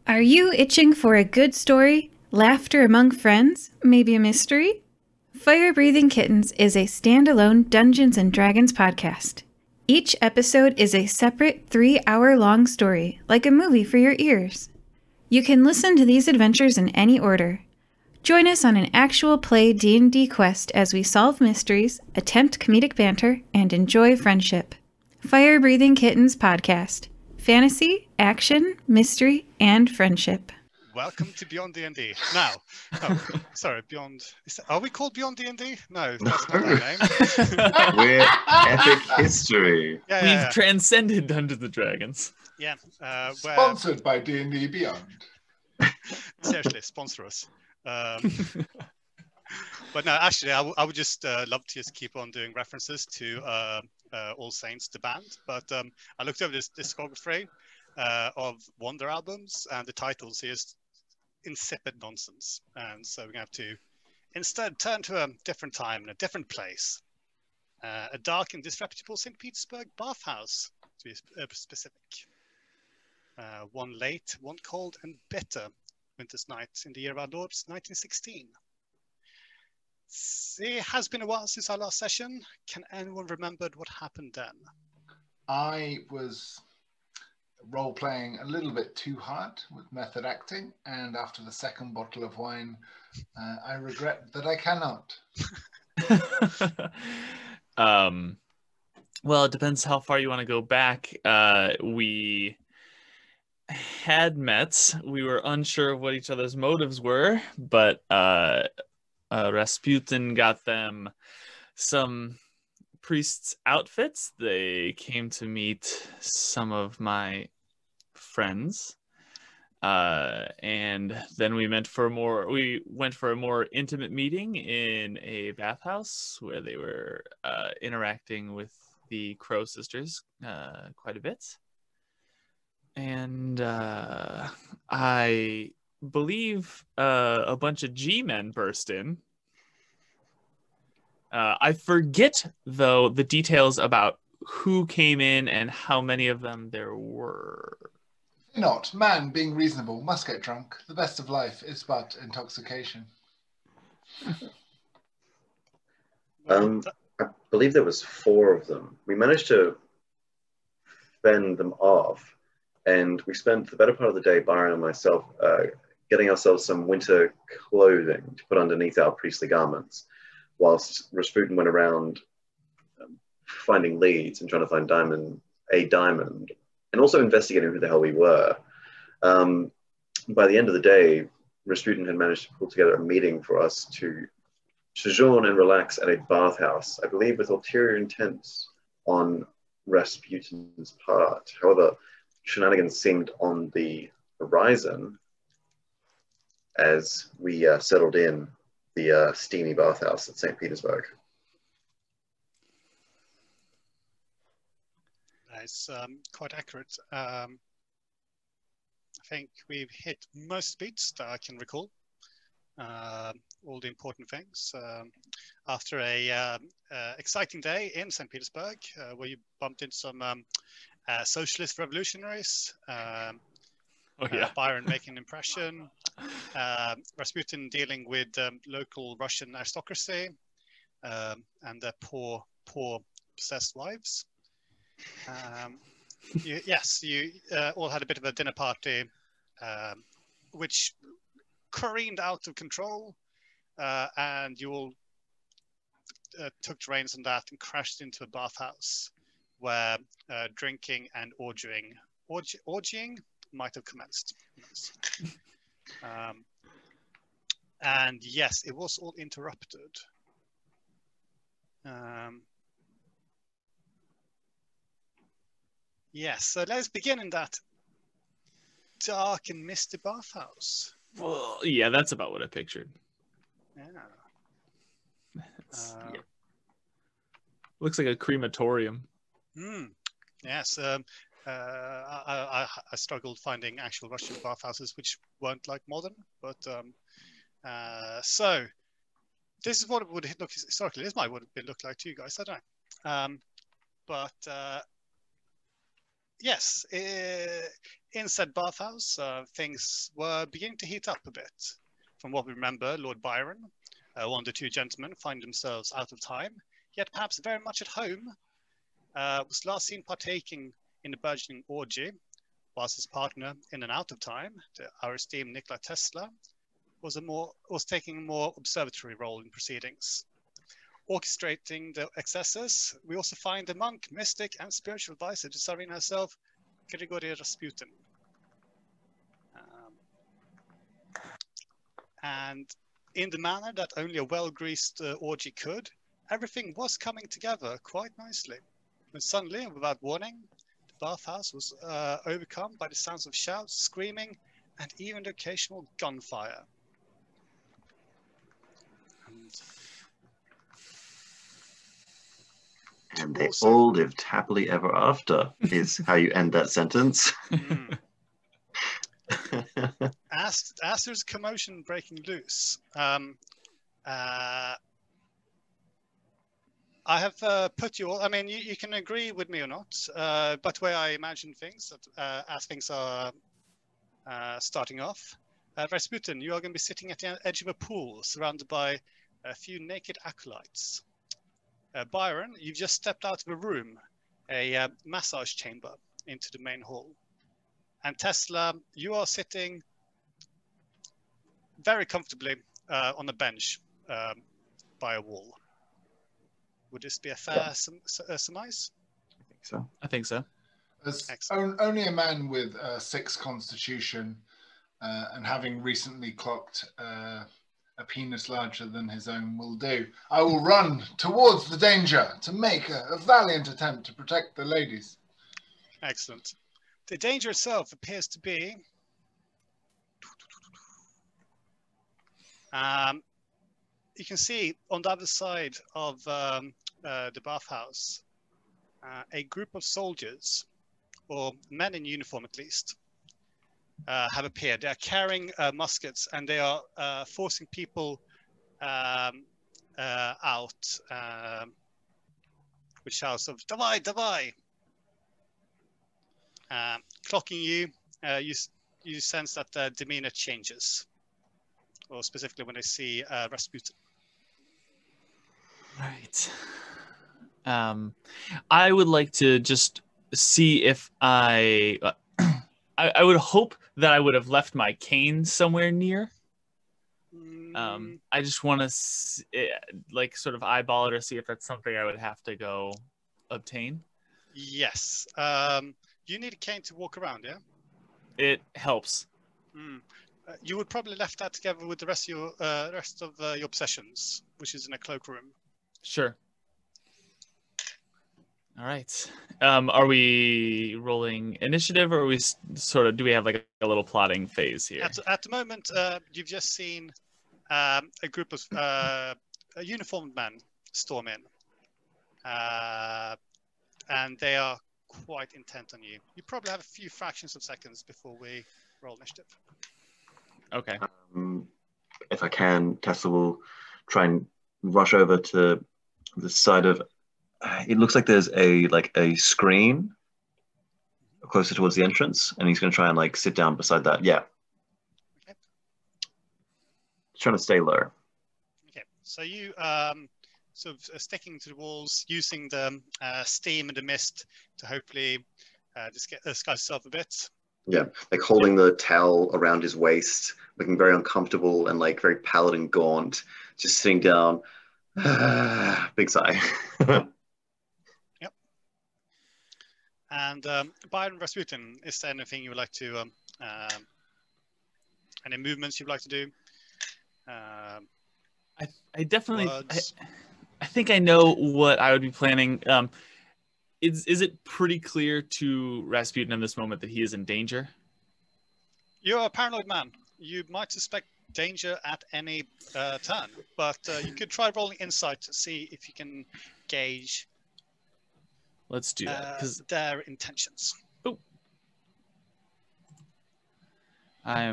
Are you itching for a good story, laughter among friends, maybe a mystery? Fire Breathing Kittens is a standalone Dungeons & Dragons podcast. Each episode is a separate 3-hour-long story, like a movie for your ears. You can listen to these adventures in any order. Join us on an actual play D&D quest as we solve mysteries, attempt comedic banter, and enjoy friendship. Fire Breathing Kittens podcast. Fantasy, action, mystery, and friendship. Welcome to Beyond D&D. Now, sorry, Beyond. Are we called Beyond D&D? No, that's not our name. We're Epic History. We've transcended Dungeons and Dragons. Yeah. Sponsored by D&D Beyond. Seriously, sponsor us. But no, actually, I would just love to just keep on doing references to All Saints, the band. But I looked over this discography of Wonder albums, and the titles is insipid nonsense. And so we're going to have to instead turn to a different time and a different place. A dark and disreputable St. Petersburg bathhouse, to be specific. One late, one cold and bitter winter's night in the year of our Lord, 1916. It has been a while since our last session. Can anyone remember what happened then? I was role-playing a little bit too hard with method acting, and after the second bottle of wine, I regret that I cannot. Well, it depends how far you want to go back. We had met. We were unsure of what each other's motives were, but Rasputin got them some priests' outfits. They came to meet some of my friends, and then we went for a more intimate meeting in a bathhouse where they were interacting with the Crow sisters quite a bit. And I believe a bunch of G-men burst in. I forget, though, the details about who came in and how many of them there were. Not. Man, being reasonable, must get drunk. The best of life is but intoxication. I believe there was 4 of them. We managed to fend them off, and we spent the better part of the day, Byron and myself, getting ourselves some winter clothing to put underneath our priestly garments, whilst Rasputin went around finding leads and trying to find a diamond, and also investigating who the hell we were. By the end of the day, Rasputin had managed to pull together a meeting for us to sojourn and relax at a bathhouse, I believe with ulterior intents on Rasputin's part. However, shenanigans seemed on the horizon as we settled in the steamy bathhouse at St. Petersburg. That's quite accurate. I think we've hit most beats that I can recall. All the important things. After a exciting day in St. Petersburg, where you bumped into some socialist revolutionaries, Byron making an impression, Rasputin dealing with local Russian aristocracy and their poor possessed wives. You all had a bit of a dinner party, which careened out of control, and you all took the reins on that and crashed into a bathhouse where drinking and orgying might have commenced. And yes, it was all interrupted. Yes, so let's begin in that dark and misty bathhouse. Well, yeah, that's about what I pictured. Yeah. Looks like a crematorium. Yes. I struggled finding actual Russian bathhouses which weren't like modern, but so this is what it would look historically. This might would look like to you guys. I don't know. But yes, in said bathhouse, things were beginning to heat up a bit. From what we remember, Lord Byron, one of the two gentlemen, find themselves out of time, yet perhaps very much at home, was last seen partaking in a burgeoning orgy, whilst his partner, in and out of time, our esteemed Nikola Tesla, was taking a more observatory role in proceedings. Orchestrating the excesses, we also find the monk, mystic, and spiritual advisor to Tsarina herself, Grigory Rasputin. And in the manner that only a well-greased orgy could, everything was coming together quite nicely. When suddenly, without warning, the bathhouse was overcome by the sounds of shouts, screaming, and even the occasional gunfire. And they all lived happily ever after, is how you end that sentence. As there's commotion breaking loose, I have put you all, I mean, you can agree with me or not, but the way I imagine things, as things are starting off, Rasputin, you are going to be sitting at the edge of a pool surrounded by a few naked acolytes. Byron, you've just stepped out of a room, a massage chamber, into the main hall. And Tesla, you are sitting very comfortably on a bench by a wall. Would this be a fair surmise? I think so. As only a man with 6 constitution and having recently clocked a penis larger than his own will do, I will run towards the danger to make a valiant attempt to protect the ladies. Excellent. The danger itself appears to be you can see on the other side of the bathhouse a group of soldiers, or men in uniform at least, have appeared. They are carrying muskets, and they are forcing people out with shouts of "Davai, Davai!" Clocking you, you sense that their demeanor changes, or specifically when they see Rasputin. Right. I would like to just see if I would hope that I would have left my cane somewhere near. I just want to like sort of eyeball it or see if that's something I would have to go obtain. Yes. You need a cane to walk around, yeah? It helps. You would probably left that together with the rest of your possessions, which is in a cloakroom. Sure. All right. Are we rolling initiative, or are we sort of, do we have like a little plotting phase here? At the moment, you've just seen a group of uniformed men storm in, and they are quite intent on you. You probably have a few fractions of seconds before we roll initiative. Okay. If I can, Tesla will try and rush over to the side of. It looks like there's a screen closer towards the entrance, and he's going to try and sit down beside that. Yeah. Okay. Trying to stay low. Okay. So you sort of sticking to the walls, using the steam and the mist to hopefully disguise yourself a bit. Yeah, like holding the towel around his waist, looking very uncomfortable and very pallid and gaunt, just sitting down. Big sigh. Yep. And Byron, Rasputin, is there anything you would like to, any movements you'd like to do? I definitely, I think I know what I would be planning. Is it pretty clear to Rasputin in this moment that he is in danger? You're a paranoid man. You might suspect danger at any turn, but you could try rolling insight to see if you can gauge. Let's do that, because their intentions. Oh, I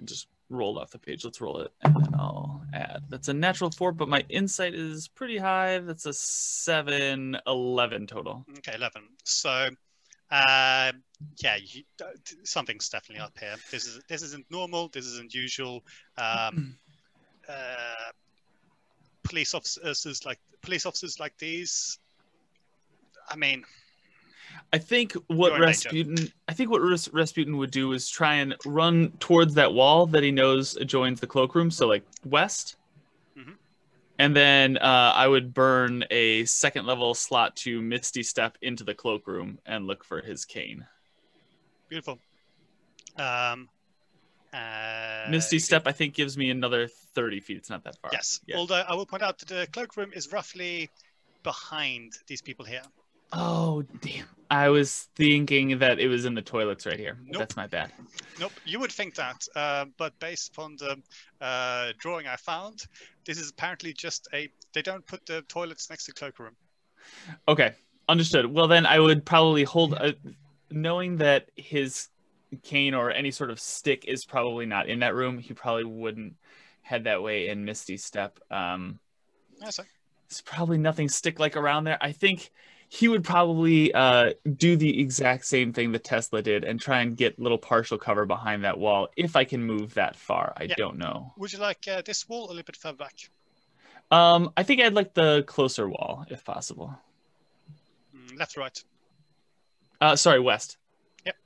just rolled off the page. Let's roll it, and then I'll add. That's a natural 4, but my insight is pretty high. That's a 7, 11 total. Okay, 11. So Yeah, something's definitely up here. This isn't normal. This isn't usual. Police officers like these. I mean, I think what Rasputin would do is try and run towards that wall that he knows adjoins the cloakroom, so like west. Mhm. And then I would burn a second level slot to Misty Step into the cloakroom and look for his cane. Beautiful. Misty Step, I think, gives me another 30 feet. It's not that far. Yes. Yeah. Although I will point out that the cloakroom is roughly behind these people here. Oh, damn. I was thinking that it was in the toilets right here. Nope. That's my bad. Nope, you would think that, but based upon the drawing I found, this is apparently just they don't put the toilets next to the cloakroom. Okay, understood. Well, then I would probably hold, knowing that his cane or any sort of stick is probably not in that room, he probably wouldn't head that way in Misty Step. Yes, There's probably nothing stick-like around there. I think he would probably do the exact same thing that Tesla did and try and get little partial cover behind that wall if I can move that far. I don't know. Would you like this wall a little bit further back? I think I'd like the closer wall, if possible. Left or right? Sorry, west. Yep.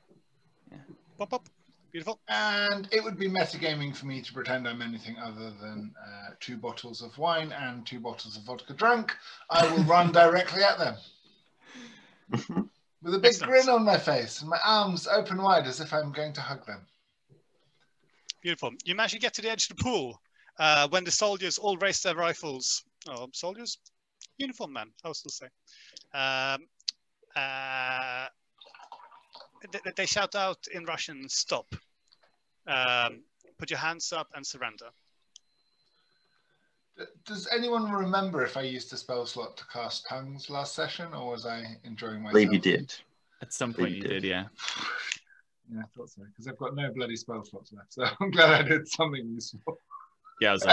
Yeah. Pop, pop. Beautiful. And it would be metagaming for me to pretend I'm anything other than 2 bottles of wine and 2 bottles of vodka drunk. I will run directly at them. With a big grin on my face and my arms open wide as if I'm going to hug them. Beautiful. You manage to get to the edge of the pool when the soldiers all raise their rifles. Oh, soldiers? Uniform men, I will still say. They shout out in Russian, stop. Put your hands up and surrender. Does anyone remember if I used a spell slot to cast tongues last session, or was I enjoying myself? I believe you did. At some point you did, yeah. Yeah, I thought so, because I've got no bloody spell slots left, so I'm glad I did something useful. Yeah, So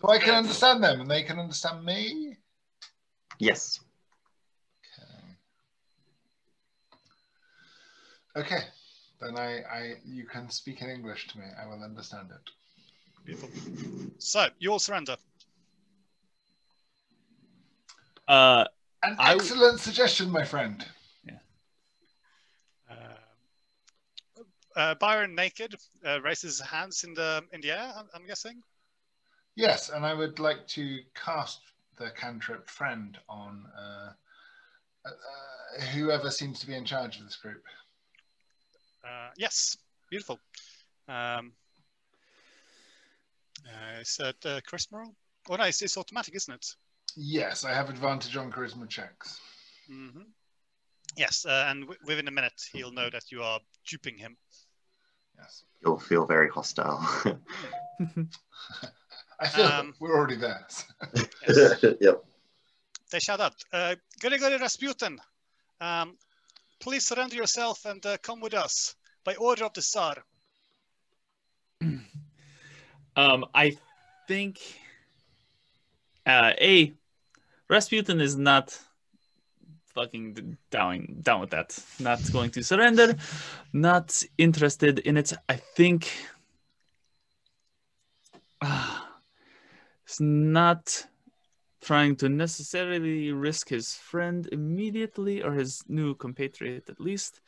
I can understand them, and they can understand me? Yes. Okay. Then you can speak in English to me. I will understand it. Beautiful. So, you all surrender. An excellent suggestion, my friend. Yeah. Byron, naked, raises his hands in the air, I'm guessing? Yes, and I would like to cast the cantrip friend on whoever seems to be in charge of this group. Yes, beautiful. Is that charisma roll? Oh, no, it's automatic, isn't it? Yes, I have advantage on charisma checks. Mm-hmm. Yes, and within a minute, he'll know that you are duping him. Yes. You'll feel very hostile. I feel we're already there. Yes. Yep. They shout out, Grigori Rasputin, please surrender yourself and come with us by order of the Tsar. I think Rasputin is not fucking down with that. Not going to surrender. Not interested in it. I think he's not trying to necessarily risk his friend immediately, or his new compatriot at least.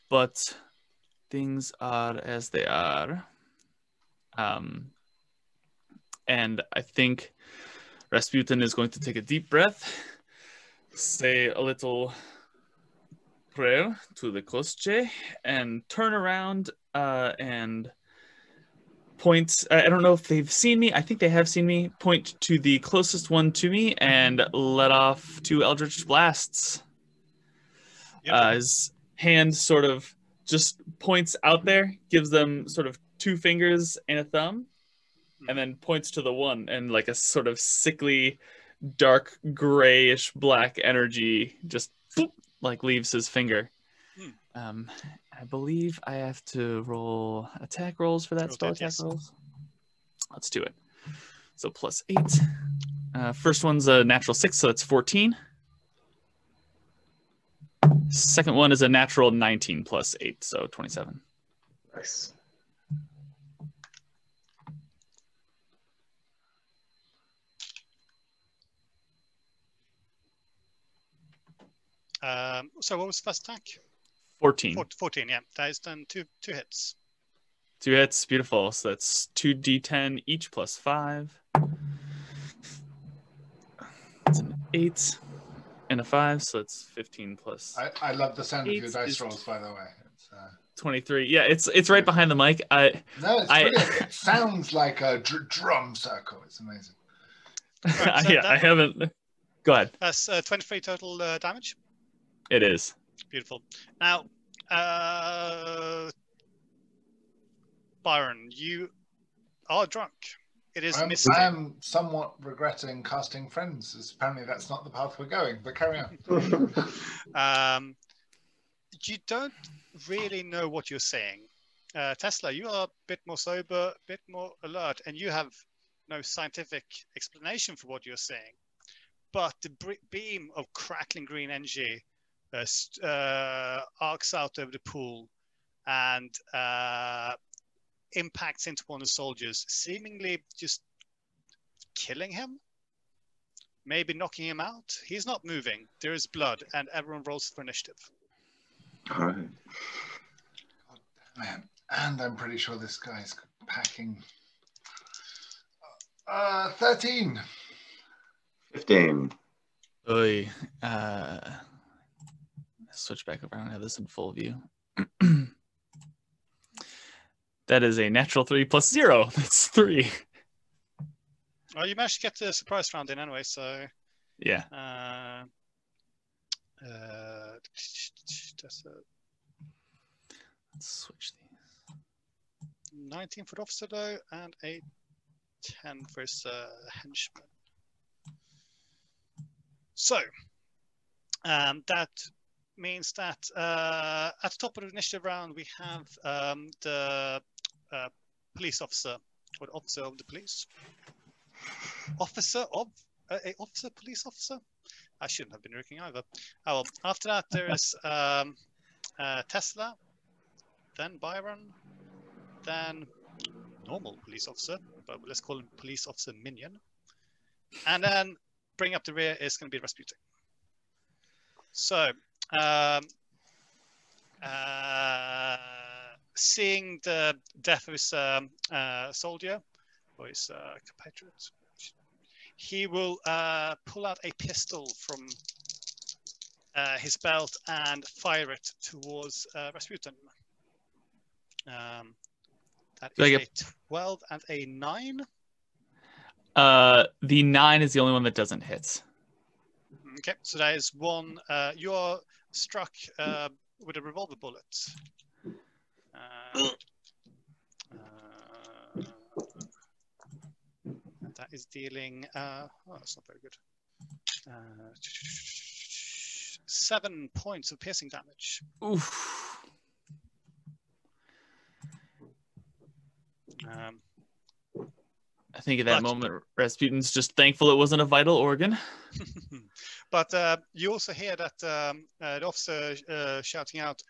But things are as they are. And I think Rasputin is going to take a deep breath, say a little prayer to the Kostche, and turn around and point. I don't know if they've seen me. I think they have seen me. Point to the closest one to me and let off 2 Eldritch Blasts. Yep. His hand sort of just points out there, gives them sort of 2 fingers and a thumb, and then points to the one, and like a sort of sickly, dark, grayish black energy just boop, like leaves his finger. I believe I have to roll attack rolls for that spell attack rolls. Let's do it. So +8. First one's a natural 6, so that's 14. Second one is a natural 19 plus 8, so 27. Nice. So what was the first attack? 14. 14, yeah. That is then two hits. 2 hits, beautiful. So that's 2d10 each plus 5. That's an 8 and a 5, so it's 15 plus. I love the sound of your 8 dice is rolls, by the way. It's, 23. Yeah, it's right behind the mic. no, it's brilliant. It sounds like a drum circle. It's amazing. Right, so I haven't. Go ahead. That's 23 total damage. It is. Beautiful. Now, Byron, you are drunk. It is misty. I am somewhat regretting casting friends, as apparently that's not the path we're going, but carry on. You don't really know what you're saying. Tesla, you are a bit more sober, a bit more alert, and you have no scientific explanation for what you're saying. But the beam of crackling green energy arcs out over the pool and impacts into one of the soldiers, seemingly just killing him, maybe knocking him out. He's not moving. There is blood, and everyone rolls for initiative. All right. God damn it. And I'm pretty sure this guy's packing. 13. 15. Oy. Switch back over. I don't have this in full view. That is a natural 3 plus 0. That's 3. Well, you managed to get the surprise round in anyway, so... Yeah. Let's switch these. 19 for the officer, though, and a 10 for his henchman. So, that means that at the top of the initiative round, we have the police officer, or the officer of the police. Officer of officer, police officer. I shouldn't have been drinking either. Oh, well, after that, there is Tesla, then Byron, then normal police officer, but let's call him police officer minion, and then bring up the rear is going to be Rasputin. So, seeing the death of his soldier, or his compatriot, he will pull out a pistol from his belt and fire it towards Rasputin. That is a 12 and a 9. The 9 is the only one that doesn't hit. Okay, so that is one. You are struck with a revolver bullet. And that is dealing. Oh, that's not very good. 7 points of piercing damage. Oof. I think at that moment, Rasputin's just thankful it wasn't a vital organ. But you also hear that the officer shouting out,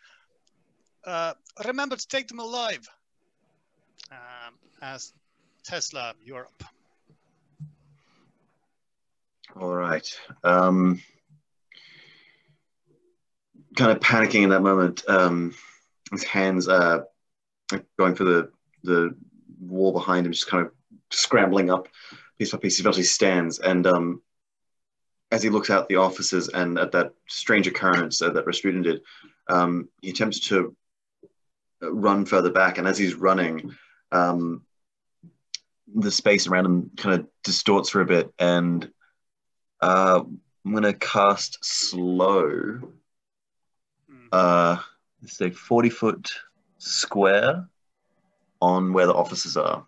remember to take them alive. As Tesla, you're up. All right. Kind of panicking in that moment. His hands going for the wall behind him, just kind of scrambling up piece by piece. He eventually stands, and as he looks out the officers and at that strange occurrence that Rasputin did, he attempts to run further back, and as he's running, the space around him kind of distorts for a bit, and I'm going to cast slow. Let's say 40-foot square on where the officers are.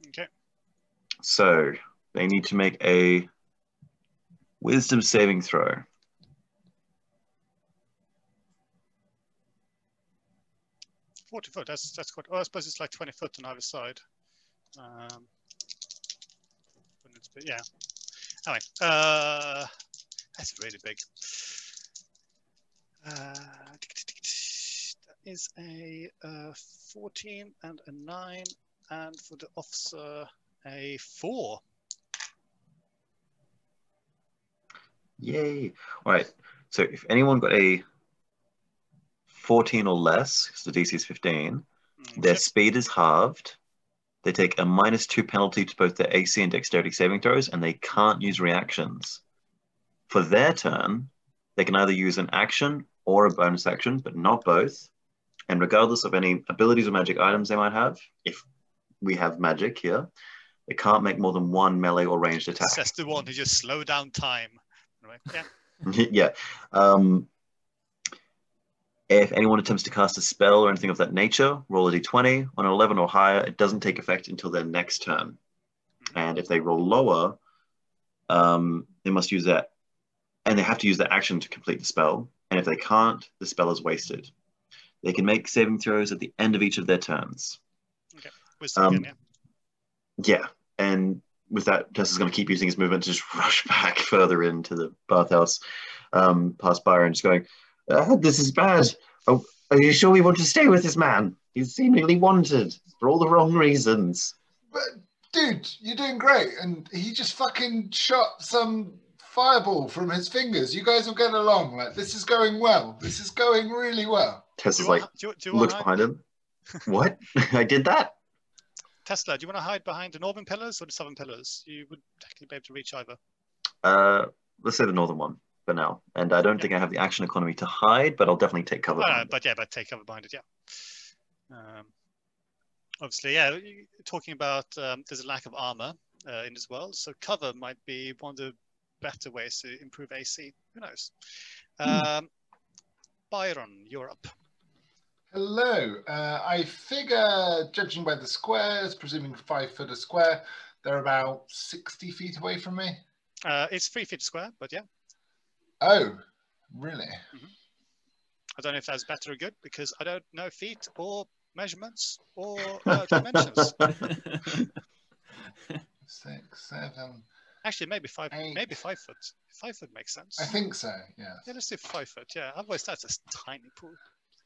Okay. So they need to make a wisdom saving throw. 40 foot. That's quite. Well, I suppose it's like 20 foot on either side. Yeah. Anyway, that's really big. That is a 14 and a 9, and for the officer, a 4. Yay. All right. So if anyone got a 14 or less, because the DC is 15, their speed is halved. They take a -2 penalty to both their AC and dexterity saving throws, and they can't use reactions. For their turn, they can either use an action or a bonus action, but not both. And regardless of any abilities or magic items they might have, if we have magic here, they can't make more than one melee or ranged attack. Says the one who just slow down time. Anyway, yeah. Yeah. If anyone attempts to cast a spell or anything of that nature, roll a d20. On an 11 or higher, it doesn't take effect until their next turn. And if they roll lower, they must use that, and they have to use that action to complete the spell. And if they can't, the spell is wasted. They can make saving throws at the end of each of their turns. Okay. Wisdom again, yeah. Yeah, and with that, Tess is going to keep using his movement to just rush back further into the bathhouse, past Byron, just going, this is bad. Oh, are you sure we want to stay with this man? He's seemingly wanted for all the wrong reasons. But, dude, you're doing great. And he just fucking shot some fireball from his fingers. You guys will get along. Like, this is going well. This is going really well. Tess is like, looks behind him. What? I did that? Tesla, do you want to hide behind the northern pillars or the southern pillars? You would technically be able to reach either. Let's say the northern one for now. And I don't think I have the action economy to hide, but I'll definitely take cover. But take cover behind it, yeah. Obviously, yeah, talking about there's a lack of armor in this world, so cover might be one of the better ways to improve AC. Who knows? Byron, you're up. Hello. I figure, judging by the squares, presuming 5 foot a square, they're about 60 feet away from me. It's 3 feet square, but yeah. Oh, really? Mm-hmm. I don't know if that's better or good because I don't know feet or measurements or dimensions. 6, 7. Actually, maybe 5. 8. Maybe 5 foot. 5 foot makes sense. I think so. Yeah. Yeah, let's do 5 foot. Yeah. Otherwise, that's a tiny pool.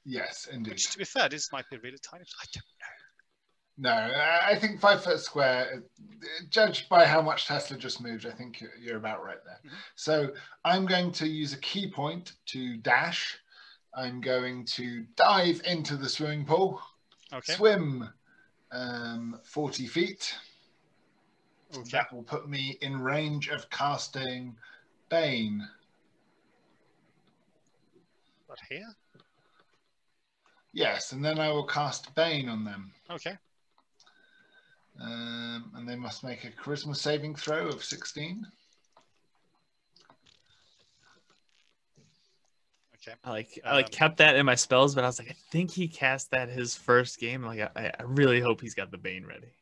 Yes, indeed. Which, to be fair, this might be really tiny. I don't know. No, I think 5 foot square, judged by how much Tesla just moved, I think you're about right there. Mm-hmm. So I'm going to use a key point to dash. I'm going to dive into the swimming pool. Okay. Swim 40 feet. Okay. That will put me in range of casting Bane. What, here? Yes, and then I will cast Bane on them. Okay. And they must make a charisma saving throw of 16. Okay. I kept that in my spells, but I was like, I think he cast that his first game. Like, I really hope he's got the Bane ready.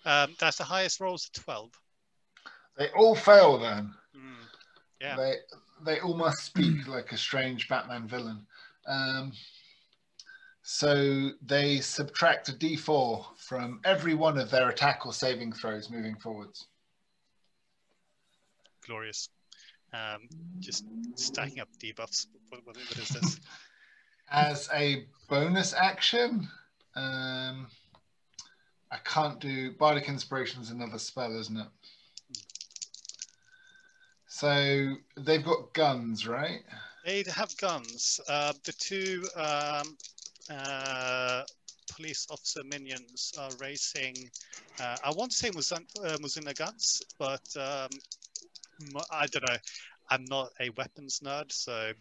That's the highest rolls, 12. They all fail then. Yeah. They all must speak like a strange Batman villain. So they subtract a d4 from every one of their attack or saving throws moving forwards. Glorious. Just stacking up debuffs. What is this? As a bonus action, I can't do Bardic Inspiration is another spell, isn't it? So they've got guns, right? They have guns. The two police officer minions are racing. I want to say Muzina guns, but I don't know. I'm not a weapons nerd, so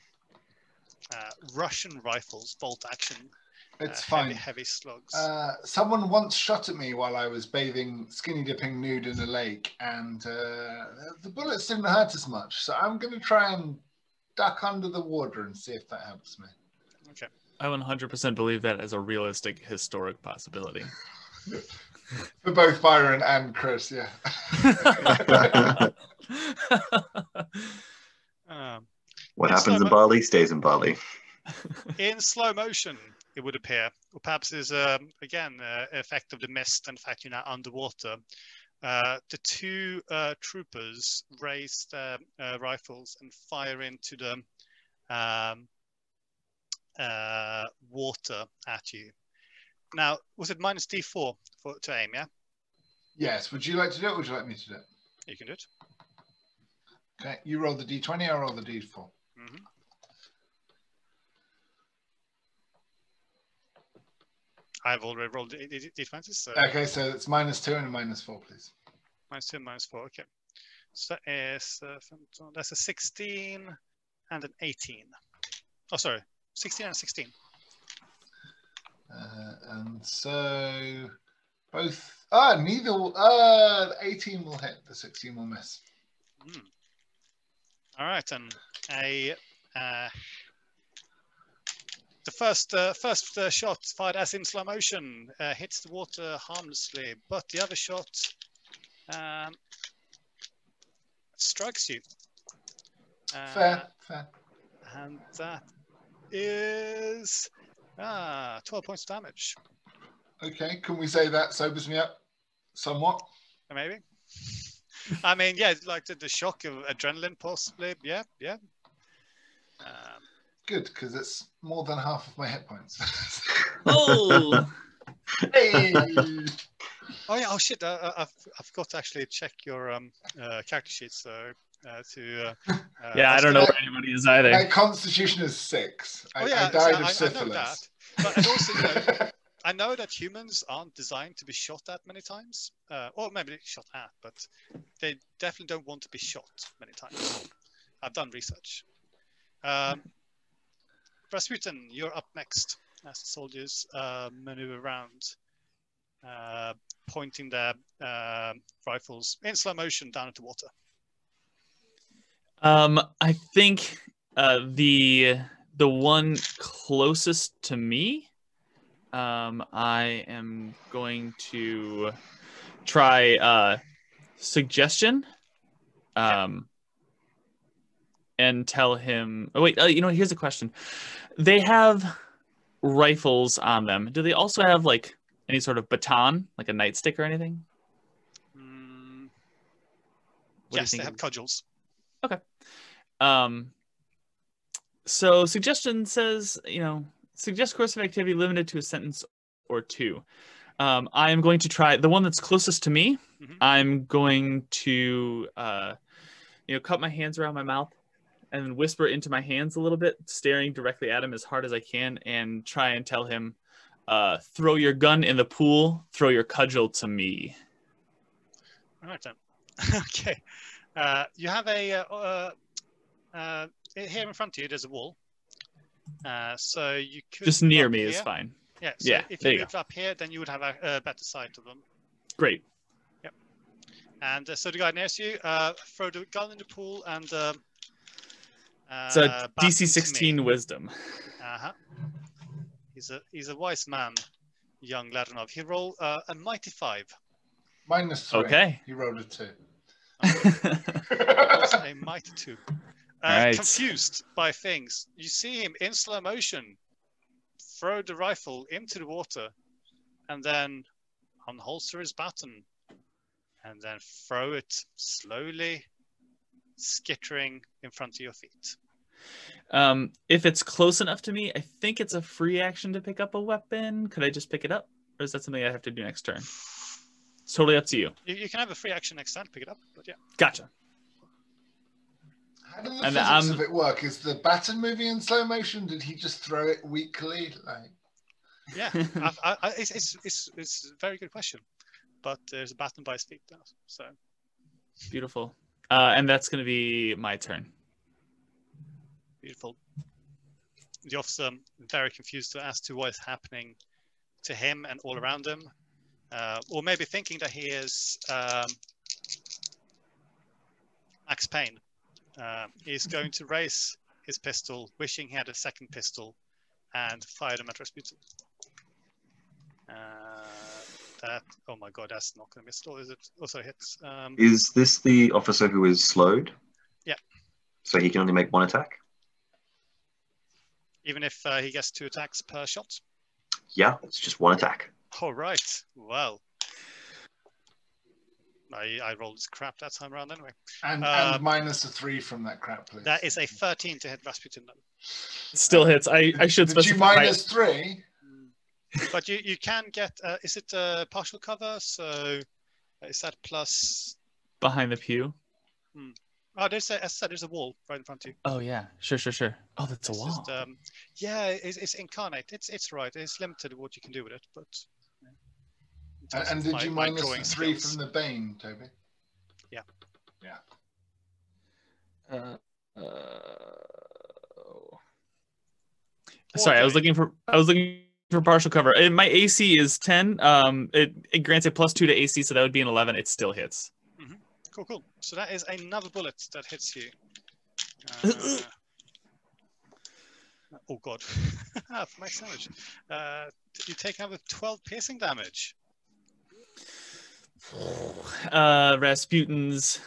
Russian rifles, bolt action. It's fine. Heavy slugs. Someone once shot at me while I was bathing, skinny dipping nude in a lake, and the bullets didn't hurt as much. So I'm going to try and duck under the water and see if that helps me. Okay. I 100% believe that as a realistic, historic possibility. For both Byron and Chris, yeah. What happens in Bali stays in Bali. In slow motion, it would appear. Or perhaps there's, again, effect of the mist and the fact you're now underwater. The two troopers raise their rifles and fire into the water at you. Now, was it minus D4 to aim, yeah? Yes. Would you like to do it, or would you like me to do it? You can do it. Okay. You roll the D20, I'll roll the D4. Mm-hmm. I've already rolled D20s. So... Okay, so it's -2 and a -4, please. -2 and -4, okay. So that is, that's a 16 and an 18. Oh, sorry, 16 and a 16. And so both, neither, the 18 will hit, the 16 will miss. All right, and the first shot fired as in slow motion hits the water harmlessly, but the other shot strikes you. Fair. And that is 12 points of damage. Okay, can we say that sobers me up somewhat? Maybe. I mean, yeah, like the shock of adrenaline, possibly. Yeah. Good, because it's more than half of my hit points. Oh! Hey! Oh yeah. Oh shit. I forgot to actually check your character sheet. So yeah, I don't know where anybody is either. My constitution is 6. I died of syphilis. I know that. But and also, I know that humans aren't designed to be shot at many times, or maybe shot at, but they definitely don't want to be shot many times. I've done research. Rasputin, you're up next as the soldiers maneuver around, pointing their rifles in slow motion down into water. I think the one closest to me, I am going to try suggestion, and tell him. Oh wait, here's a question. They have rifles on them. Do they also have like any sort of baton, like a nightstick or anything? Yes, they have cudgels. Okay. So suggestion says, suggest course of activity limited to a sentence or two. I am going to try the one that's closest to me. Mm-hmm. I'm going to, cup my hands around my mouth and whisper into my hands a little bit, staring directly at him as hard as I can, and try and tell him, throw your gun in the pool, throw your cudgel to me. All right, then. Okay. You have here in front of you, there's a wall. So you could just near me is fine. Yeah. So if you moved up here, then you would have a better sight of them. Great. Yep. And so the guy nearest you, throw the gun in the pool and. It's a DC 16 wisdom. He's a wise man, young Ladronov. He rolled a mighty 5. -3. Okay. He rolled a 2. Also a mighty 2. Right. Confused by things. You see him in slow motion throw the rifle into the water and then unholster his baton and then throw it slowly, skittering in front of your feet. If it's close enough to me, I think it's a free action to pick up a weapon. Could I just pick it up? Or is that something I have to do next turn? It's totally up to you. You can have a free action next turn to pick it up, but yeah. Gotcha. How does the physics of it work? Is the baton moving in slow motion? Did he just throw it weakly? Yeah, it's a very good question. But there's a baton by his feet now, so. Beautiful. And that's going to be my turn. Beautiful. The officer, very confused as to what is happening to him and all around him. Or maybe thinking that he is Max Payne. He's going to raise his pistol, wishing he had a second pistol, and fire them at Rasputin. Oh my god, that's not going to miss at all, is it? Also hits. Is this the officer who is slowed? Yeah. So he can only make 1 attack? Even if he gets 2 attacks per shot? Yeah, it's just 1 attack. All right. Well. I rolled crap that time around anyway. And minus a 3 from that crap, please. That is a 13 to hit Rasputin then. Still hits. I should Did you specify. minus 3? But you can get, is it partial cover? So is that plus? Behind the pew. Oh, there's a wall right in front of you. Oh yeah, sure. Oh, that's a It's wall. just, yeah, it's incarnate. It's right. It's limited what you can do with it, but. And did you minus the 3 from the Bane, Toby? Yeah. Sorry, I was looking for partial cover. My AC is 10. It grants a +2 to AC, so that would be an 11. It still hits. Cool. So that is another bullet that hits you. Oh god. For my damage. You take another 12 piercing damage. Rasputin's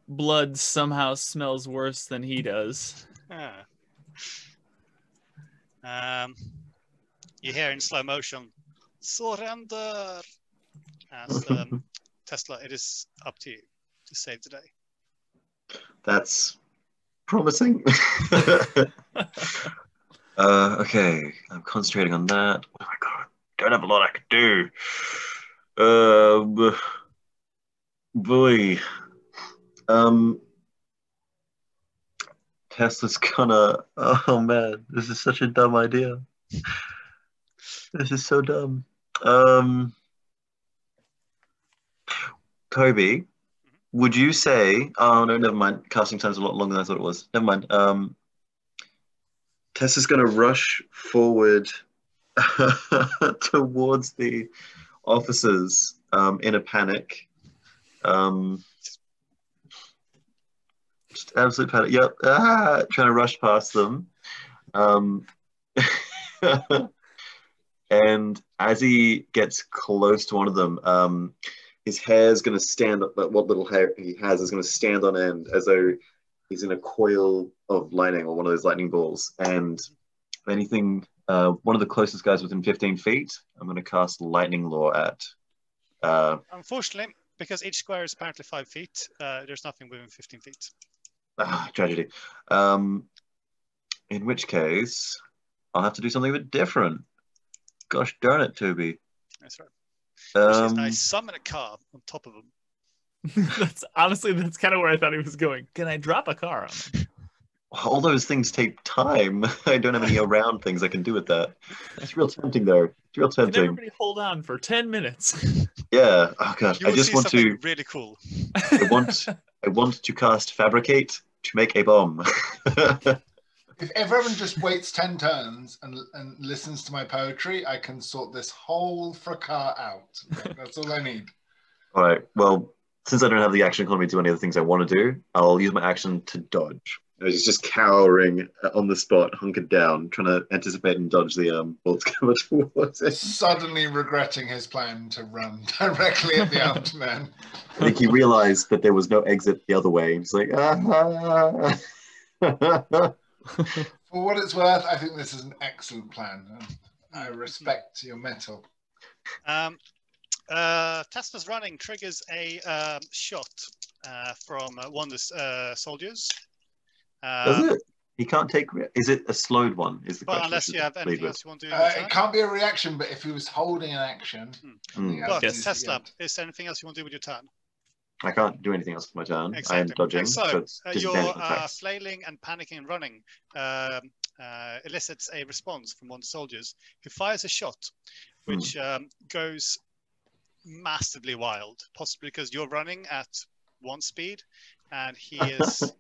blood somehow smells worse than he does. You hear in slow motion, surrender. As Tesla, it is up to you to save the day. That's promising. Okay, I'm concentrating on that. Oh my god, don't have a lot I could do. Boy. Tesla's gonna. Oh man, this is such a dumb idea. This is so dumb. Kobe, would you say? Oh no, never mind. Casting time's a lot longer than I thought it was. Never mind. Tesla's gonna rush forward towards the officers in a panic. Just absolute panic. Yep. Trying to rush past them. And as he gets close to one of them, his hair is going to stand up. What little hair he has is going to stand on end as though he's in a coil of lightning or one of those lightning balls. And anything, one of the closest guys within 15 feet, I'm going to cast Lightning Law at. Unfortunately, because each square is apparently 5 feet, there's nothing within 15 feet. Tragedy. In which case, I'll have to do something a bit different. Gosh darn it, Toby. That's right. I summon a car on top of him. That's kind of where I thought he was going. Can I drop a car on him? All those things take time. I don't have any around things I can do with that. It's real tempting, though. It's real tempting. Can everybody hold on for 10 minutes? Yeah. Oh gosh. I just want to. Really cool. I want to cast Fabricate to make a bomb. If everyone just waits 10 turns and listens to my poetry, I can sort this whole fracas out. That's all I need. All right. Well, since I don't have the action economy to do any of the things I want to do, I'll use my action to dodge. He's just cowering on the spot, hunkered down, trying to anticipate and dodge the bullets coming towards it. Suddenly regretting his plan to run directly at the armed man. I think he realized that there was no exit the other way. He's like, For what it's worth, I think this is an excellent plan. I respect your mettle. Tesla's running triggers a shot from one of the soldiers. Does it? He can't take. Is it a slowed one? Is the question? Unless you have anything else you want to do. It can't be a reaction, but if he was holding an action. But Tesla, is there anything else you want to do with your turn? I can't do anything else with my turn. Exactly. I am dodging. So your attacks. flailing and panicking and running elicits a response from one of the soldiers who fires a shot, which goes massively wild, possibly because you're running at one speed and he is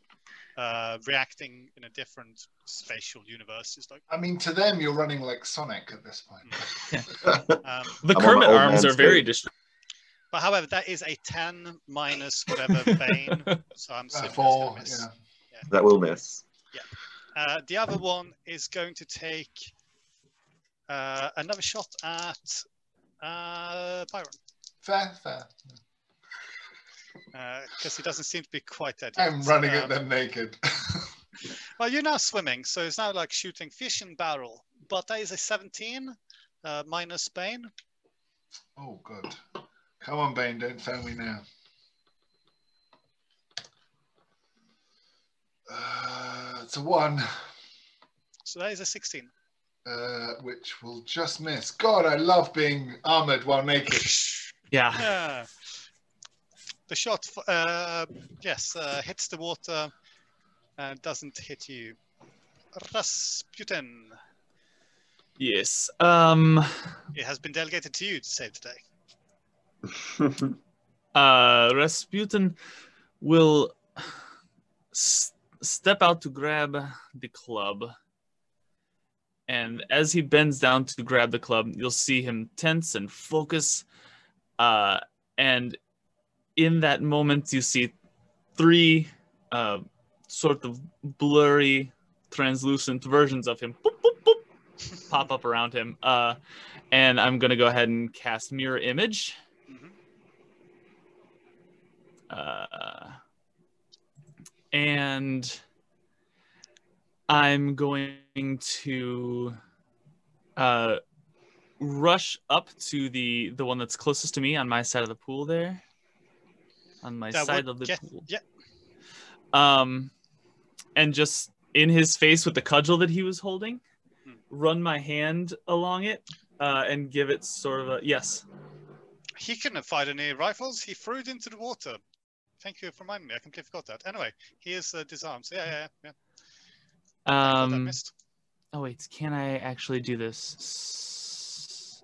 reacting in a different spatial universe. It's like, I mean, to them, you're running like Sonic at this point. The Kermit arms are very distracting. But however, that is a 10 minus whatever Bane, so I'm assuming 4, miss. Yeah. That will miss. Yeah. The other one is going to take another shot at Byron. Fair. Because he doesn't seem to be quite dead yet. I'm running at them naked. Well, you're now swimming, so it's now like shooting fish in barrel. But that is a 17 minus Bane. Oh, good. Come on, Bane, don't fail me now. It's a 1. So that is a 16. Which will just miss. God, I love being armored while naked. Yeah. Yeah. The shot, yes, hits the water and doesn't hit you. Rasputin. Yes. It has been delegated to you to save today. Rasputin will step out to grab the club. And as he bends down to grab the club, you'll see him tense and focus. And in that moment, you see 3 sort of blurry, translucent versions of him boop, boop, boop, pop up around him. And I'm going to go ahead and cast Mirror Image. And I'm going to rush up to the one that's closest to me on my side of the pool there. On my side of the pool. Yeah. And just in his face with the cudgel that he was holding, run my hand along it and give it sort of a yes. He couldn't have fired any rifles. He threw it into the water. Thank you for reminding me. I completely forgot that. Anyway, he is disarmed. So yeah. I missed. Oh wait, can I actually do this?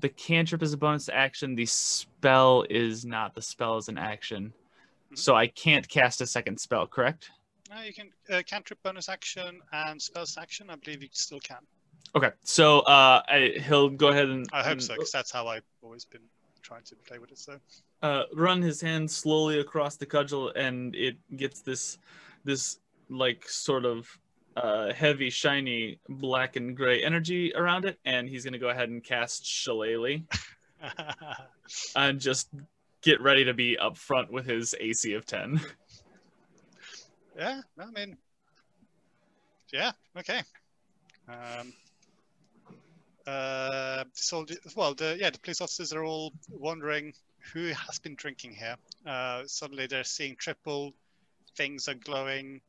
The cantrip is a bonus action. The spell is not. The spell is an action. So I can't cast a second spell, correct? No, you can cantrip bonus action and spells action. I believe you still can. Okay, so he'll go ahead and... I hope so, because that's how I've always been trying to play with it. So run his hand slowly across the cudgel, and it gets this like sort of heavy, shiny, black and gray energy around it, and he's going to go ahead and cast Shillelagh and just get ready to be up front with his AC of 10. Yeah, I mean, yeah, okay. The police officers are all wondering who has been drinking here. Suddenly they're seeing triple, things are glowing.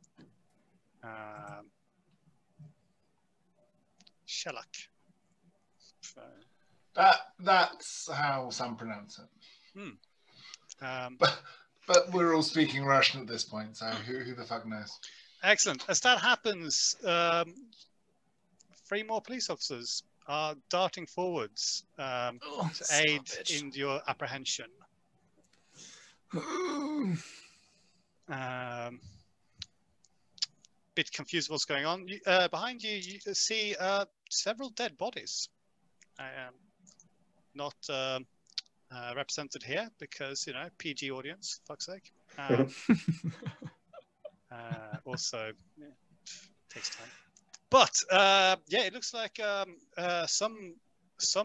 Shellac. That's how some pronounce it. But we're all speaking Russian at this point, so who the fuck knows? Excellent. As that happens, 3 more police officers are darting forwards to aid in your apprehension. Bit confused what's going on. Behind you, you see several dead bodies. Not represented here because, you know, PG audience, fuck's sake. Also, takes time. But it looks like some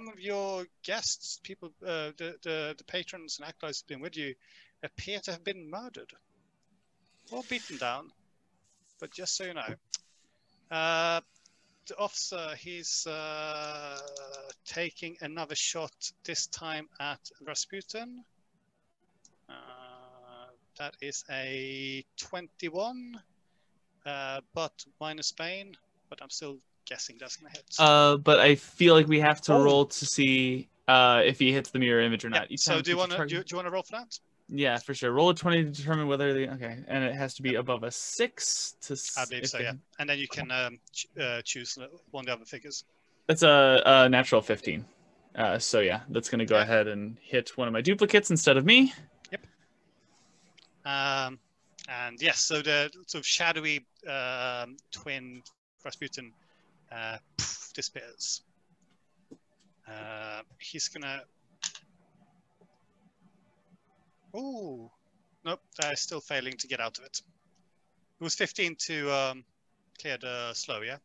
of your guests, people, the patrons and acolytes who've been with you, appear to have been murdered or beaten down. But just so you know, the officer, he's taking another shot, this time at Rasputin. That is a 21, but minus Bane. But I'm still guessing that's going to hit. But I feel like we have to roll to see if he hits the mirror image or not. Yeah. So do you want to roll for that? Yeah, for sure. Roll a 20 to determine whether and it has to be above a 6 to. I believe so. Yeah, and then you can choose one of the other figures. That's a natural 15. So yeah, that's going to go ahead and hit one of my duplicates instead of me. Yep. And yes, so the sort of shadowy twin Rasputin disappears. He's gonna. Oh, nope, they're still failing to get out of it. It was 15 to clear the slow, yeah?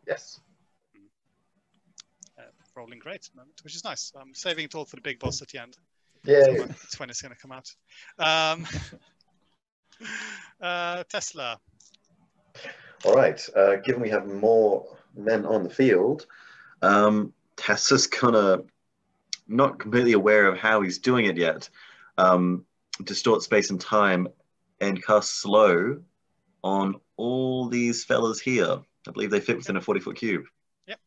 Yes. Rolling great at the moment, which is nice. I'm saving it all for the big boss at the end. Yeah. So that's when it's going to come out. Tesla. All right. Given we have more men on the field, Tesla's gonna, not completely aware of how he's doing it yet, distort space and time and cast slow on all these fellas here. I believe they fit within a 40-foot cube. Yep.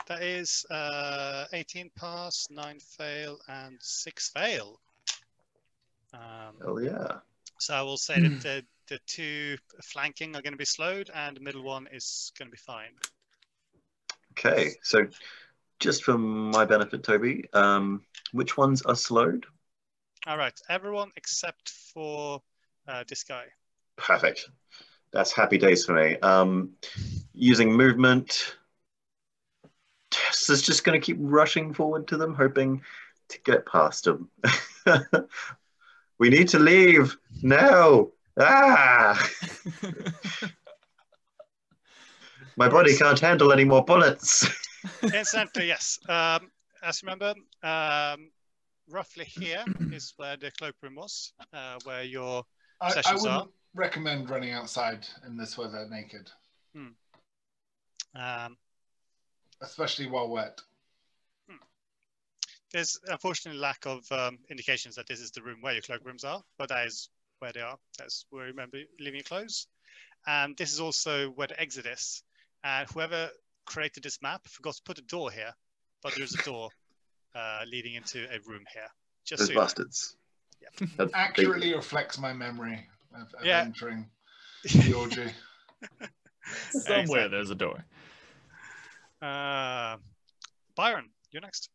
That is 18 pass, 9 fail, and 6 fail. Oh yeah. So I will say that the 2 flanking are going to be slowed, and the middle one is going to be fine. Okay, so just for my benefit, Toby, which ones are slowed? All right, everyone except for this guy. Perfect. That's happy days for me. Using movement, Tess is just going to keep rushing forward to them, hoping to get past them. We need to leave now. Ah! My body can't handle any more bullets. Incidentally, yes. As you remember, roughly here is where the cloakroom was, where your I sessions are. wouldn't recommend running outside in this weather naked. Especially while wet. There's unfortunately lack of indications that this is the room where your cloakrooms are, but that is where they are. That's where you remember leaving your clothes. And this is also where the exit is. And whoever created this map forgot to put a door here, but there's a door leading into a room here. Just Those so you know. bastards. Yeah. Accurately reflects my memory of entering the orgy. Somewhere there's a door. Byron, you're next.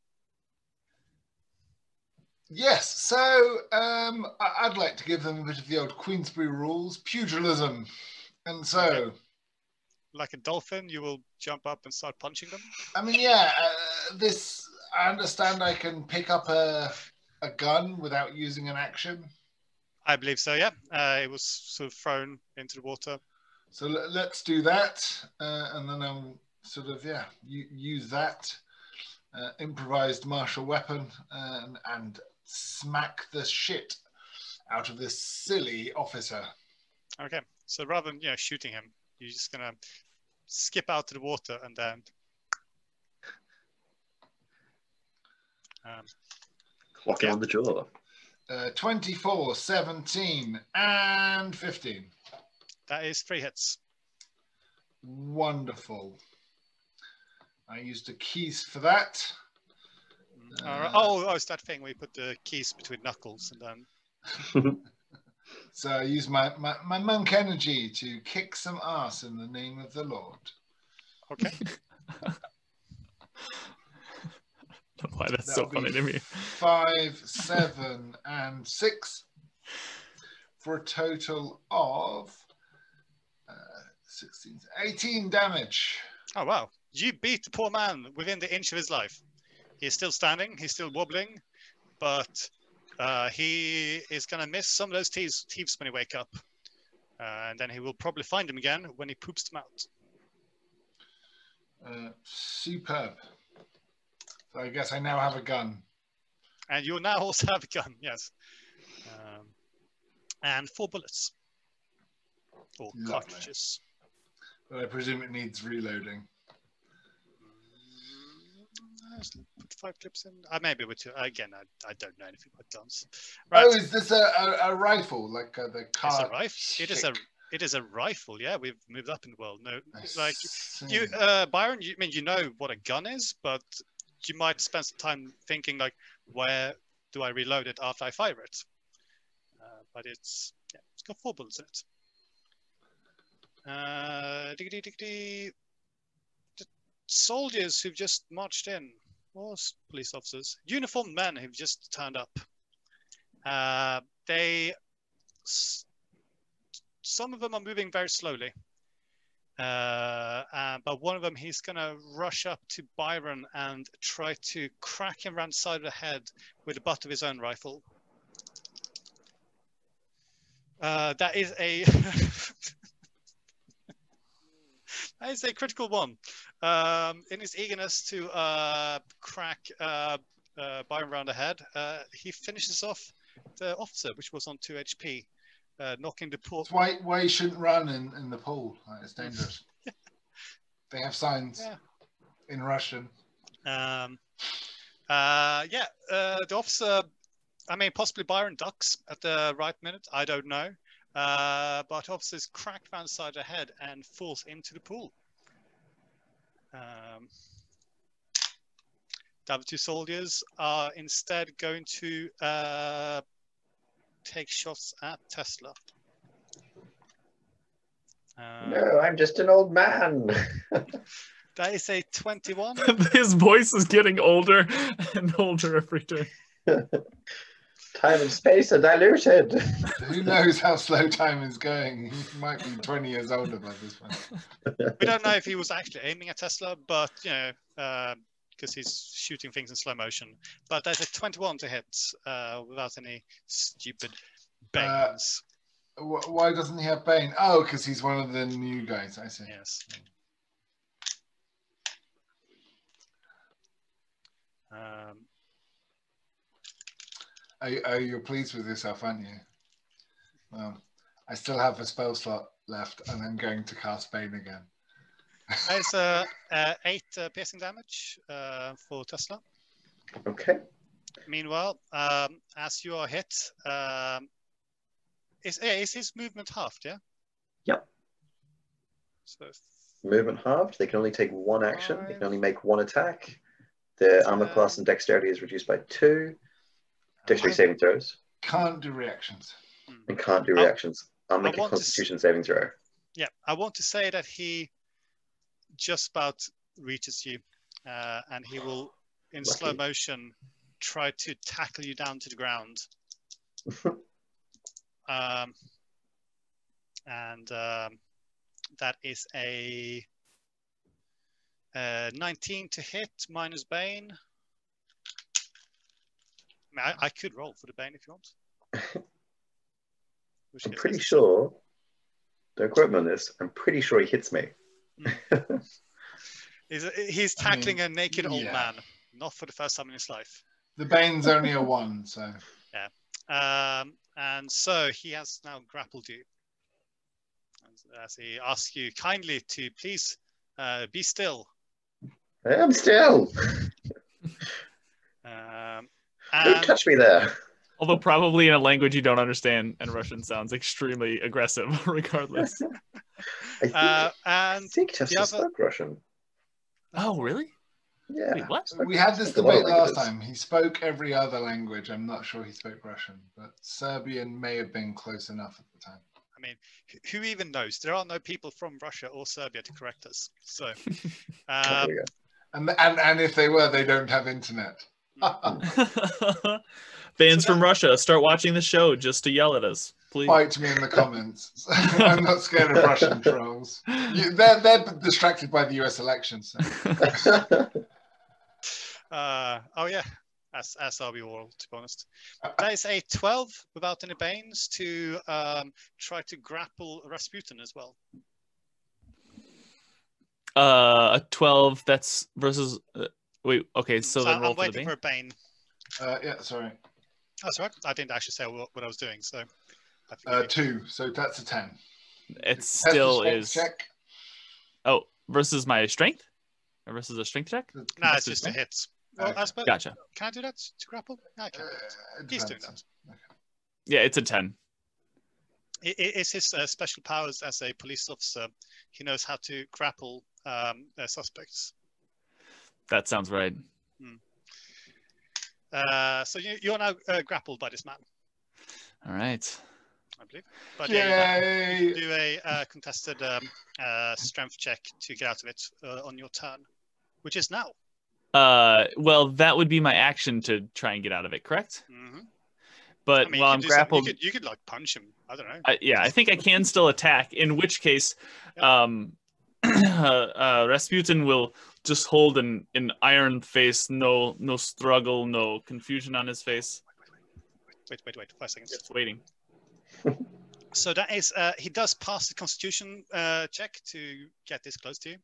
Yes, so I'd like to give them a bit of the old Queensberry rules, pugilism. And so... Okay. Like a dolphin, you will jump up and start punching them? I mean, yeah, I understand I can pick up a gun without using an action. I believe so, yeah. It was sort of thrown into the water. So let's do that. And then I'll sort of, use that improvised martial weapon and smack the shit out of this silly officer. Okay, so rather than shooting him, you're just gonna skip out to the water and then clock him on the jaw. 24, 17, and 15. That is 3 hits. Wonderful. I used the keys for that. All right. Oh, it's that thing where you put the keys between knuckles and then. So I use my monk energy to kick some ass in the name of the Lord. Okay. Why that's so funny to me. 5, 7, and 6 for a total of 16, 18 damage. Oh wow! You beat the poor man within the inch of his life. He's still standing. He's still wobbling, but he is gonna miss some of those thieves when he wake up, and then he will probably find them again when he poops them out. Superb. So I guess I now have a gun. And you now also have a gun, yes. And 4 bullets. Or cartridges. But I presume it needs reloading. Put 5 clips in. Maybe with 2. Again, I don't know anything about guns. Right. Oh, is this a rifle? Like the car? It's a rifle. It is a rifle, yeah. We've moved up in the world. No, like you, Byron, you know what a gun is, but you might spend some time thinking like, where do I reload it after I fire it? But it's got 4 bullets in it. The soldiers who've just marched in, or police officers, uniformed men who've just turned up. Some of them are moving very slowly. But one of them, he's going to rush up to Byron and try to crack him around the side of the head with the butt of his own rifle. That is a that is a critical one. In his eagerness to crack Byron around the head, he finishes off the officer, which was on 2 HP. Knocking the pool. That's why you shouldn't run in the pool. It's dangerous. They have signs in Russian. The officer, I mean, possibly Byron ducks at the right minute. I don't know. But officers cracked round the side of the head and falls into the pool. The other two soldiers are instead going to take shots at Tesla. No, I'm just an old man. That is a 21. His voice is getting older and older every day. Time and space are diluted. Who knows how slow time is going? He might be 20 years older by this point. We don't know if he was actually aiming at Tesla, but, you know, because he's shooting things in slow motion. But there's a 21 to hit without any stupid bangs. Why doesn't he have Bane? Oh, because he's one of the new guys. I see. Yes. You're pleased with yourself, aren't you? Well, I still have a spell slot left, and I'm going to cast Bane again. There's 8 piercing damage for Tesla. Okay. Meanwhile, as you are hit, is his movement halved, yeah? Yep. So Movement halved. They can only take one action. They can only make one attack. The armor class and dexterity is reduced by 2. Dexterity saving throws. Can't do reactions. And can't do reactions. I'll make a Constitution saving throw. Yeah, I want to say that he just about reaches you, and he will, in slow motion, try to tackle you down to the ground. That is a 19 to hit minus Bane. I mean, I could roll for the Bane if you want. I'm pretty sure, don't quote me on this, I'm pretty sure he hits me. He's tackling a naked old man, not for the first time in his life. The Bane's only a 1, so. Yeah. And so he has now grappled you. As he asks you kindly to please be still. I am still. Don't touch me there. Although probably in a language you don't understand, and Russian sounds extremely aggressive regardless. I think Tesla spoke Russian. Oh, really? Yeah. Wait, what? We had this debate last time. He spoke every other language. I'm not sure he spoke Russian, but Serbian may have been close enough at the time. I mean, who even knows? There are no people from Russia or Serbia to correct us. So, and if they were, they don't have internet. Fans from Russia, start watching the show just to yell at us, please. Fight me in the comments. I'm not scared of Russian trolls. They're distracted by the US elections. So. Oh yeah, as are we all, to be honest. That is a 12 without any banes to try to grapple Rasputin as well. A 12. That's versus. Wait. Okay. So then roll I'm waiting for a bane. Yeah. Sorry. That's right. I didn't actually say what I was doing. So. 2. So that's a 10. It still is. Check. Oh, versus my strength? Or versus a strength check? No, it's just a hit. Well, I suppose, gotcha. Can I do that to grapple? No, I can't. He's doing that. Okay. Yeah, it's a 10. It's his special powers as a police officer. He knows how to grapple suspects. That sounds right. So you're now grappled by this man. All right. I believe. But Yay! you do a contested strength check to get out of it on your turn, which is now. Well, that would be my action to try and get out of it, correct? Mm-hmm. But I mean, while I'm grappled, you could like punch him. I don't know. Yeah, I think I can still attack. In which case, Rasputin will just hold an iron face, no struggle, no confusion on his face. Wait. 5 seconds. Just waiting. So that is, he does pass the Constitution check to get this close to you.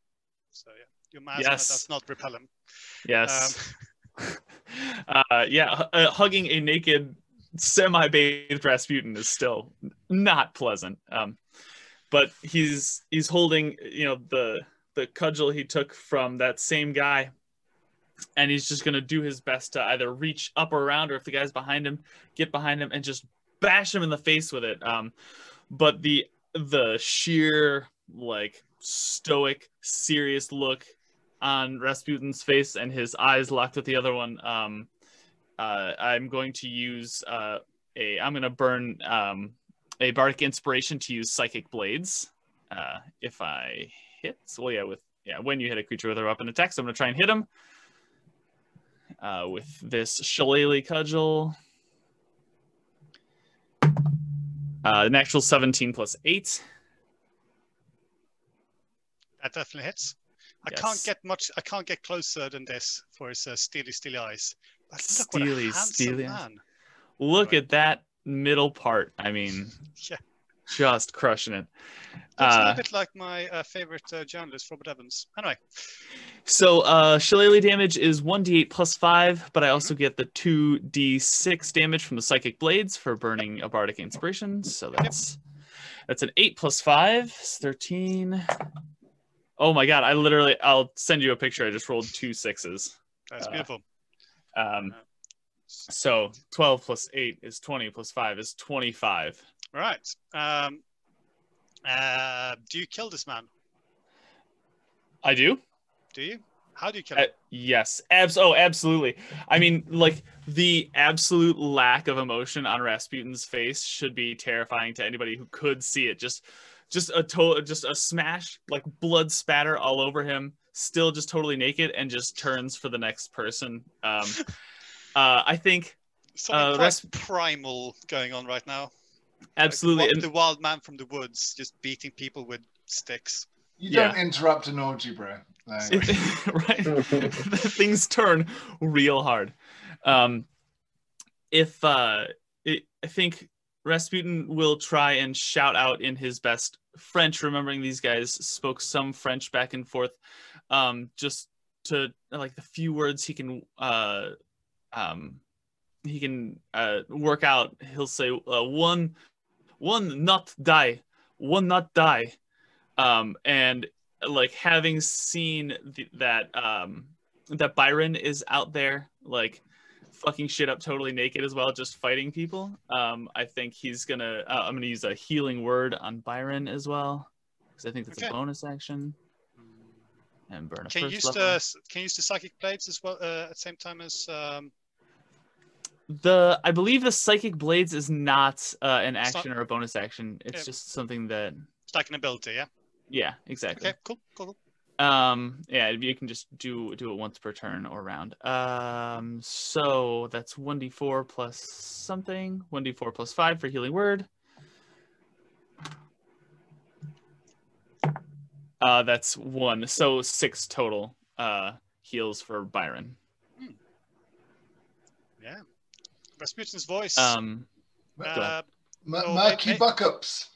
So yeah, your miasma does not repel him. Yes. Hugging a naked, semi-bathed Rasputin is still not pleasant. But he's holding, the cudgel he took from that same guy And he's just going to do his best to either reach up or around, or if the guy's behind him, get behind him and just bash him in the face with it. But the sheer, like, stoic, serious look on Rasputin's face and his eyes locked with the other one, I'm going to use I'm going to burn a bardic inspiration to use psychic blades. If I hit, when you hit a creature with a weapon attack, so I'm going to try and hit him with this shillelagh cudgel. Natural 17 plus 8. That definitely hits. Yes. I can't get closer than this for his steely eyes. But look, what a Steely handsome eyes. man. Look at that middle part. I mean, Yeah. just crushing it. Looks a little bit like my favorite journalist, Robert Evans. Anyway. So shillelagh damage is 1d8 plus 5, but I also get the 2d6 damage from the psychic blades for burning a bardic inspiration. So that's an 8 plus 5, 13. Oh my god, I'll send you a picture. I just rolled 2 6s. That's beautiful. So 12 plus 8 is 20 plus 5 is 25. Right. Do you kill this man? I do. Do you? How do you kill him? Yes. Absolutely. I mean, like, the absolute lack of emotion on Rasputin's face should be terrifying to anybody who could see it. Just a smash, like blood spatter all over him, still just totally naked, and just turns for the next person. I think something quite primal going on right now. Absolutely. Like the wild man from the woods just beating people with sticks. You don't interrupt an orgy, bro. Like... Right. Things turn real hard. I think Rasputin will try and shout out in his best French, remembering these guys spoke some French back and forth, just to, like, the few words he can work out. He'll say one not die, and like, having seen that Byron is out there, like, fucking shit up totally naked as well, just fighting people. I think he's gonna I'm gonna use a healing word on Byron as well, because I think that's a bonus action. And burn a Can you use the psychic blades as well at the same time as I believe the psychic blades is not an action or a bonus action. It's just something that it's like an ability. Yeah, exactly. Okay, cool. Yeah, you can just do it once per turn or round. So that's 1d4 plus something. 1d4 plus 5 for healing word. That's 1. So 6 total heals for Byron. Yeah. Rasputin's voice. Murky buckups.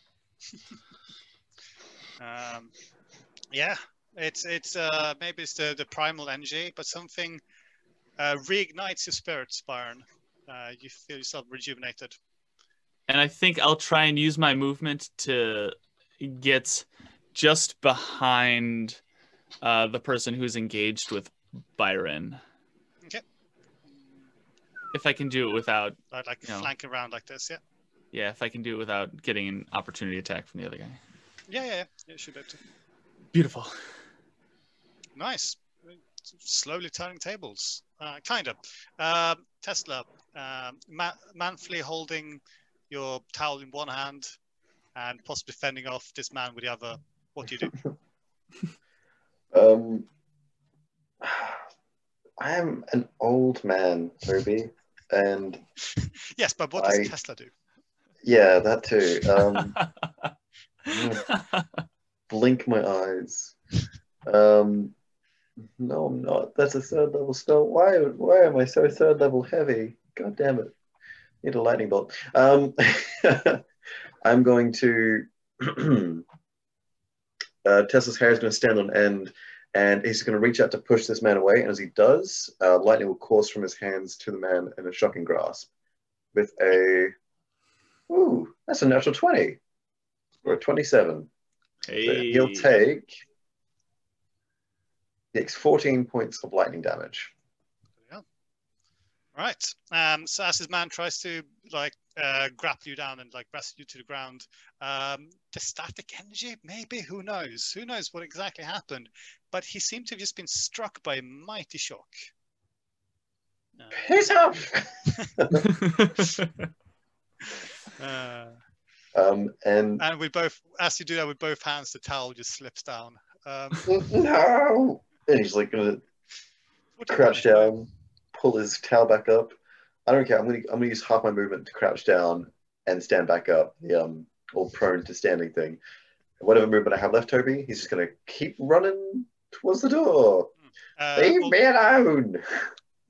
Yeah. It's maybe it's the primal energy, but something reignites your spirits, Byron. You feel yourself rejuvenated. And I think I'll try and use my movement to get just behind the person who's engaged with Byron. Okay. If I can do it without flank around like this, yeah. Yeah, if I can do it without getting an opportunity attack from the other guy. Yeah. It should be able to. Beautiful. Nice. Slowly turning tables. Kind of. Tesla, manfully holding your towel in one hand and possibly fending off this man with the other. What do you do? I am an old man, Ruby, and yes, but what does Tesla do? Yeah, that too. Blink my eyes. No, I'm not. That's a 3rd level spell. Why am I so 3rd level heavy? God damn it. Need a lightning bolt. I'm going to Tesla's hair is going to stand on end, and he's going to reach out to push this man away, and as he does, lightning will course from his hands to the man in a shocking grasp with that's a natural 20 or a 27. Hey. So he'll take 14 points of lightning damage. Right. So as his man tries to like grapple you down and like wrestle you to the ground, the static energy, maybe, who knows? Who knows what exactly happened? But he seemed to have just been struck by a mighty shock. Piss off! And we both, as you do that with both hands, the towel just slips down. No! And he's like gonna crouch down, pull his towel back up. I don't care. I'm gonna use half my movement to crouch down and stand back up. The all prone to standing thing. Whatever movement I have left, Toby, he's just gonna keep running towards the door. Leave me alone.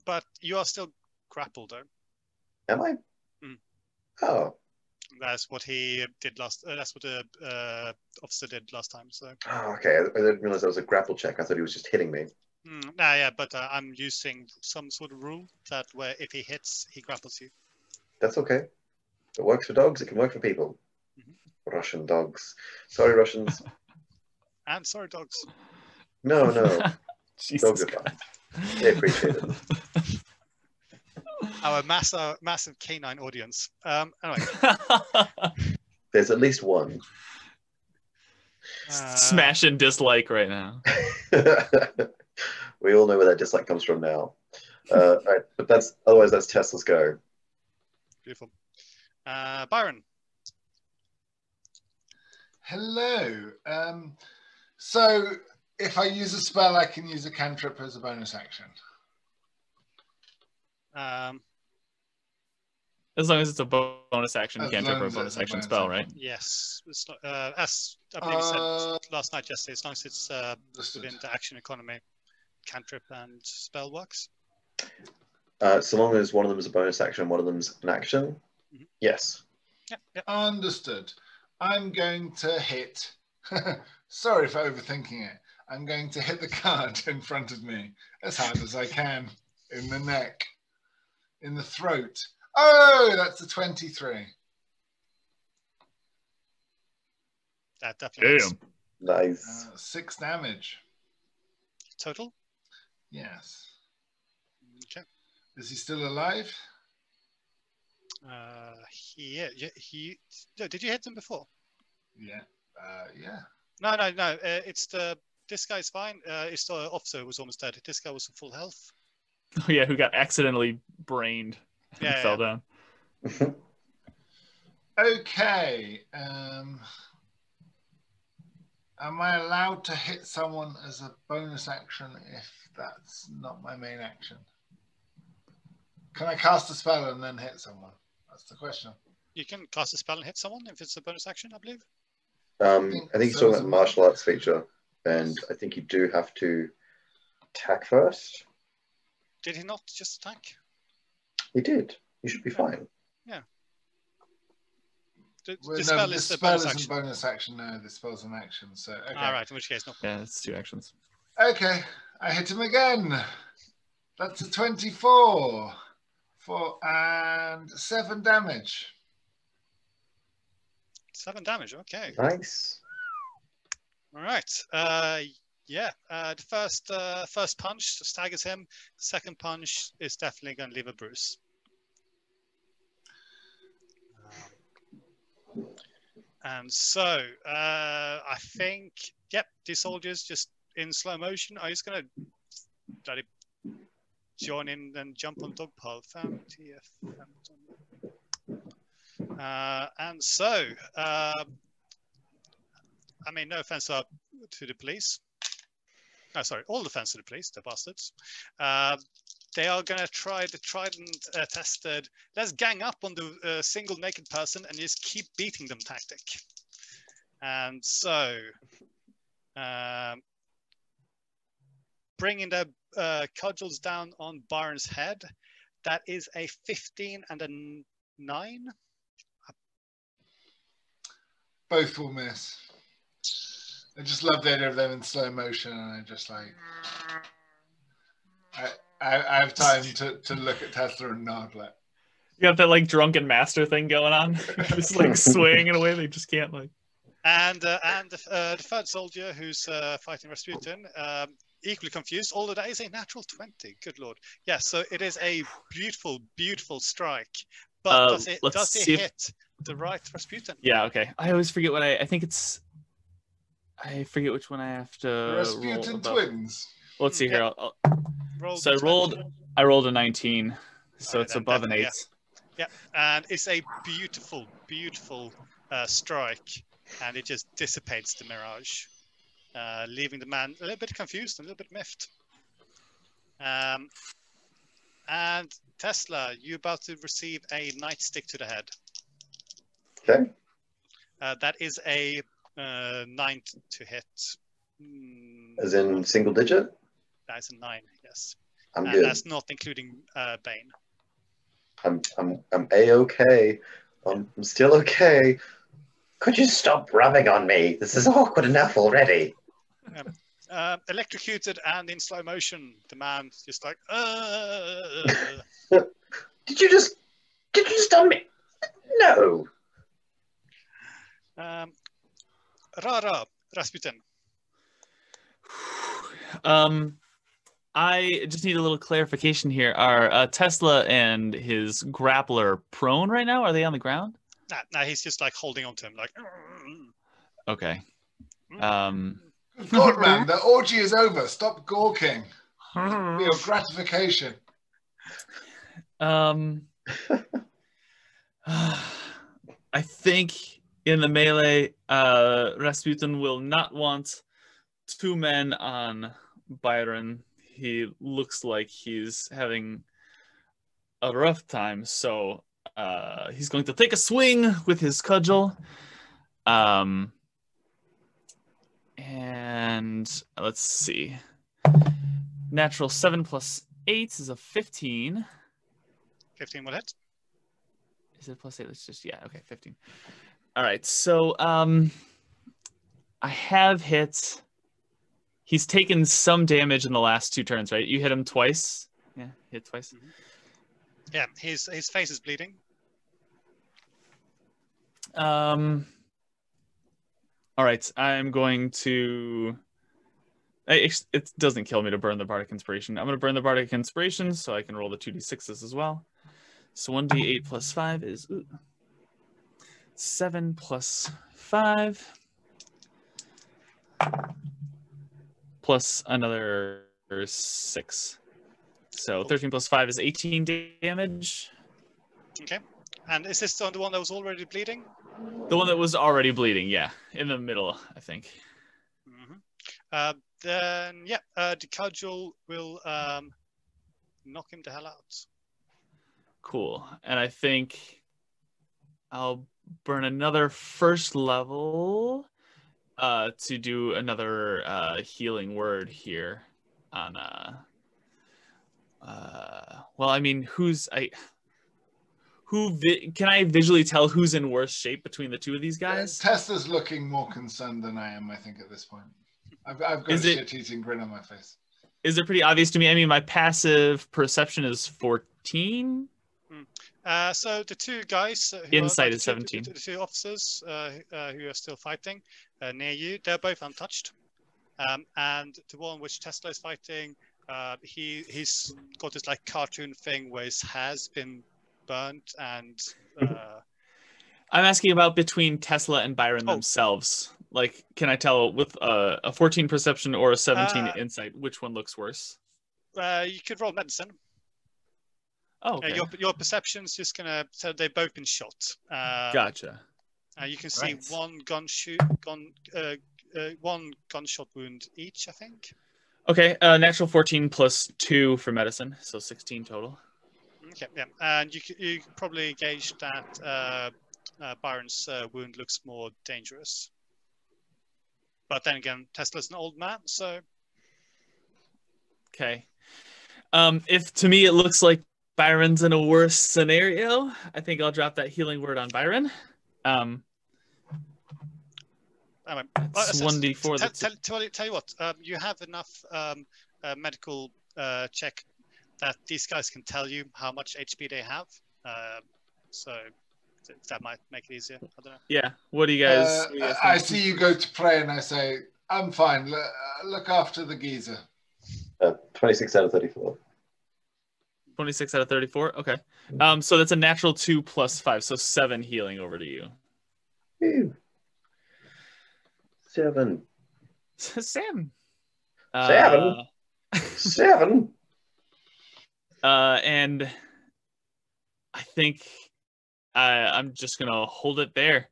But you are still grappled, though. Am I? Mm. Oh. That's what he did last. That's what the officer did last time. So. Oh, okay. I didn't realize that was a grapple check. I thought he was just hitting me. Yeah, but I'm using some sort of rule that where if he hits, he grapples you. That's okay. If it works for dogs, it can work for people. Mm-hmm. Russian dogs. Sorry, Russians. And sorry, dogs. No. Jesus dogs are fine. They appreciate it. Our massive canine audience. Anyway. There's at least one. Smash and dislike right now. We all know where that dislike comes from now. All right, but otherwise that's Tesla's go. Beautiful. Byron. Hello. So if I use a spell, I can use a cantrip as a bonus action. As long as it's a bonus action, you can't trip or a bonus action spell, right? Yes. It's not, as I believe you said last night, yesterday, as long as it's within the action economy, cantrip and spell works. So long as one of them is a bonus action and one of them's an action, yes. Yep. Understood. I'm going to hit. Sorry for overthinking it. I'm going to hit the card in front of me as hard as I can in the neck, in the throat. Oh, that's a 23. That definitely is. Nice. 6 damage. Total? Yes. Okay. Is he still alive? Did you hit him before? Yeah. Yeah. No. It's this guy's fine. It's the officer who was almost dead. This guy was full health. Oh yeah, who got accidentally brained and fell down. Okay. Am I allowed to hit someone as a bonus action if that's not my main action? Can I cast a spell and then hit someone? That's the question. You can cast a spell and hit someone if it's a bonus action, I believe. I think you're talking about the martial arts feature, and I think you do have to attack first. Did he not just attack? He did. You should be fine. Yeah. The spell isn't bonus action. No, the spell's an action. So okay. All right. In which case, no. Yeah, it's 2 actions. Okay, I hit him again. That's a 24 and 7 damage. 7 damage. Okay. Nice. All right. The first punch staggers him. Second punch is definitely going to leave a bruise. And so I think, these soldiers just in slow motion are just going to join in and jump on Dogpile. And so, no offense to the police. No, sorry, all offense to the police, the bastards. They are going to try the tried and tested, let's gang up on the single naked person and just keep beating them tactic. And so, bringing the cudgels down on Byron's head, that is a 15 and a 9. Both will miss. I just love the idea of them in slow motion, and I just like... I have time to look at Tesla and nod. Like, you got that like drunken master thing going on, just like swaying in a way they just can't like. And the third soldier who's fighting Rasputin, equally confused, although that is a natural 20. Good lord. Yeah, so it is a beautiful, beautiful strike. But does it hit the right Rasputin? Yeah, okay. I always forget what I think it's... I forget which one I have to Rasputin roll twins. Well, let's see here. Roll So I rolled a 19, so it's above an 8. Yeah, and it's a beautiful, beautiful strike, and it just dissipates the mirage, leaving the man a little bit confused, a little bit miffed. And Tesla, you're about to receive a nightstick to the head. Okay. That is a 9 to hit. As in single digit? That is a 9, yes. I'm and good. That's not including Bane. I'm A-okay. I'm still okay. Could you stop rubbing on me? This is awkward enough already. Electrocuted and in slow motion, the man just like, Did you just on me? No. Rara, Rasputin. I just need a little clarification here. Are Tesla and his grappler prone right now? Are they on the ground? Nah, he's just like holding on to him, like. Okay. Good God, man, the orgy is over. Stop gawking. For your gratification. I think in the melee, Rasputin will not want 2 men on Byron. He looks like he's having a rough time, so he's going to take a swing with his cudgel. And let's see. Natural 7 plus 8 is a 15. 15 will hit. Is it plus 8? Let's just, yeah, okay, 15. All right, so I have hit. He's taken some damage in the last 2 turns, right? You hit him twice. Yeah, hit twice. Mm-hmm. Yeah, his face is bleeding. All right, I'm going to... It doesn't kill me to burn the Bardic Inspiration. I'm going to burn the Bardic Inspiration so I can roll the 2d6s as well. So 1d8 plus 5 is 7 plus 5. Plus another 6. So 13 plus 5 is 18 damage. Okay. And is this the one that was already bleeding? The one that was already bleeding, yeah. In the middle, I think. Mm-hmm. Then, yeah, the cudgel will knock him the hell out. Cool. And I think I'll burn another first level to do another healing word here on well, I mean, can I visually tell who's in worse shape between the 2 of these guys? Tesla's looking more concerned than I am, I think, at this point. I've got a shit-eating grin on my face. Is it pretty obvious to me? I mean, my passive perception is 14. So the 2 guys, insight is 17. The 2 officers who are still fighting near you, they're both untouched. And the one which Tesla is fighting, he's got this like cartoon thing where his hair's been burnt and. I'm asking about between Tesla and Byron themselves. Like, can I tell with a 14 perception or a 17 insight which one looks worse? You could roll medicine. Oh, okay. Your perception's just gonna. So they've both been shot. Gotcha. You can see one gunshot wound each, I think. Okay, natural 14 plus 2 for medicine, so 16 total. Okay, yeah, and you probably gauge that Byron's wound looks more dangerous. But then again, Tesla's an old man, so. Okay. If to me it looks like Byron's in a worse scenario, I think I'll drop that healing word on Byron. That's 1d4. Tell you what, you have enough medical check that these guys can tell you how much HP they have. So that might make it easier. I don't know. Yeah. What do you guys? I see you go to pray, and I say, "I'm fine. Look after the geezer." 26 out of 34. 26 out of 34. Okay. So that's a natural 2 plus 5, so 7 healing over to you. Ew. 7. 7. 7. 7. And I think I'm just gonna hold it there.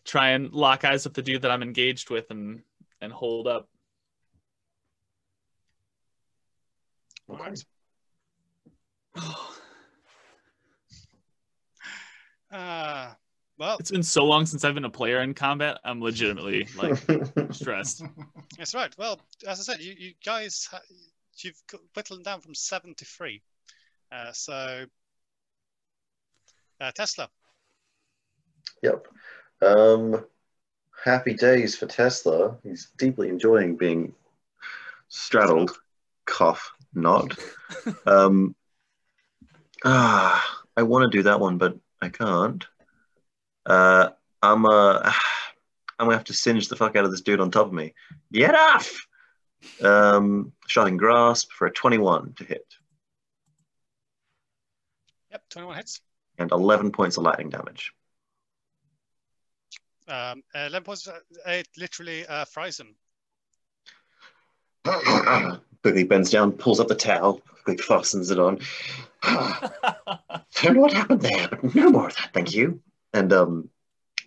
Try and lock eyes with the dude that I'm engaged with, and hold up. All right. Well, It's been so long since I've been a player in combat. I'm legitimately like stressed. that's right. Well, as I said, you guys, you've whittled down from 7 to 3. So, Tesla. Yep. Happy days for Tesla. He's deeply enjoying being straddled. Cough, nod. I want to do that one, but I can't. I'm gonna have to singe the fuck out of this dude on top of me. Get off! Shotting grasp for a 21 to hit. Yep, 21 hits. And 11 points of lightning damage. 11 points. It literally fries him. Quickly bends down, pulls up the towel, quickly fastens it on. Don't know what happened there, but no more of that, thank you. And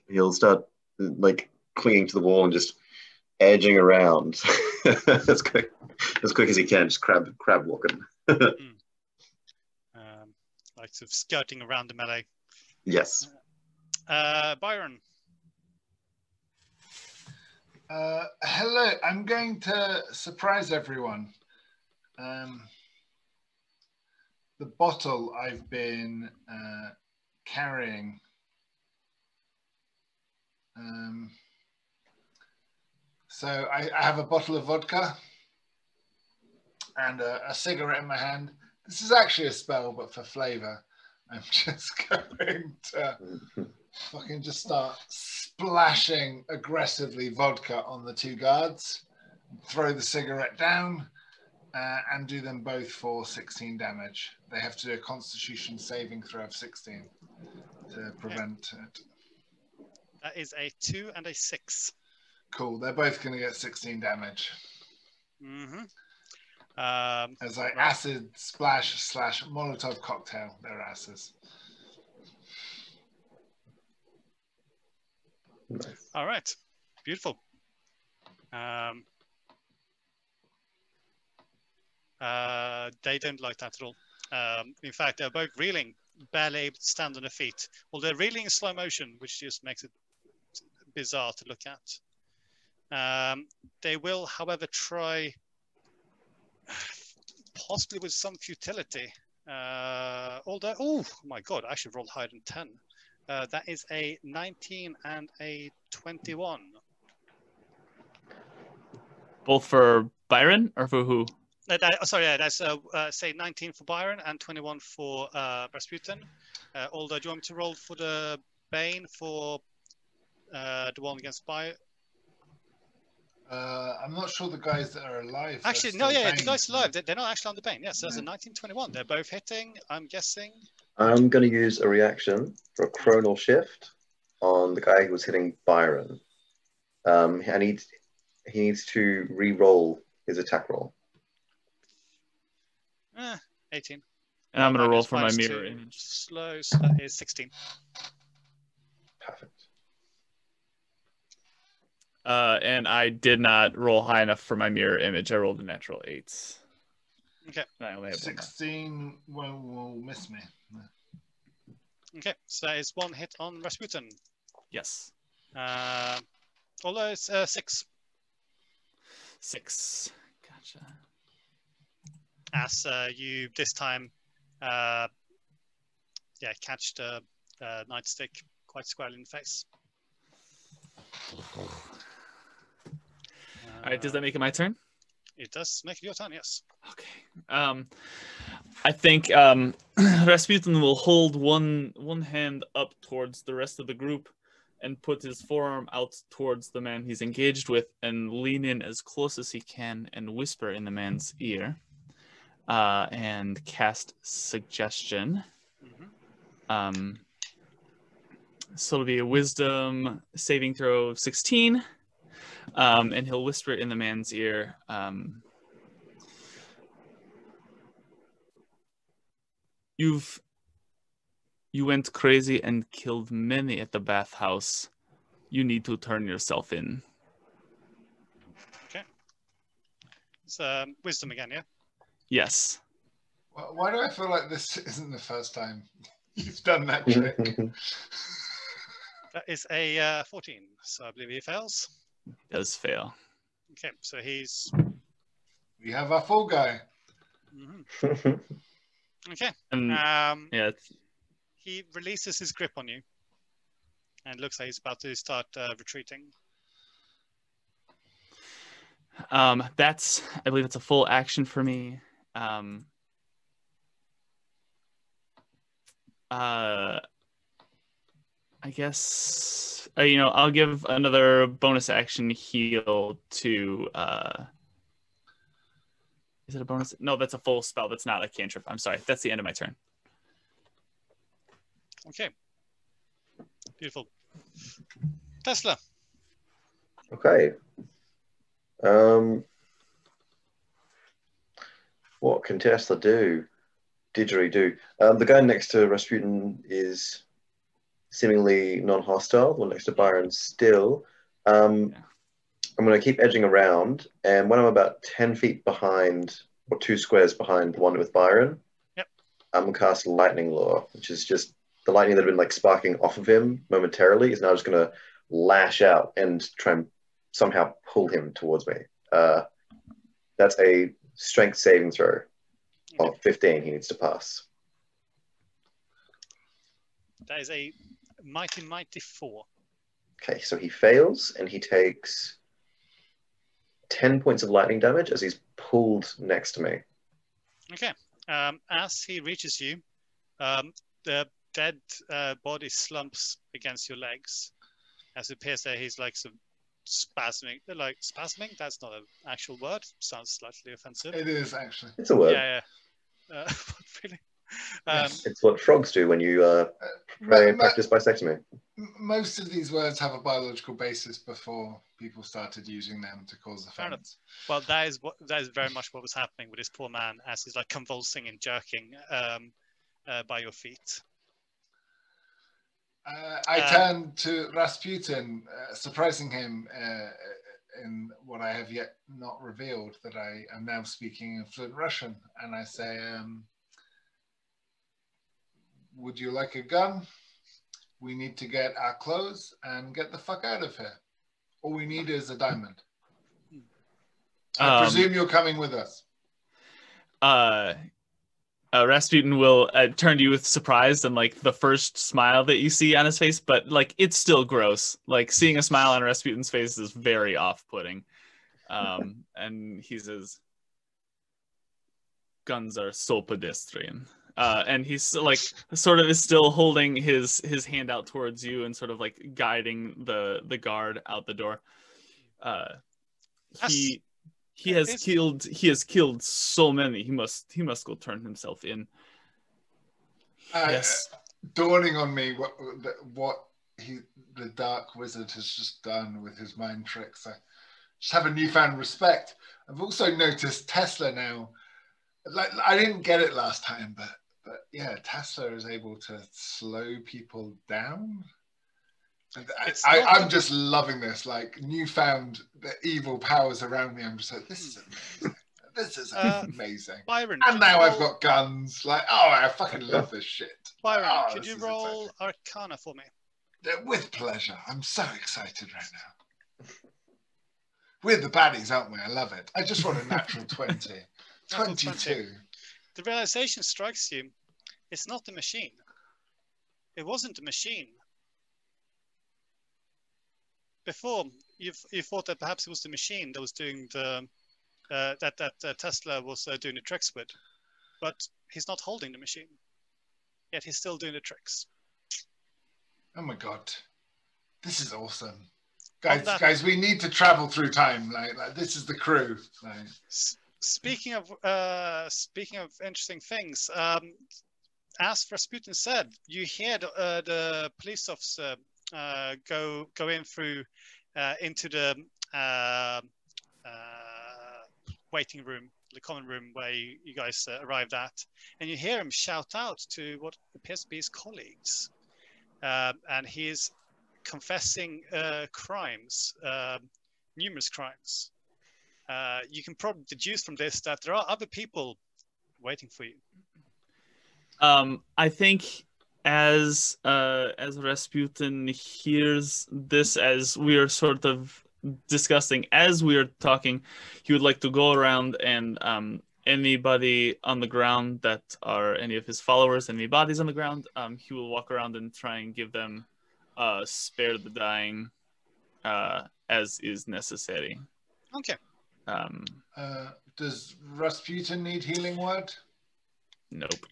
he'll start like clinging to the wall and just edging around as quick as he can, just crab walking. Like sort of skirting around the melee. Yes. Byron. Hello, I'm going to surprise everyone. The bottle I've been carrying. So I have a bottle of vodka and a cigarette in my hand. This is actually a spell, but for flavor. I'm just going to fucking just start splashing aggressively vodka on the two guards, throw the cigarette down, and do them both for 16 damage. They have to do a Constitution saving throw of 16 to prevent it. That is a 2 and a 6. Cool. They're both going to get 16 damage. Mm-hmm. As I acid splash / Molotov cocktail their asses. Nice. All right. Beautiful. They don't like that at all. In fact, they're both reeling, barely able to stand on their feet. Well, they're reeling in slow motion, which just makes it bizarre to look at. They will, however, try, possibly with some futility. Although, oh my god, I should roll higher than 10. That is a 19 and a 21. Both for Byron or for who? That's say 19 for Byron and 21 for Rasputin. Although, do you want me to roll for the Bane for the one against Byron? I'm not sure the guys that are alive. Actually, no, the guys alive. They're not actually on the Bane. Yes, there's a 1921. They're both hitting, I'm guessing. I'm going to use a reaction for a chronal shift on the guy who was hitting Byron. And he needs to re-roll his attack roll. 18. And I'm going to roll for my -2. mirror image. Slow, so that is 16. Perfect. And I did not roll high enough for my mirror image. I rolled a natural 8. Okay. And I only have 16 will miss me. Okay, so that is 1 hit on Rasputin. Yes. Although it's 6. 6. Gotcha. As you this time, catch the nightstick quite squarely in the face. All right, does that make it my turn? It does make it your turn, yes. Okay. I think Rasputin will hold one hand up towards the rest of the group and put his forearm out towards the man he's engaged with and lean in as close as he can and whisper in the man's ear. and cast Suggestion. So it'll be a Wisdom saving throw of 16, and he'll whisper in the man's ear. You went crazy and killed many at the bathhouse. You need to turn yourself in. Okay. It's wisdom again, yeah? Yes. Why do I feel like this isn't the first time you've done that trick? That is a 14, so I believe he fails. Does fail. Okay, so he's... We have our full guy. Okay. And yeah, he releases his grip on you, and looks like he's about to start retreating. I believe it's a full action for me. I guess I'll give another bonus action heal to. Is it a bonus? No, that's a full spell. That's not a cantrip. I'm sorry. That's the end of my turn. Okay. Beautiful. Tesla. Okay. What can Tesla do? Didgeridoo. The guy next to Rasputin is seemingly non-hostile. The one next to Byron still. I'm going to keep edging around, and when I'm about 10 feet behind, or 2 squares behind the one with Byron, I'm going to cast Lightning Lure, which is just the lightning that had been like sparking off of him momentarily is now just going to lash out and try and somehow pull him towards me. That's a strength saving throw of 15 he needs to pass. That is a mighty 4. Okay, so he fails, and he takes 10 points of lightning damage as he's pulled next to me. Okay. As he reaches you, the dead body slumps against your legs. As it appears that he's like some spasming. Like spasming? That's not an actual word. Sounds slightly offensive. It is actually. It's a word. Yeah. Really? Yes. It's what frogs do when you practice bisectomy. Most of these words have a biological basis before people started using them to cause offense. Well, that is very much what was happening with this poor man as he's like convulsing and jerking by your feet. I turned to Rasputin, surprising him in what I have yet not revealed, that I am now speaking in fluent Russian, and I say, would you like a gun? We need to get our clothes and get the fuck out of here. All we need is a diamond. I presume you're coming with us. Rasputin will turn to you with surprise and like the first smile that you see on his face, but like it's still gross. Like seeing a smile on Rasputin's face is very off-putting. And he says, "Guns are so pedestrian." And he's like sort of is still holding his hand out towards you and sort of like guiding the guard out the door. He has killed so many. He must go turn himself in. Yes. Dawning on me what the dark wizard has just done with his mind tricks. I just have a newfound respect. I've also noticed Tesla now. Like I didn't get it last time, but yeah, Tesla is able to slow people down. I'm just loving this, like newfound the evil powers around me. I'm just like, this is amazing. This is amazing. Byron, and now I've got guns. Like, oh, I fucking love this shit. Byron, could you roll exciting. Arcana for me? With pleasure. I'm so excited right now. We're the baddies, aren't we? I love it. I just want a natural 20. 22. The realization strikes you, it's not a machine. It wasn't a machine. Before, you thought that perhaps it was the machine that was doing the that Tesla was doing the tricks with, but he's not holding the machine. Yet he's still doing the tricks. Oh my god, this is awesome, guys! We need to travel through time. Like this is the crew. Like. speaking of interesting things, as Rasputin said, you hear the police officer go in through into the waiting room, the common room where you guys arrived at, and you hear him shout out to what appears to be his colleagues, and he is confessing crimes, numerous crimes. You can probably deduce from this that there are other people waiting for you. I think as Rasputin hears this, as we are sort of discussing, as we are talking, he would like to go around and anybody on the ground that are any of his followers, any bodies on the ground, he will walk around and try and give them spare the dying as is necessary. Okay. Does Rasputin need healing word? Nope.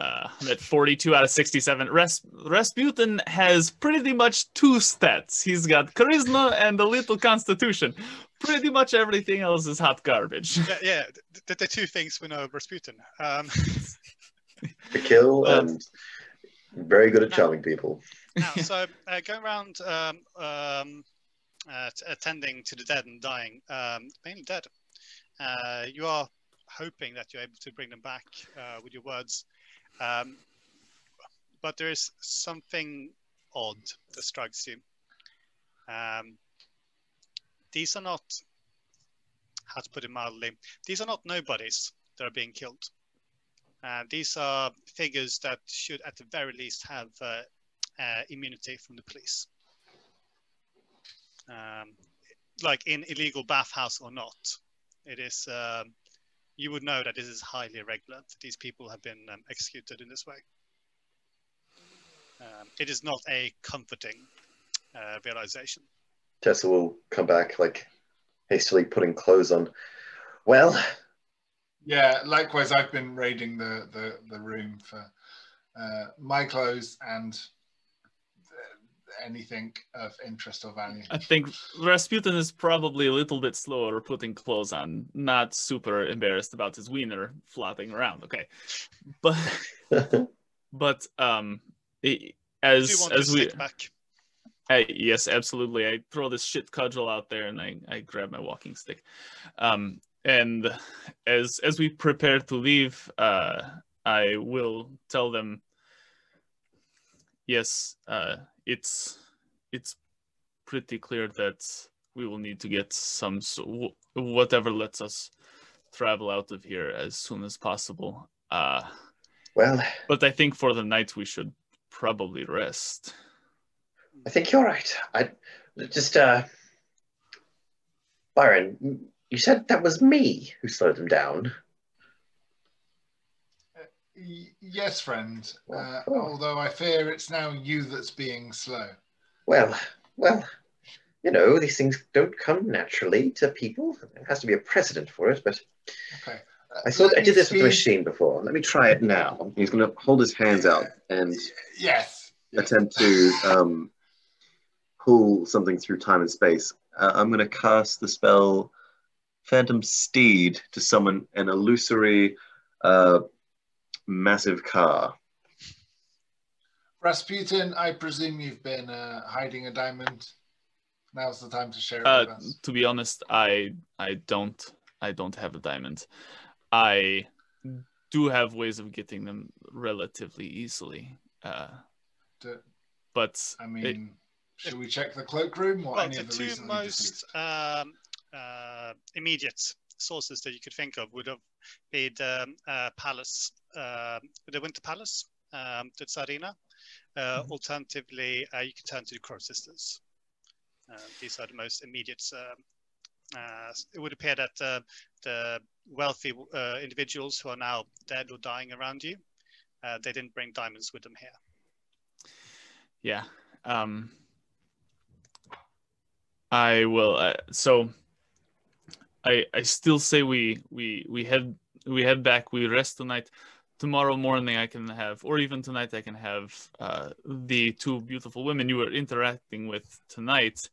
At 42 out of 67. Rasputin has pretty much 2 stats. He's got charisma and a little constitution. Pretty much everything else is hot garbage. Yeah. The 2 things we know of Rasputin. The kill and very good at charming people. Now, so going around attending to the dead and dying, mainly dead, you are hoping that you're able to bring them back with your words. But there is something odd that strikes you. These are not, how to put it mildly, these are not nobodies that are being killed. These are figures that should at the very least have immunity from the police. Like in illegal bathhouse or not, it is, you would know that this is highly irregular, that these people have been executed in this way. It is not a comforting realization. Tessa will come back, like, hastily putting clothes on. Well... Yeah, likewise, I've been raiding the room for my clothes and anything of interest or value. I think Rasputin is probably a little bit slower putting clothes on, not super embarrassed about his wiener flopping around. Okay, but as we back. Yes, absolutely. I throw this shit cudgel out there and I grab my walking stick. And as we prepare to leave, I will tell them, yes, it's pretty clear that we will need to get some whatever lets us travel out of here as soon as possible. Well, but I think for the night we should probably rest. I think you're right. I just Byron, you said that was me who slowed them down. Yes, friend. Although I fear it's now you that's being slow. Well, you know, these things don't come naturally to people. There has to be a precedent for it, but okay. I did this with the machine before. Let me try it now. He's going to hold his hands out and attempt to pull something through time and space. I'm going to cast the spell Phantom Steed to summon an illusory massive car. Rasputin, I presume you've been hiding a diamond. Now's the time to share it with us. To be honest, I don't have a diamond. I do have ways of getting them relatively easily. But I mean, should we check the cloakroom or any of the 2 most immediate sources that you could think of would have been the palace, the Winter Palace, the Tsarina. Alternatively, you could turn to the Crow Sisters. These are the most immediate. It would appear that the wealthy individuals who are now dead or dying around you, they didn't bring diamonds with them here. Yeah. I will. So I still say we head back. We rest tonight. Tomorrow morning I can have, or even tonight I can have the 2 beautiful women you were interacting with tonight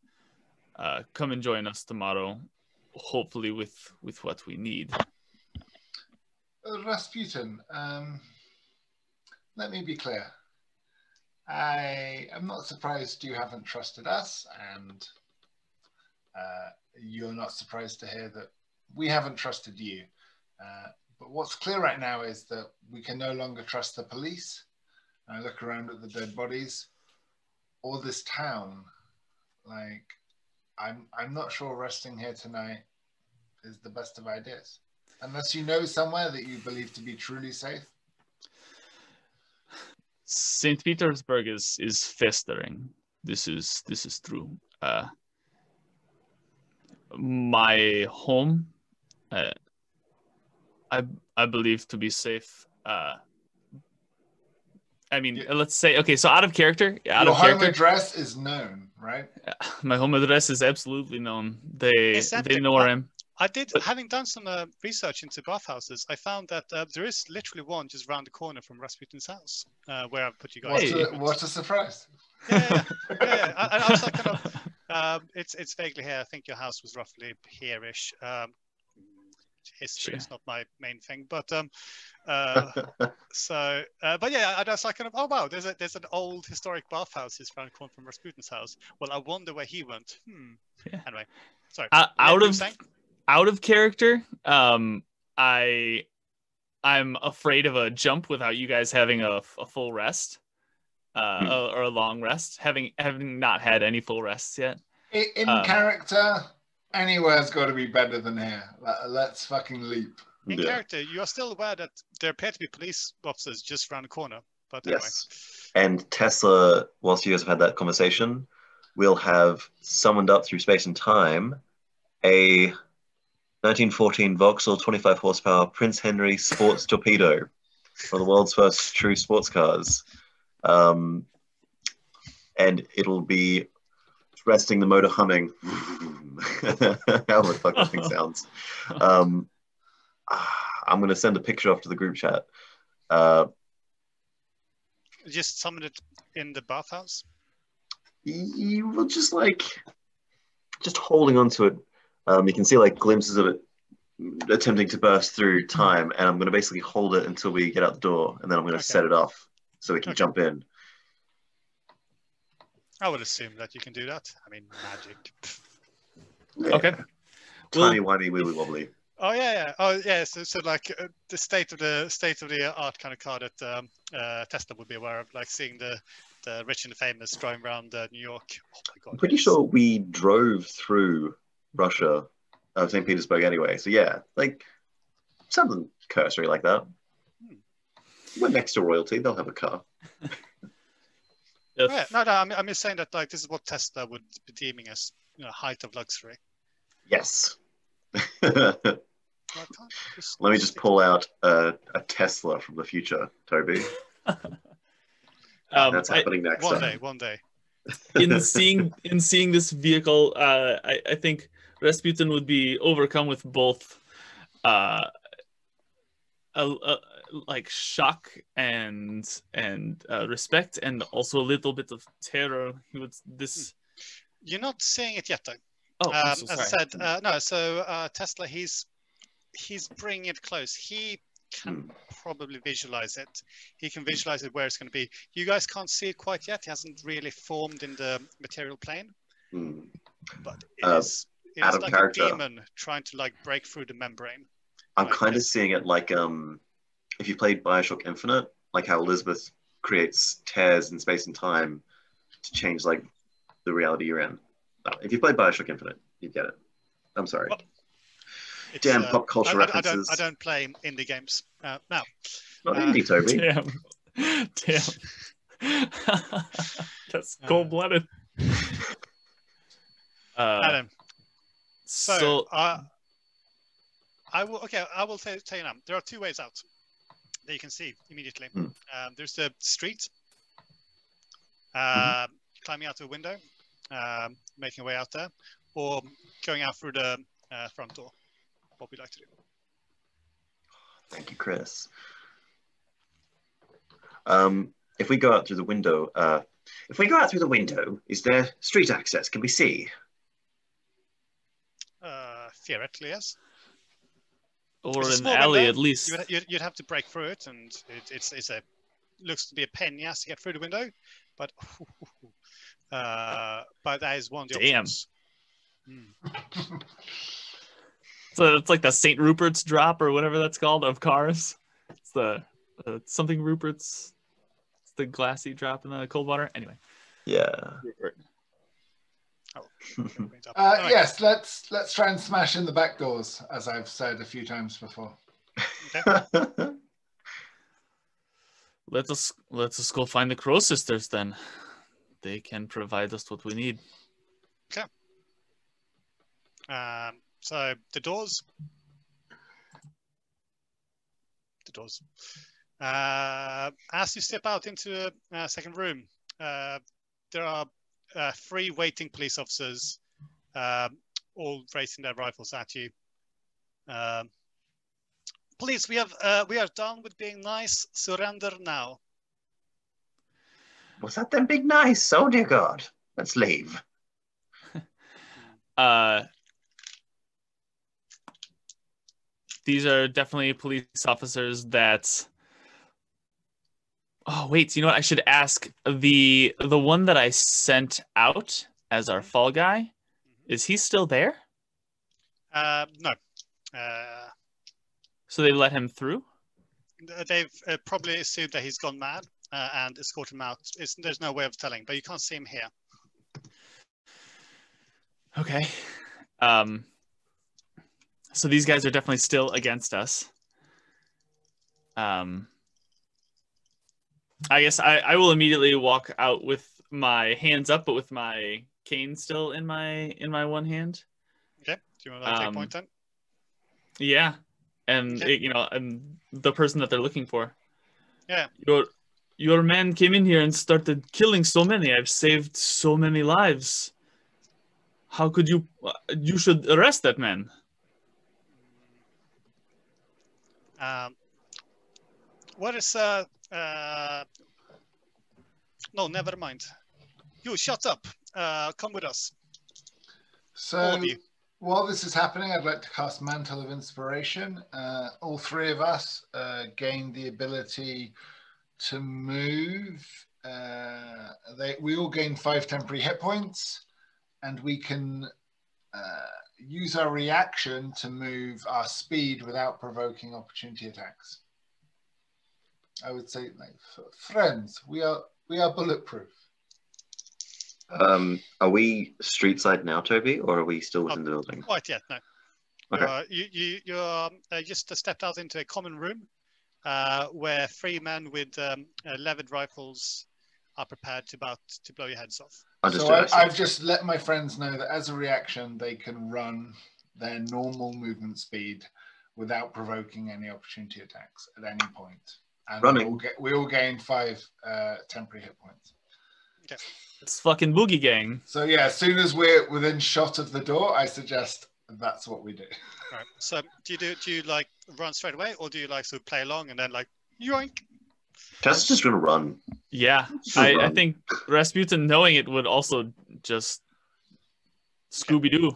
come and join us tomorrow, hopefully with what we need. Rasputin, let me be clear. I am not surprised you haven't trusted us, and you're not surprised to hear that we haven't trusted you. But what's clear right now is that we can no longer trust the police. I look around at the dead bodies, or this town. Like, I'm not sure resting here tonight is the best of ideas. Unless you know somewhere that you believe to be truly safe. St. Petersburg is festering. This is true. My home, I believe to be safe. I mean, let's say, okay, so out of character. Your home address is known, right? My home address is absolutely known. They know where I'm. I did, having done some research into bathhouses, I found that there is literally one just around the corner from Rasputin's house, where I put you guys. What a surprise! Yeah. I was like, kind of, it's vaguely here. I think your house was roughly here-ish. History is not my main thing, but but yeah, I was like, kind of, oh wow, there's an old historic bathhouse just around the corner from Rasputin's house. Well, I wonder where he went. Yeah. Anyway, sorry. Out of character, I'm afraid of a jump without you guys having a full rest, or a long rest, having not had any full rests yet. In character, anywhere's got to be better than here. Let's fucking leap. In character, you are still aware that there appear to be police officers just around the corner. But anyway. Yes, and Tesla, whilst you guys have had that conversation, will have summoned up through space and time a 1914 Vauxhall 25 horsepower Prince Henry sports torpedo, one of the world's first true sports cars. And it'll be resting the motor humming. How the fuck that thing sounds. I'm going to send a picture off to the group chat. Just summon it in the bathhouse? You will just holding onto it. You can see like glimpses of it attempting to burst through time, and I'm going to basically hold it until we get out the door, and then I'm going to set it off so we can jump in. I would assume that you can do that. I mean, magic. Yeah. Okay. Tiny, whiny, wheelie wobbly. Oh yeah. Oh yeah. So like the state of the art kind of car that Tesla would be aware of, like seeing the rich and the famous driving around New York. Oh my god. I'm pretty sure we drove through Russia, St. Petersburg anyway. So yeah, like something cursory like that. We're next to royalty; they'll have a car. Yeah, no, I'm just saying that like this is what Tesla would be deeming as height of luxury. Yes. Let me just pull out a Tesla from the future, Toby. That's happening next time. One day. In seeing this vehicle, I think Rasputin would be overcome with both like shock and respect, and also a little bit of terror. You're not seeing it yet, though. Oh, as I said, no. So Tesla, he's bringing it close. He can probably visualize it. He can visualize it where it's going to be. You guys can't see it quite yet. It hasn't really formed in the material plane. But it's like character. A demon trying to like break through the membrane. I'm kind of seeing it like if you played Bioshock Infinite, like how Elizabeth creates tears in space and time to change like the reality you're in. If you played Bioshock Infinite, you get it. I'm sorry. Well, damn pop culture references. I don't play indie games. Now. Not indie, Toby. Damn. That's cold-blooded. Adam. So I will tell you now. There are two ways out that you can see immediately. There's the street, climbing out to a window, making a way out there, or going out through the front door. What we'd like to do. Thank you, Chris. If we go out through the window, is there street access? Can we see? Theoretically, yes. Or It's a an small alley window. at least. You'd have to break through it, and it's a looks to be a pain in the ass to get through the window, but that is one of the Damn. options. Mm. So it's like the St. Rupert's drop or whatever that's called of cars. It's the something Rupert's. It's the glassy drop in the cold water. Anyway. Yeah. Rupert. Yes, let's try and smash in the back doors, as I've said a few times before. Okay. Let us go find the Crow Sisters then. They can provide us what we need. Okay. So the doors. As you step out into the second room, there are 3 waiting police officers, all raising their rifles at you. Please, we are done with being nice. Surrender now. Was that them big nice? Oh dear God. Let's leave. These are definitely police officers that. Oh wait, you know what? I should ask the one that I sent out as our fall guy. Is he still there? No. So they let him through? They've probably assumed that he's gone mad and escorted him out. There's no way of telling, but you can't see him here. Okay. So these guys are definitely still against us. I guess I will immediately walk out with my hands up, but with my cane still in my one hand. Okay. Do you want to take point then? Yeah. And okay. I'm the person that they're looking for. Yeah. Your man came in here and started killing so many. I've saved so many lives. How could you? You should arrest that man. What is no, never mind. You shut up. Come with us. So, all of you. While this is happening, I'd like to cast Mantle of Inspiration. All 3 of us gain the ability to move. We all gain 5 temporary hit points, and we can use our reaction to move our speed without provoking opportunity attacks. I would say, like, friends, we are bulletproof. Are we street side now, Toby, or are we still within the building? Not quite yet, no. Okay. You're just stepped out into a common room where 3 men with levered rifles are prepared to blow your heads off. So I've just let my friends know that as a reaction, they can run their normal movement speed without provoking any opportunity attacks at any point. And running. We all gain 5 temporary hit points. Okay. It's fucking Boogie Gang. So yeah, as soon as we're within shot of the door, I suggest that's what we do. Right. So do you like run straight away, or do you like to play along and then like yoink? Tess is just gonna run. Yeah, I think Rasputin knowing it would also just Scooby-Doo.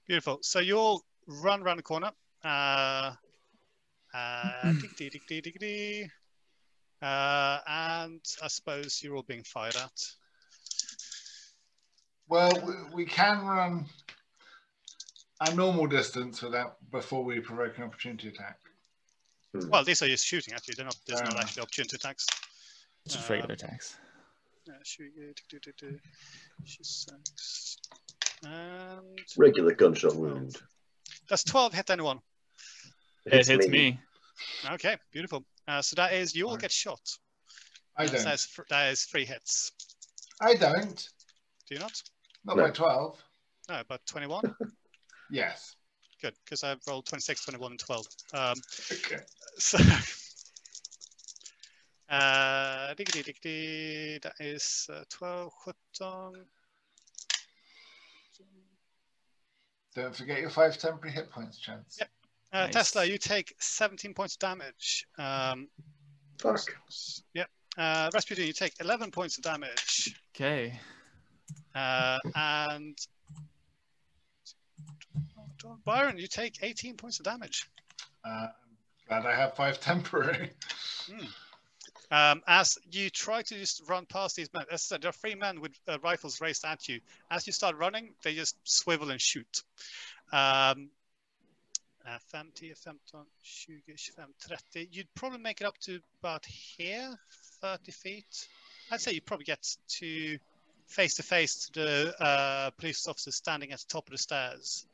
Beautiful. So you all run around the corner. And I suppose you're all being fired at. Well, we can run a normal distance before we provoke an opportunity attack. Well, these are just shooting at you. There's not actually opportunity attacks. Just regular attacks. And regular gunshot wound. Does 12 hit anyone? It hits me. Okay, beautiful. So that is, you all get shot. I don't. That is 3 hits. I don't. Do you not? Not by 12. No, but 21? Yes. Good, because I've rolled 26, 21, and 12. Okay. So, that is 12, 17. Don't forget your 5 temporary hit points, Chance. Yep. Nice. Tesla, you take 17 points of damage. Fuck. Yep. Rasputin, you take 11 points of damage. Okay. And Byron, you take 18 points of damage. I'm glad I have 5 temporary. As you try to just run past these men, as I said, there are 3 men with rifles raised at you. As you start running, they just swivel and shoot. 50, 15, 20, 25, 30. You'd probably make it up to about here, 30 feet. I'd say you probably get to face to the police officer standing at the top of the stairs.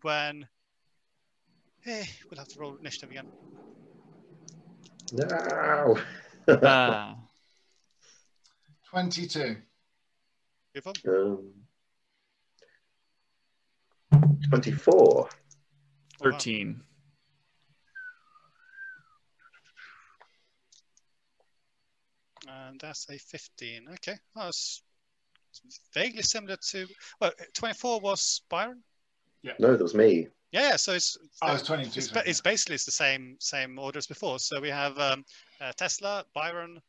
When we'll have to roll initiative again. No. 22. Beautiful. 24. 13. And that's a 15. Okay. Oh, it's vaguely similar to. Well, 24 was Byron. No, that was me. Yeah. So it's. I was 22. It's basically the same order as before. So we have Tesla, Byron,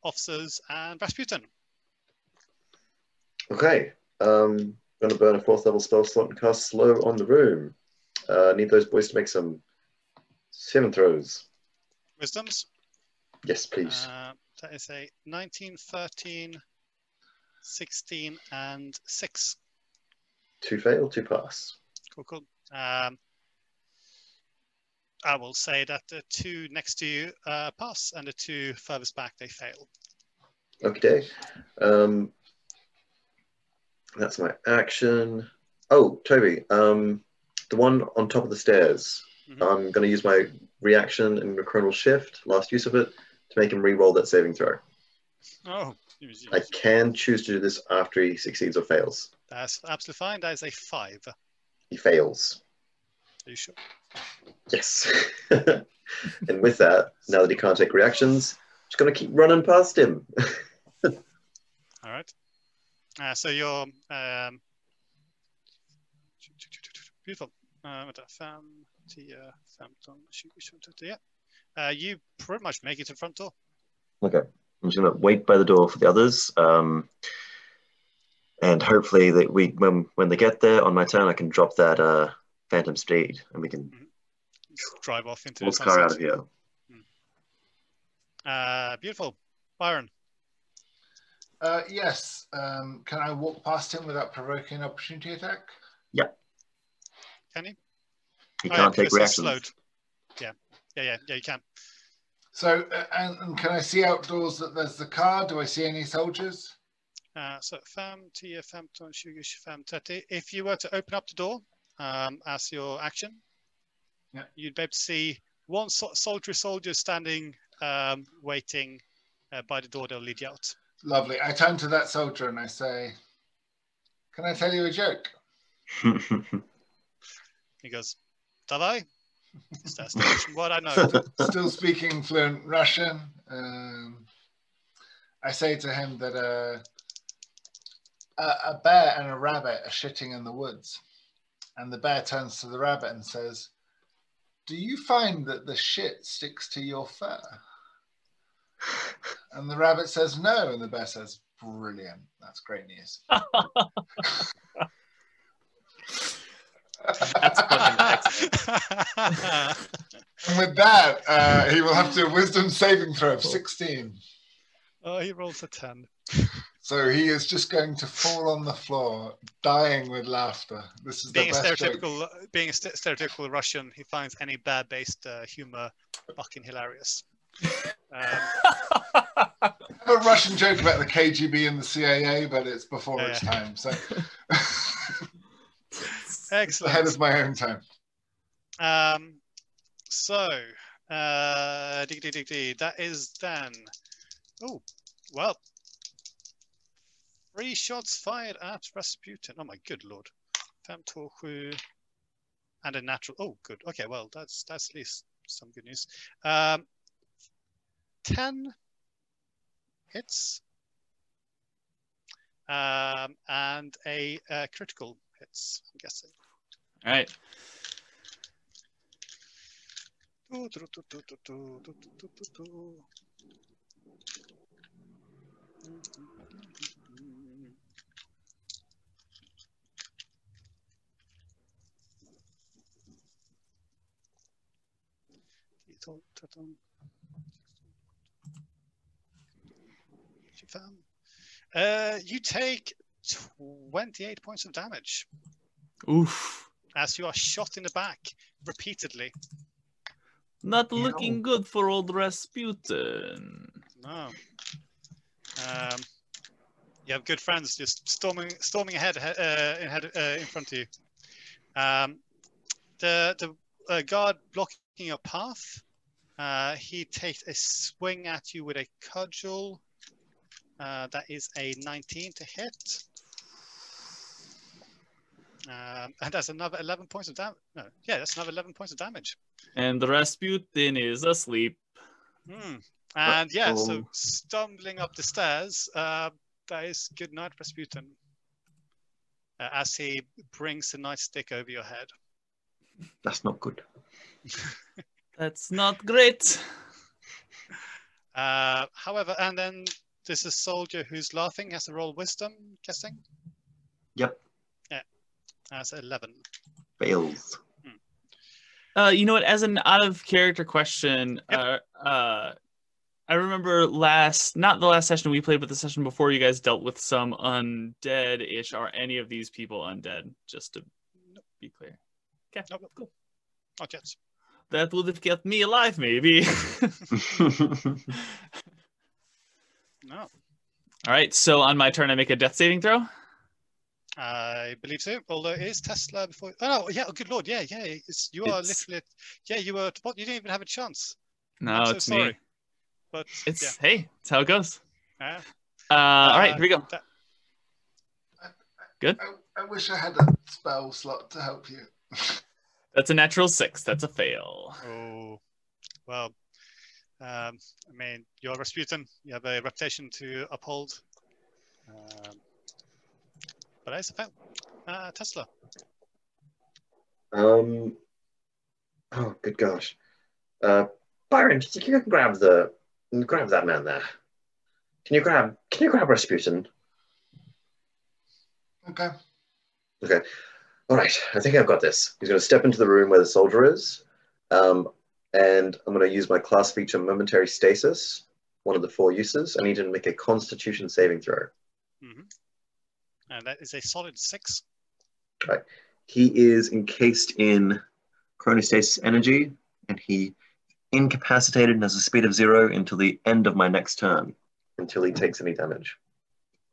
officers, and Rasputin. Okay. Going to burn a 4th level spell slot and cast Slow on the room. Need those boys to make some 7 throws. Wisdoms. Yes, please. That is a 19, 13, 16, and 6. 2 fail, 2 pass. Cool. I will say that the 2 next to you pass, and the 2 furthest back they fail. Okay. That's my action. Oh, Toby. The one on top of the stairs. Mm-hmm. I'm going to use my reaction and chronal shift, last use of it, to make him re-roll that saving throw. Oh. I can choose to do this after he succeeds or fails. That's absolutely fine. That is a 5. He fails. Are you sure? Yes. And with that, now that he can't take reactions, just going to keep running past him. All right. So you're beautiful. You pretty much make it to the front door. Okay. I'm just going to wait by the door for the others. And hopefully that when they get there on my turn, I can drop that phantom speed and we can drive off into the car out of here. Beautiful. Byron. Yes. Can I walk past him without provoking an opportunity attack? Yeah. Can you? He can't take reactions. Yeah, you can. So, and can I see outdoors that there's the car? Do I see any soldiers? So 5, 10, 15, 20, 25, 30. If you were to open up the door as your action, you'd be able to see one soldier standing, waiting by the door. They'll lead you out. Lovely. I turn to that soldier and I say, "Can I tell you a joke?" He goes, "Давай." That's the Russian word I know. Still speaking fluent Russian. I say to him that a bear and a rabbit are shitting in the woods. And the bear turns to the rabbit and says, "Do you find that the shit sticks to your fur?" And the rabbit says, "No." And the bear says, "Brilliant. That's great news." That's fucking excellent. And with that, he will have to do a wisdom saving throw of 16. Oh, he rolls a 10. So he is just going to fall on the floor, dying with laughter. This is Being the best joke. Being a stereotypical Russian, he finds any bear-based humor fucking hilarious. I have a Russian joke about the KGB and the CIA, but it's before its time. So excellent. Ahead of my own time. That is then. Oh, well. 3 shots fired at Rasputin. Oh my good lord. 5, 2, 7, and a natural. Oh, good. Okay, well, that's at least some good news. 10 hits. And a critical hits, I'm guessing. All right. You take 28 points of damage Oof. as you are shot in the back repeatedly. Not looking good for old Rasputin. No. You have good friends just storming ahead in front of you. The guard blocking your path. He takes a swing at you with a cudgel. That is a 19 to hit. And that's another 11 points of damage. No, yeah, that's another 11 points of damage. And the Rasputin is asleep. And yeah, so stumbling up the stairs, that is good night, Rasputin. As he brings the nightstick over your head. That's not good. That's not great. However, and then there's a soldier who's laughing, has to roll wisdom, guessing? Yep. Yeah, that's 11. Fails. You know what? As an out of character question, Yep. I remember not the last session we played, but the session before, you guys dealt with some undead-ish. Are any of these people undead? Just to be clear. Okay, Nope. cool. Not yet. That would have kept me alive, maybe. No, All right, so on my turn, I make a death saving throw. I believe so. Although it is Tesla before. Oh no, yeah. Oh, good lord, yeah. You are literally. Yeah, you were. You didn't even have a chance. No, I'm so it's sorry. me. But It's hey, it's how it goes. yeah. All right, here we go. Good. I wish I had a spell slot to help you. That's a natural 6. That's a fail. Oh, well. I mean, you're Rasputin. You have a reputation to uphold. But it's a fail. Tesla. Oh, good gosh. Byron, you can grab that man there. Can you grab Rasputin? Okay. Okay. All right. I think I've got this. He's going to step into the room where the soldier is. And I'm going to use my class feature momentary stasis, one of the 4 uses. I need to make a constitution saving throw. Mm-hmm. And that is a solid 6. Right. He is encased in chronostasis energy, and he incapacitated and has a speed of 0 until the end of my next turn, until he takes any damage.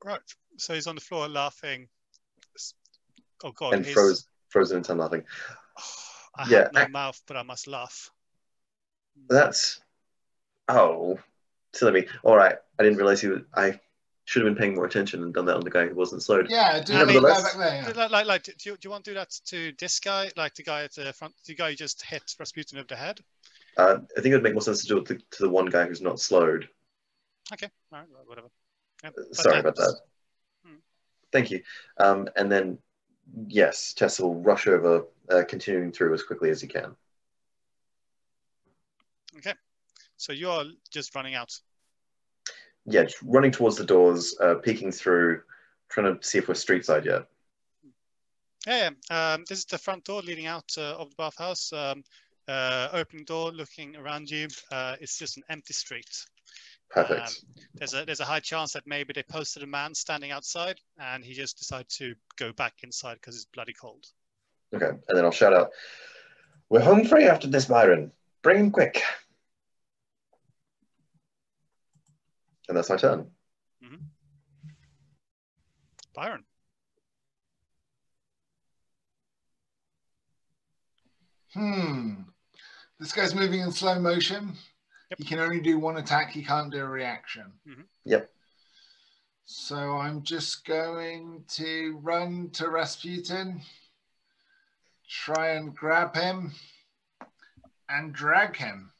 Right. So he's on the floor laughing. Oh God. And frozen into laughing. I have no mouth, but I must laugh. That's silly me. All right, I didn't realize I should have been paying more attention and done that on the guy who wasn't slowed. Yeah, do I mean, that back there. Yeah. Do you want to do that to this guy, like the guy at the front, the guy who just hit Rasputin over the head? I think it would make more sense to do it to the one guy who's not slowed. Okay, all right, whatever. Yeah, Sorry about that. Thank you. And then, yes, Tessa will rush over, continuing through as quickly as he can. Okay, so you are just running out. Yeah, just running towards the doors, peeking through, trying to see if we're street side yet. Yeah. This is the front door leading out of the bathhouse. Opening door, looking around you. It's just an empty street. Perfect. There's a high chance that maybe they posted a man standing outside, and he just decided to go back inside because it's bloody cold. Okay, and then I'll shout out, "We're home free after this, Byron. Bring him quick." And that's my turn. Mm-hmm. Byron. This guy's moving in slow motion. Yep. He can only do 1 attack. He can't do a reaction. Mm-hmm. Yep. So I'm just going to run to Rasputin, try and grab him, and drag him.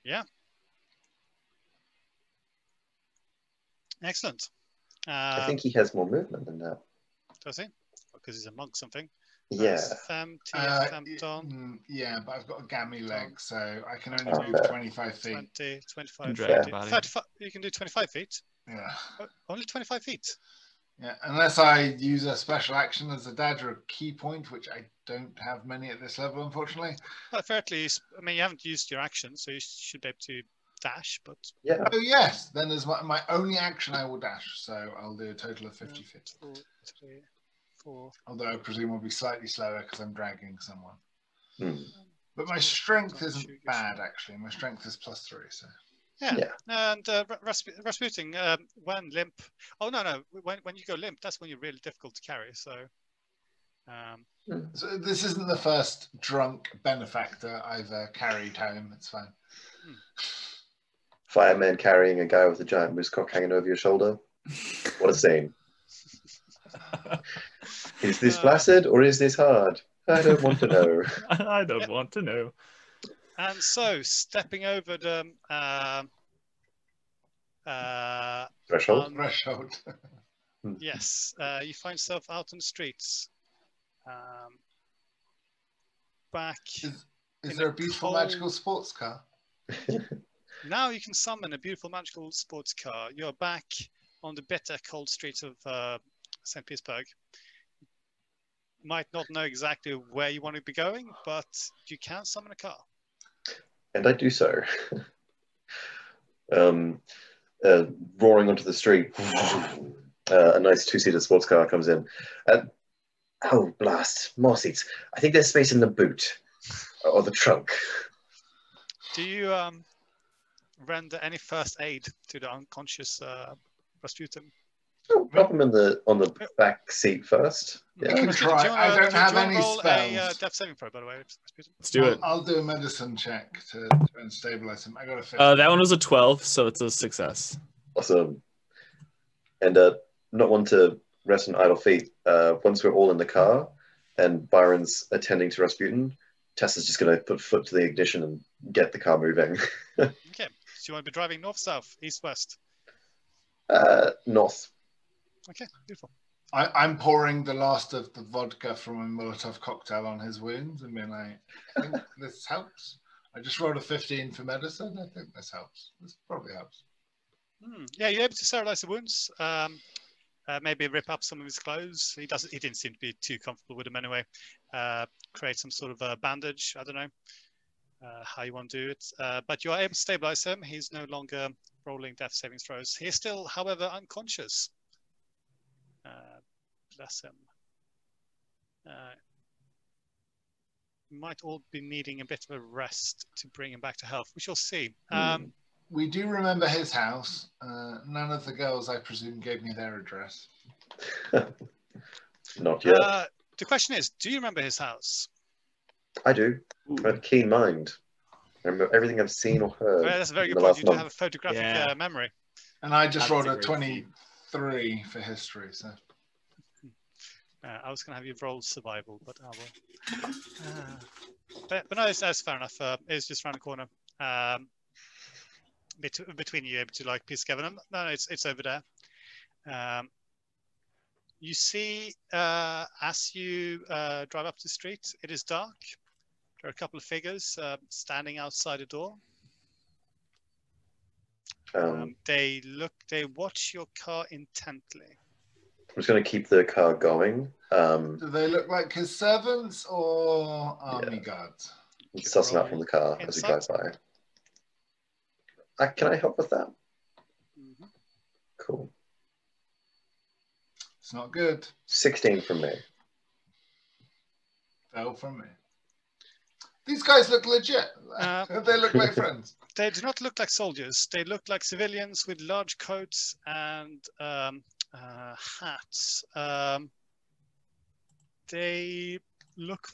Yeah. Excellent. I think he has more movement than that. Does he? Because he's a monk something. Yeah. Yeah, but I've got a gammy leg, so I can only move 25 feet. 25 feet. feet. 35, you can do 25 feet? Yeah. Only 25 feet? Yeah, unless I use a special action as a dash or a key point, which I don't have many at this level, unfortunately. Well, fairly, I mean, you haven't used your action, so you should be able to dash, but... Yeah. Oh, yes. Then as my only action, I will dash. So I'll do a total of 50 feet. 2, 3, 4. Although I presume I'll be slightly slower because I'm dragging someone. Hmm. But my strength isn't bad, actually. My strength is +3, so... Yeah. And Rasputin, when limp... Oh, no. When you go limp, that's when you're really difficult to carry, so... So this isn't the first drunk benefactor I've carried home. It's fine. Fireman carrying a guy with a giant moose cock hanging over your shoulder. What a scene. Is this placid or is this hard? I don't want to know. I don't want to know. And so, stepping over the Threshold? Threshold. yes, you find yourself out on the streets. Back. Is there a beautiful magical sports car? Now you can summon a beautiful magical sports car. You're back on the bitter cold streets of St. Petersburg. Might not know exactly where you want to be going, but you can summon a car. And I do so. Roaring onto the street, a nice two-seater sports car comes in. Oh, blast. More seats. I think there's space in the boot. Or the trunk. Do you render any first aid to the unconscious Rasputin? Oh, drop him on the back seat first. I Yeah. can try. I don't have any roll spells. a death saving throw, by the way, Rasputin? Let's do it. I'll do a medicine check to try and stabilize him. I got a 50. That one was a 12, so it's a success. Awesome. And not one to rest on idle feet. Once we're all in the car and Byron's attending to Rasputin, Tessa's just going to put foot to the ignition and get the car moving. Okay. So you want to be driving north, south, east, west? North. Okay, beautiful. I'm pouring the last of the vodka from a Molotov cocktail on his wounds and being like, I think this helps. I just rolled a 15 for medicine. I think this helps. This probably helps. Yeah, you're able to sterilize the wounds. Maybe rip up some of his clothes. He didn't seem to be too comfortable with them anyway. Create some sort of a bandage. I don't know how you want to do it. But you are able to stabilize him. He's no longer rolling death saving throws. He is still, however, unconscious. Bless him. Might all be needing a bit of a rest to bring him back to health. We shall see. We do remember his house. None of the girls, I presume, gave me their address. Not yet. The question is, do you remember his house? I do. I have a keen mind. I remember everything I've seen or heard. Well, that's a very in good the point. last You do month. have a photographic memory. And I just That's rolled a a great 23 for history. So I was going to have you roll survival, but I will. But no, that's fair enough. It's just around the corner. Between you, able to like piece together. No, it's over there. You see, as you drive up the street, it is dark. There are a couple of figures standing outside a door. They watch your car intently. I'm just going to keep the car going. do they look like his servants or army guards? Suss them out from the car as we drive by. Can I help with that? Cool. It's not good. 16 from me. Fell from me. These guys look legit. They look like friends. They do not look like soldiers. They look like civilians with large coats and hats. They look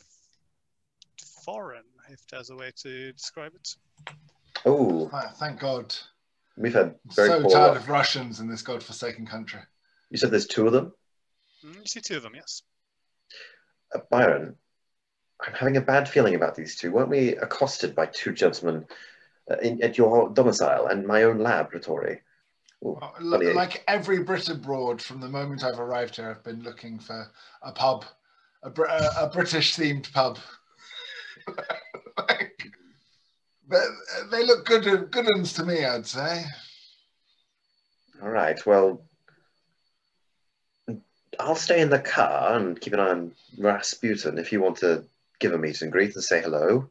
foreign, if there's a way to describe it. Oh, Thank God. we've had very So poor tired luck. of Russians in this godforsaken country. You said there's 2 of them? You see 2 of them, yes. Byron, I'm having a bad feeling about these 2. Weren't we accosted by 2 gentlemen at your domicile and my own laboratory? Ooh, Like every Brit abroad, from the moment I've arrived here, I've been looking for a pub, a British-themed pub. But they look good uns to me, I'd say. all right, well, I'll stay in the car and keep an eye on Rasputin if you want to give a meet and greet and say hello.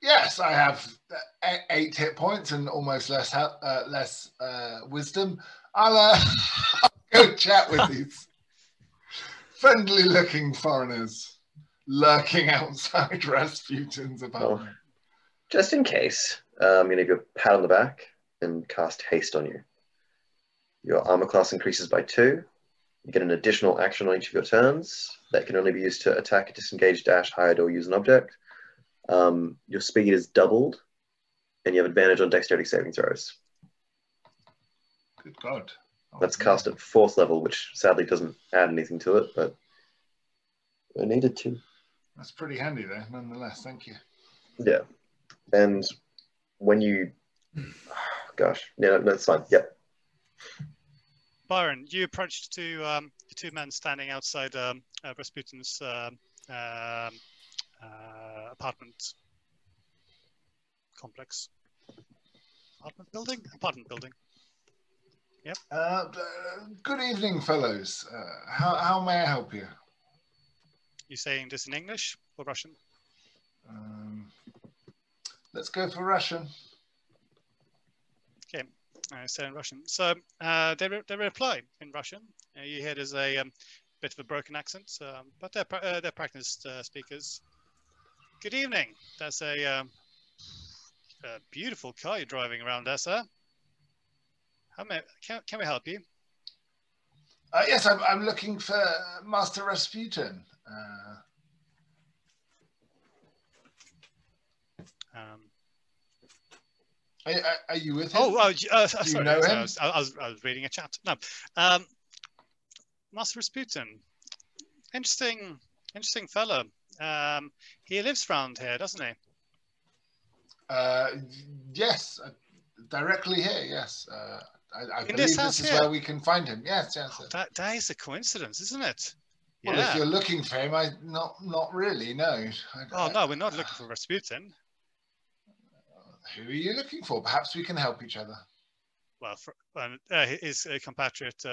Yes, I have 8 hit points and almost less wisdom. I'll go chat with these friendly-looking foreigners lurking outside Rasputin's apartment. Well, just in case, I'm going to give you a pat on the back and cast haste on you. Your armor class increases by 2. You get an additional action on each of your turns that can only be used to attack, disengage, dash, hide, or use an object. Your speed is doubled, and you have advantage on dexterity saving throws. Good God. That's cast at 4th level, which sadly doesn't add anything to it, but I needed to. That's pretty handy there, nonetheless. Thank you. Yeah. And when you... gosh. Yeah, no, that's fine. Yep. Byron, you approached to the 2 men standing outside Rasputin's apartment complex. Apartment building. Yep. Good evening, fellows. How may I help you? You saying this in English or Russian? Let's go for Russian. Okay, I say in Russian. So they reply in Russian. You hear there's a bit of a broken accent, but they're practiced speakers. Good evening. That's a beautiful car you're driving around there, sir. Can we help you? Yes, I'm looking for Master Rasputin. Are you with him? Sorry. you know him? I was reading a chat. No, Master Rasputin, interesting fellow. He lives around here, doesn't he? Yes, directly here. Yes, I believe this is here? where we can find him. Yes. That is a coincidence, isn't it? Well, if you're looking for him, not really. No. No, we're not looking for Rasputin. Who are you looking for? Perhaps we can help each other. Well, his compatriot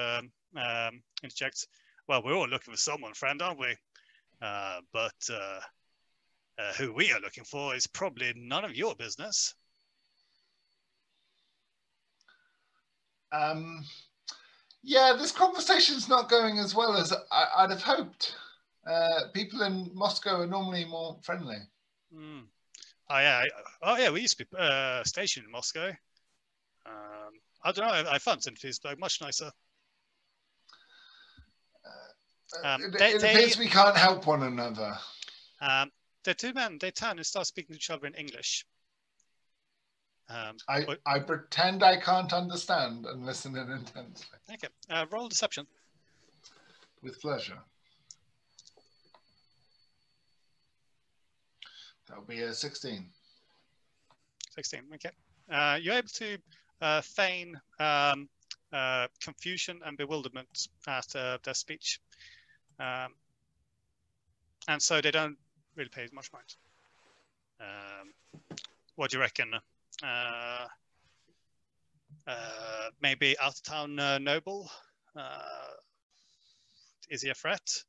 interjects. Well, we're all looking for someone, friend, aren't we? But who we are looking for is probably none of your business. Yeah, this conversation's not going as well as I'd have hoped. People in Moscow are normally more friendly. Yeah, we used to be stationed in Moscow. I don't know, I found St. Petersburg much nicer. It appears we can't help one another. The 2 men, they turn and start speaking to each other in English. I pretend I can't understand and listen in intensely. Okay, roll deception. With pleasure. That'll be a 16. 16, okay. You're able to feign confusion and bewilderment at their speech. And so they don't really pay much mind. What do you reckon? Maybe out-of-town noble? Is he a threat?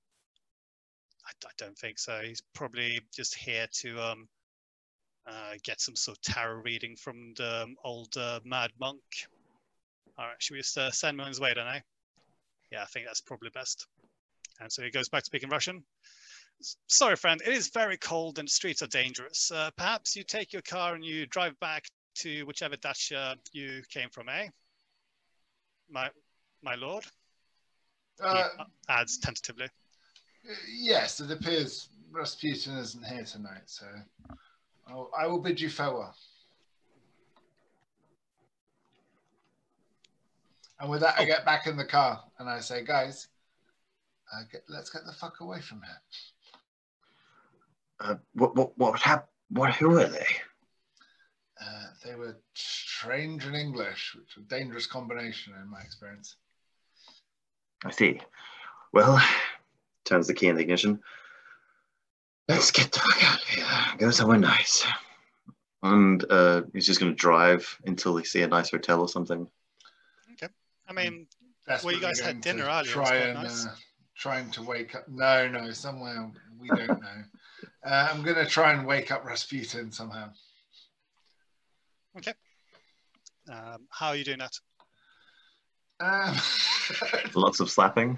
I don't think so. He's probably just here to get some sort of tarot reading from the old mad monk. All right, should we just send him on his way, don't I? Yeah, I think that's probably best. And so he goes back to speaking Russian. Sorry, friend, it is very cold and the streets are dangerous. Perhaps you take your car and you drive back to whichever dacha you came from, eh? My lord? He adds tentatively. Yes, it appears Rasputin isn't here tonight, so I will bid you farewell. And with that, I get back in the car and I say, guys, let's get the fuck away from here. What happened? Who are they? They were strange in English, which is a dangerous combination in my experience. I see. Well, turns the key in the ignition. Let's get the fuck out of here. Go somewhere nice. And he's just going to drive until we see a nice hotel or something. Okay. I mean, Well, you guys had dinner earlier. Trying to wake up. No, somewhere we don't know. I'm going to try and wake up Rasputin somehow. Okay. How are you doing that? Lots of slapping.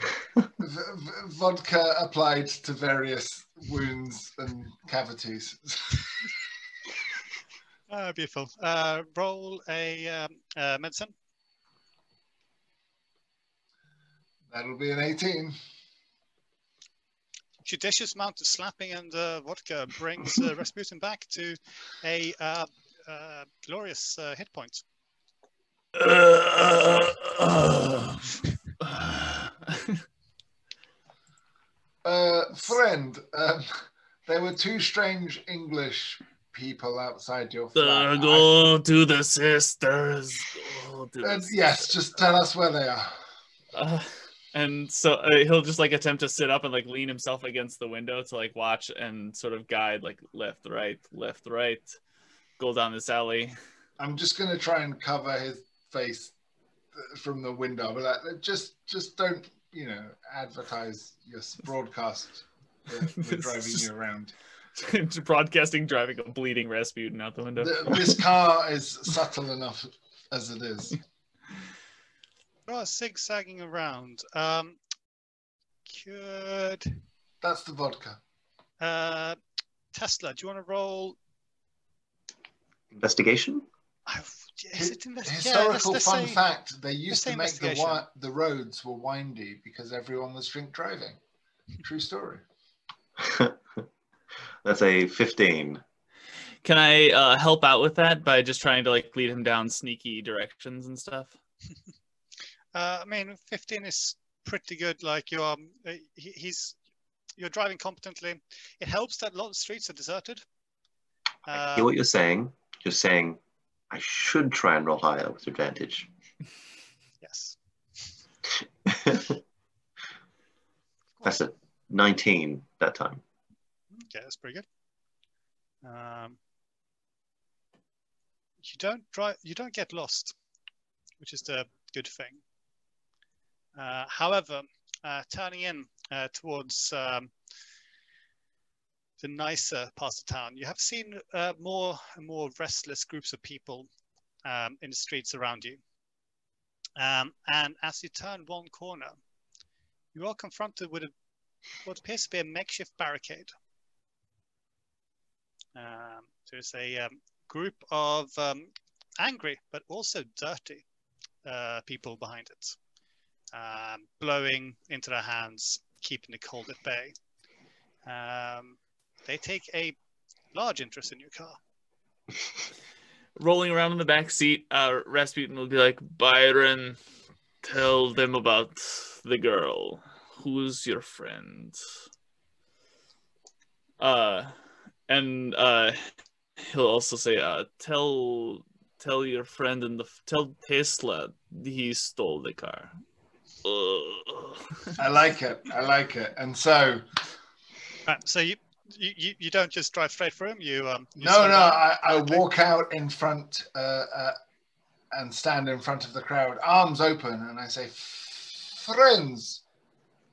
Vodka applied to various wounds and cavities. Beautiful. Roll a medicine. That'll be an 18. Judicious amount of slapping and vodka brings Rasputin back to a glorious hit point. Friend, there were two strange English people outside your flat. Go to the sisters. Yes, just tell us where they are. And so he'll just like attempt to sit up and like lean himself against the window to like watch and sort of guide like left, right, go down this alley. I'm just going to try and cover his face from the window, but just don't, advertise your broadcast. We're driving you around. Broadcasting driving a bleeding Rasputin out the window. This car is subtle enough as it is. Oh, zigzagging around. That's the vodka. Tesla, do you want to roll Investigation? Historical fun fact, they used to make the roads were windy because everyone was drink driving. True story. That's a 15. Can I help out with that by just trying to like lead him down sneaky directions and stuff? 15 is pretty good. Like you're driving competently. It helps that a lot of streets are deserted. I hear what you're saying. You're saying I should try and roll higher with advantage. Yes. That's a 19 that time. Okay, that's pretty good. You don't get lost, which is the good thing. However, turning in towards the nicer parts of town, you have seen more and more restless groups of people in the streets around you. And as you turn one corner, you are confronted with what appears to be a makeshift barricade. There's a group of angry but also dirty people behind it. Blowing into their hands, keeping the cold at bay. They take a large interest in your car. Rolling around in the back seat, Rasputin will be like, Byron, tell them about the girl. Who's your friend? And he'll also say, tell your friend and tell Tesla he stole the car. I like it. And so, so you don't just drive straight for him. I walk out in front and stand in front of the crowd, arms open, and I say, "Friends,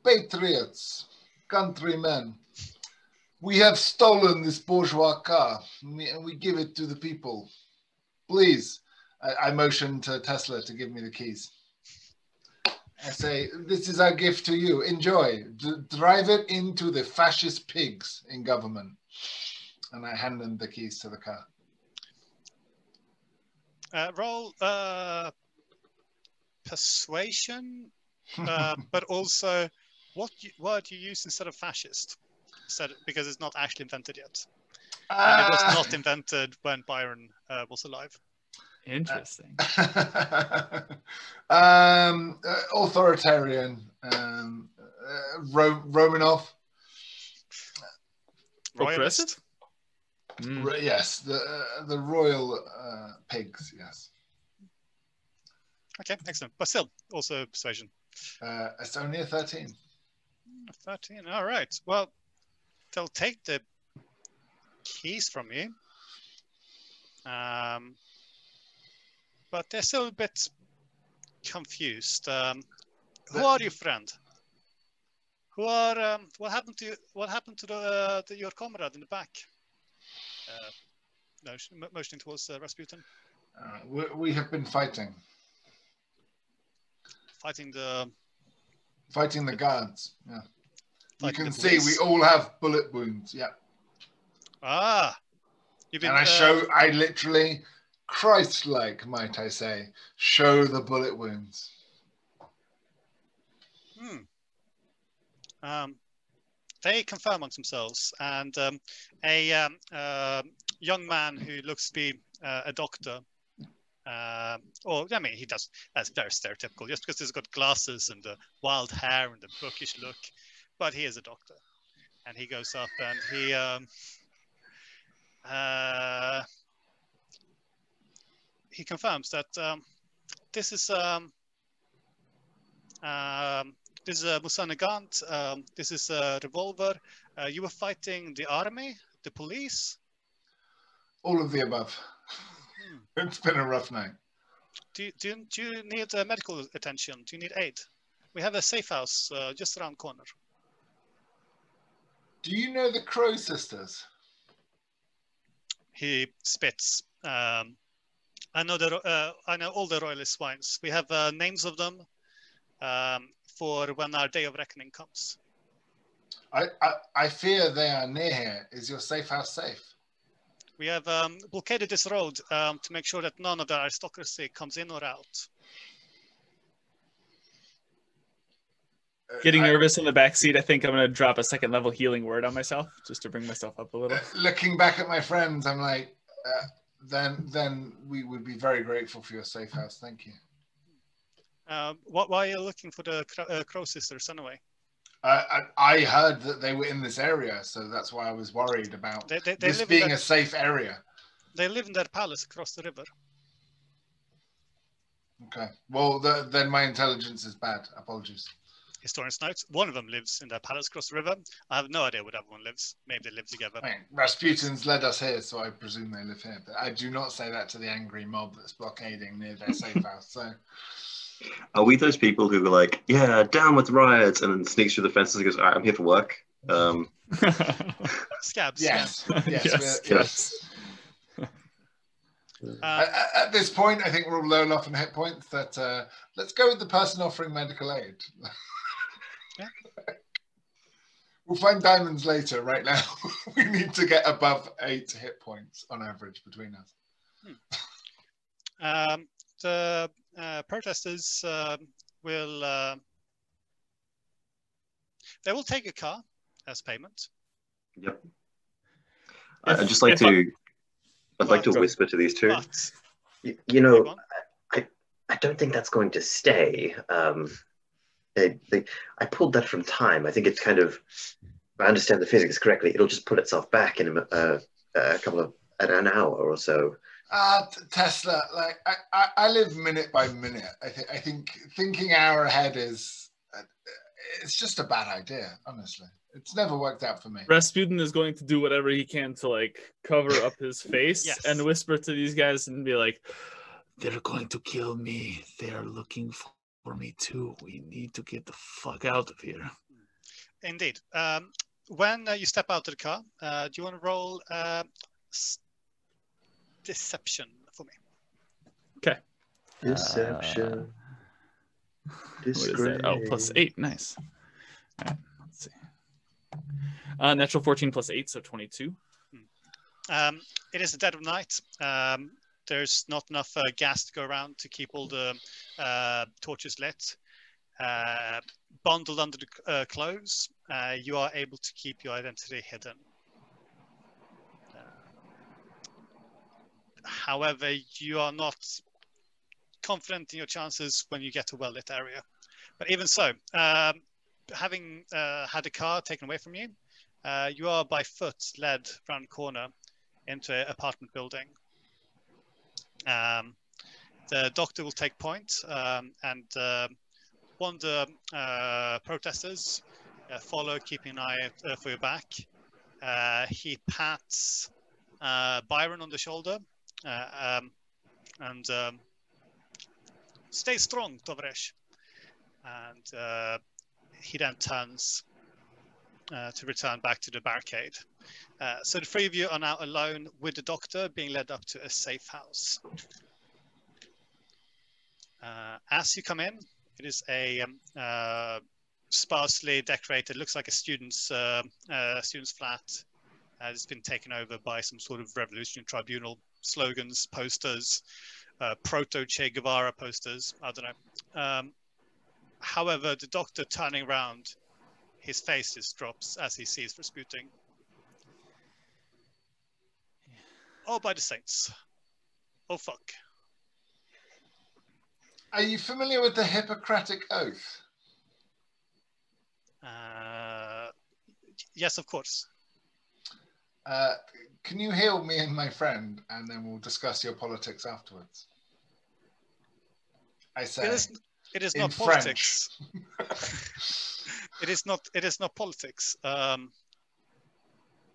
patriots, countrymen, we have stolen this bourgeois car, and we give it to the people. Please." I motion to Tesla to give me the keys. I say, "This is our gift to you. Enjoy. Drive it into the fascist pigs in government." And I hand them the keys to the car. Roll persuasion, but also what word you use instead of fascist, because it's not actually invented yet. And it was not invented when Byron was alive. Interesting. Authoritarian. Romanov. Royalist. Yes, the royal pigs. Yes. Okay, excellent. But still, also persuasion. It's only a 13. 13. All right. Well, they'll take the keys from you. But they're still a bit confused. who are you, friend? Who are what happened to your comrade in the back? Motioning towards Rasputin. We have been fighting Fighting the guards. Yeah. You can see we police. all have bullet wounds. Yeah. You've been. And I literally, Christ-like, might I say, show the bullet wounds. They confer amongst themselves, and a young man who looks to be a doctor, he does. That's very stereotypical, just because he's got glasses and wild hair and a bookish look, but he is a doctor, and he goes up and he confirms that this is Musa Nagant. This is a revolver. You were fighting the army, the police? All of the above. It's been a rough night. Do you need medical attention? Do you need aid? We have a safe house just around the corner. Do you know the Crow sisters? He spits. I know all the royalist swines. We have names of them. For when our day of reckoning comes. I fear they are near here. Is your safe house safe? We have blockaded this road to make sure that none of the aristocracy comes in or out. Getting nervous in the back seat, I think I'm going to drop a second level healing word on myself just to bring myself up a little. Looking back at my friends, I'm like, then we would be very grateful for your safe house. Thank you. Why are you looking for the Crow sisters anyway? I heard that they were in this area, so that's why I was worried about this being a safe area. They live in their palace across the river. Okay. Well, then my intelligence is bad. Apologies. Historians note, one of them lives in their palace across the river. I have no idea where the other one lives. Maybe they live together. I mean, Rasputin's led us here, so I presume they live here. But I do not say that to the angry mob that's blockading near their safe house. So. Are we those people who are like, yeah, down with riots, and then sneaks through the fences and goes, all right, I'm here for work? Scabs. Yes. Yes. At this point, I think we're all low enough in hit points that let's go with the person offering medical aid. Yeah. We'll find diamonds later. Right now, we need to get above 8 hit points on average between us. The protesters will take a car as payment. Yep. I'd just like to. I'd like to whisper to these two. But, You know, I don't think that's going to stay. I pulled that from time. I think it's kind of, if I understand the physics correctly, it'll just put itself back in a couple of an hour or so. Tesla, like I live minute by minute. I think thinking hour ahead it's just a bad idea. Honestly, it's never worked out for me. Rasputin is going to do whatever he can to like cover up his face Yes. and whisper to these guys and be like, "They're going to kill me. They are looking for me too. We need to get the fuck out of here." Indeed. When you step out of the car, do you want to roll deception for me? Okay. Deception. What is that? Oh, +8. Nice. All right, let's see. Natural 14 + 8, so 22. It is the dead of night. There's not enough gas to go around to keep all the torches lit. Bundled under the clothes, you are able to keep your identity hidden. However, you are not confident in your chances when you get to a well-lit area. But even so, having had a car taken away from you, you are by foot led around the corner into an apartment building. The doctor will take point, and one of the protesters follow, keeping an eye for your back. He pats Byron on the shoulder and stay strong, Tovresh. and he then turns to return back to the barricade. So the three of you are now alone with the doctor, being led up to a safe house. As you come in, it is a sparsely decorated, looks like a student's flat. It's been taken over by some sort of revolutionary tribunal slogans, posters, proto Che Guevara posters. I don't know. However, the doctor turning around, his face just drops as he sees Rasputin. Oh, by the saints. Oh, fuck. Are you familiar with the Hippocratic Oath? Yes, of course. Can you heal me and my friend, and then we'll discuss your politics afterwards? I say. It is in not French. politics. It is not politics.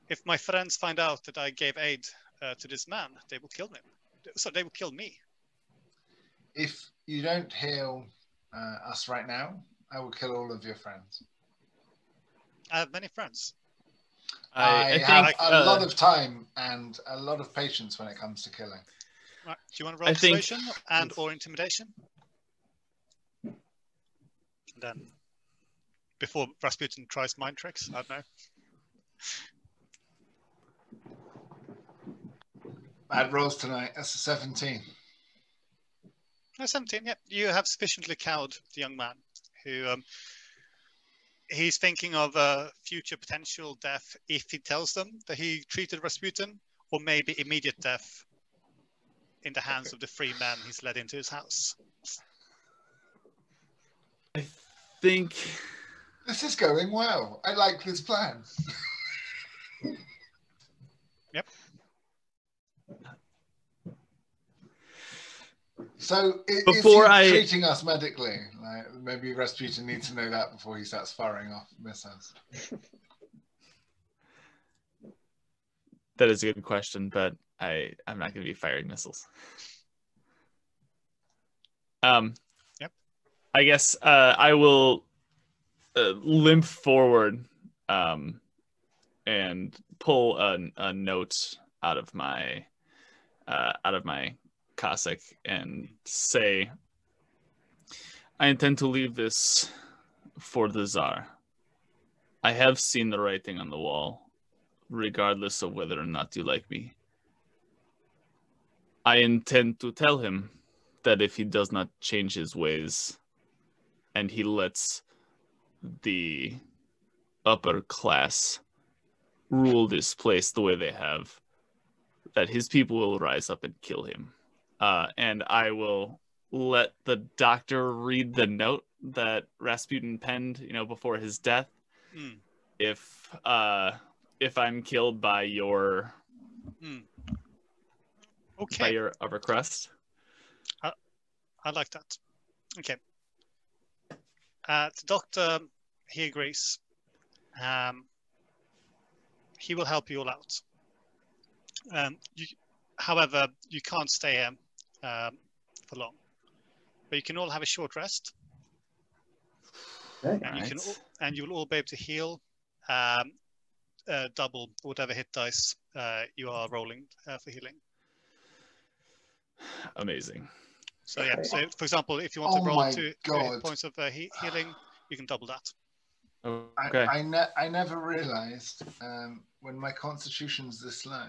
If my friends find out that I gave aid to this man, they will kill me. So they will kill me. If you don't heal us right now, I will kill all of your friends. I have many friends. I think, have a lot of time and a lot of patience when it comes to killing. Right. Do you want to roll persuasion and or intimidation? And then, before Rasputin tries mind tricks, I don't know. Bad rolls tonight. That's a 17. No, 17, yeah. You have sufficiently cowed the young man who he's thinking of a future potential death if he tells them that he treated Rasputin, or maybe immediate death in the hands of the three men he's led into his house. I think This is going well. I like this plan. Yep. So Before is he treating us medically? Like, maybe Rasputin needs to know that before he starts firing off missiles. that is a good question, but I'm not going to be firing missiles. Yep. I guess I will limp forward and pull a note out of my cassock and say, I intend to leave this for the Tsar. I have seen the writing on the wall, regardless of whether or not you like me. I intend to tell him that if he does not change his ways and he lets the upper class rule this place the way they have, that his people will rise up and kill him. And I will let the doctor read the note that Rasputin penned, before his death. Mm. If I'm killed by your by your upper crust. I like that. Okay. The doctor, he agrees. He will help you all out. However, you can't stay here for long. But you can all have a short rest. Okay. And you will all be able to heal double whatever hit dice you are rolling for healing. Amazing. So yeah, so for example, if you want to roll 2 hit points of healing, you can double that. Okay. I never realized when my constitution's this low,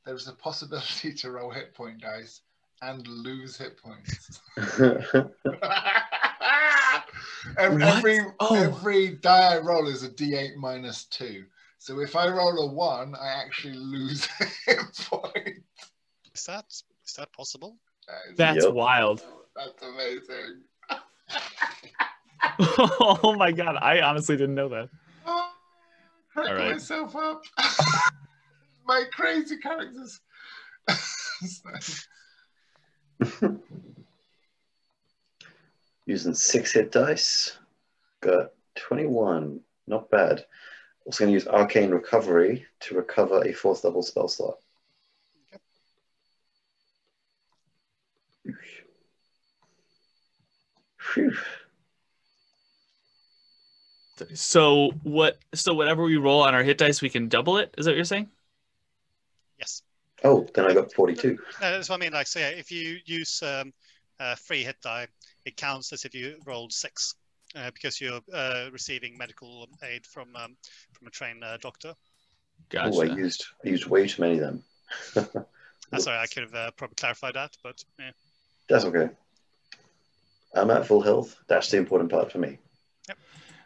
there's a possibility to roll hit point dice and lose hit points. Every die I roll is a D8 minus 2. So if I roll a 1, I actually lose a hit point. Is that possible? That's wild. That's amazing. Oh my god, I honestly didn't know that. Crack myself up. My crazy characters. Using 6 hit dice. Got 21. Not bad. Also going to use Arcane Recovery to recover a 4th level spell slot. Phew. So whatever we roll on our hit dice, we can double it. Is that what you're saying? Yes. Oh, then I got 42. No, that's what I mean. Like, so yeah, if you use free hit die, it counts as if you rolled 6, because you're receiving medical aid from a trained doctor. Gotcha. Oh, I used way too many then. Sorry, I could have probably clarified that, but yeah. That's okay. I'm at full health. That's the important part for me. Yep.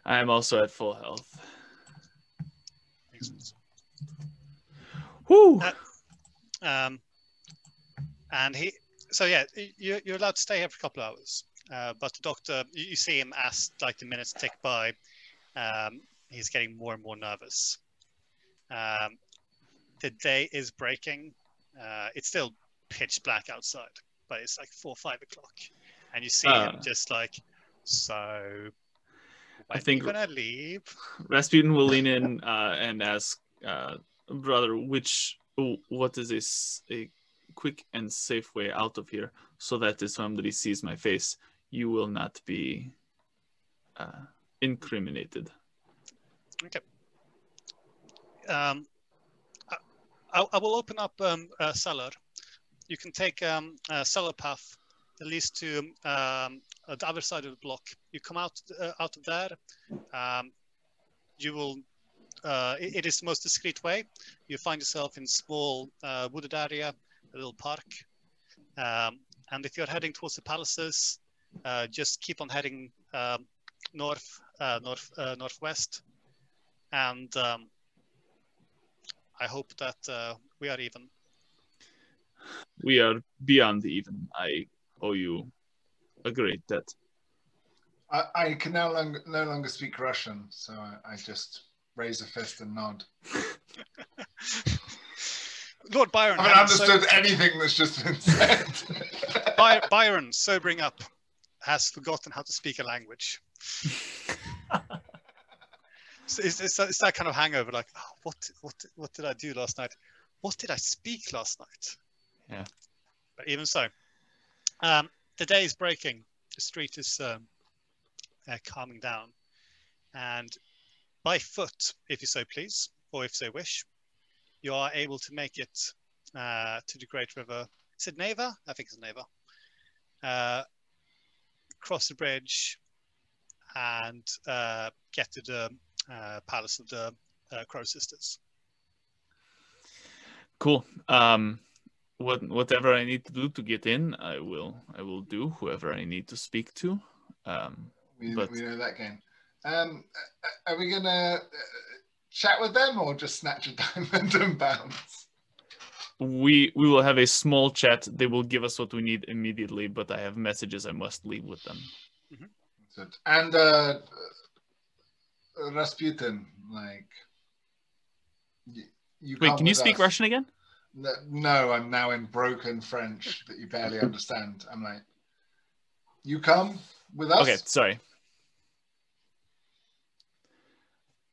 I am also at full health. Excellent. Whoo! And so yeah, you're allowed to stay here for a couple of hours. But the doctor, you see him as like the minutes tick by, he's getting more and more nervous. The day is breaking. It's still pitch black outside, but it's like 4 or 5 o'clock, and you see him just like, so when I think are you gonna leave? Rasputin will lean in and ask, brother, what is a quick and safe way out of here, so that if somebody sees my face, you will not be incriminated. Okay. I will open up a cellar. You can take a cellar path that leads to the other side of the block. You come out of there. You will. It is the most discreet way. You find yourself in a small wooded area, a little park. And if you're heading towards the palaces, just keep on heading northwest, and I hope that we are even. We are beyond even. I owe you a great debt. I can no longer speak Russian, so I just raise a fist and nod. Lord Byron, I haven't understood anything that's just been said. Byron, sobering up, has forgotten how to speak a language. So it's that kind of hangover, like, oh, what did I do last night? What did I speak last night? Yeah. But even so, the day is breaking. The street is calming down, and by foot, if you so please, or if so wish, you are able to make it to the great river. Is it Neva? I think it's Neva. Cross the bridge and get to the palace of the Crow Sisters. Cool. Whatever I need to do to get in, I will do. Whoever I need to speak to. We know that game. Are we gonna chat with them or just snatch a diamond and bounce? We will have a small chat. They will give us what we need immediately, but I have messages I must leave with them. Mm-hmm. And Rasputin, like, you wait, can you speak us. Russian again? No, I'm now in broken French that you barely understand. I'm like, you come with us? Okay, sorry.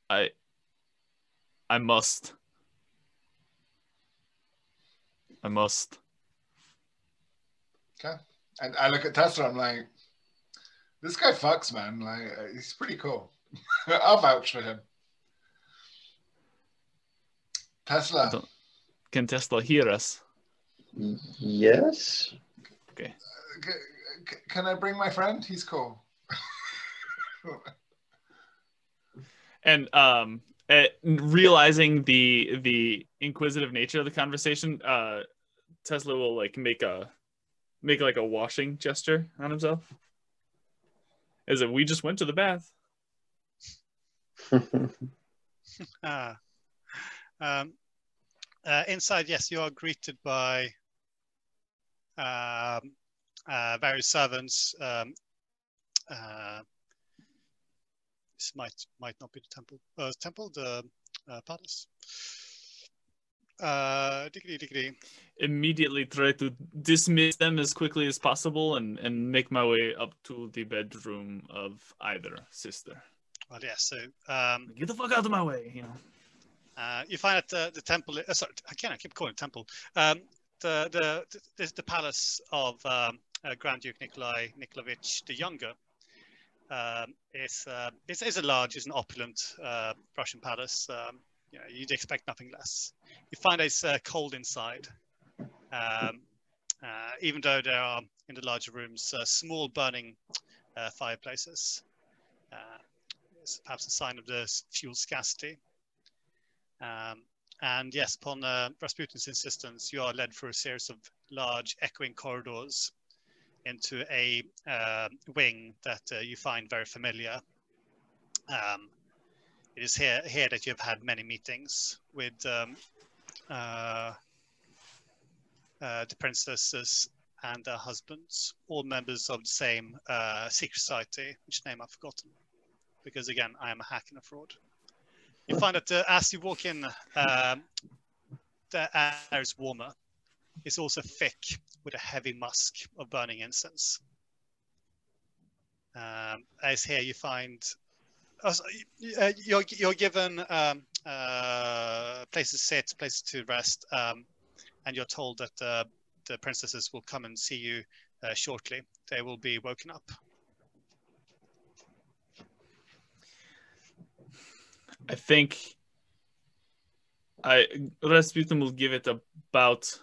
I must. Okay. And I look at Tesla, I'm like, this guy fucks, man. Like, he's pretty cool. I'll vouch for him. Tesla. Can Tesla hear us? Yes. Okay. Can I bring my friend? He's cool. And realizing the inquisitive nature of the conversation, Tesla will like make like a washing gesture on himself. As if we just went to the bath. Inside, yes, you are greeted by various servants. This might not be the temple. The palace. Diggity. Immediately try to dismiss them as quickly as possible and make my way up to the bedroom of either sister. Well, yeah. So get the fuck out of my way, you know. You find that the temple. Sorry, again, I keep calling it temple. The palace of Grand Duke Nikolai Nikolaevich the Younger It's a large, it's an opulent Russian palace. You'd expect nothing less. You find it's cold inside, even though there are in the larger rooms small burning fireplaces. It's perhaps a sign of the fuel scarcity. And yes, upon Rasputin's insistence, you are led through a series of large echoing corridors into a wing that you find very familiar. It is here that you have had many meetings with the princesses and their husbands, all members of the same secret society, which name I've forgotten, because again, I am a hack and a fraud. You find that as you walk in, the air is warmer. It's also thick with a heavy musk of burning incense. As here you find, you're given places to sit, places to rest, and you're told that the princesses will come and see you shortly. They will be woken up. I think Rasputin will give it about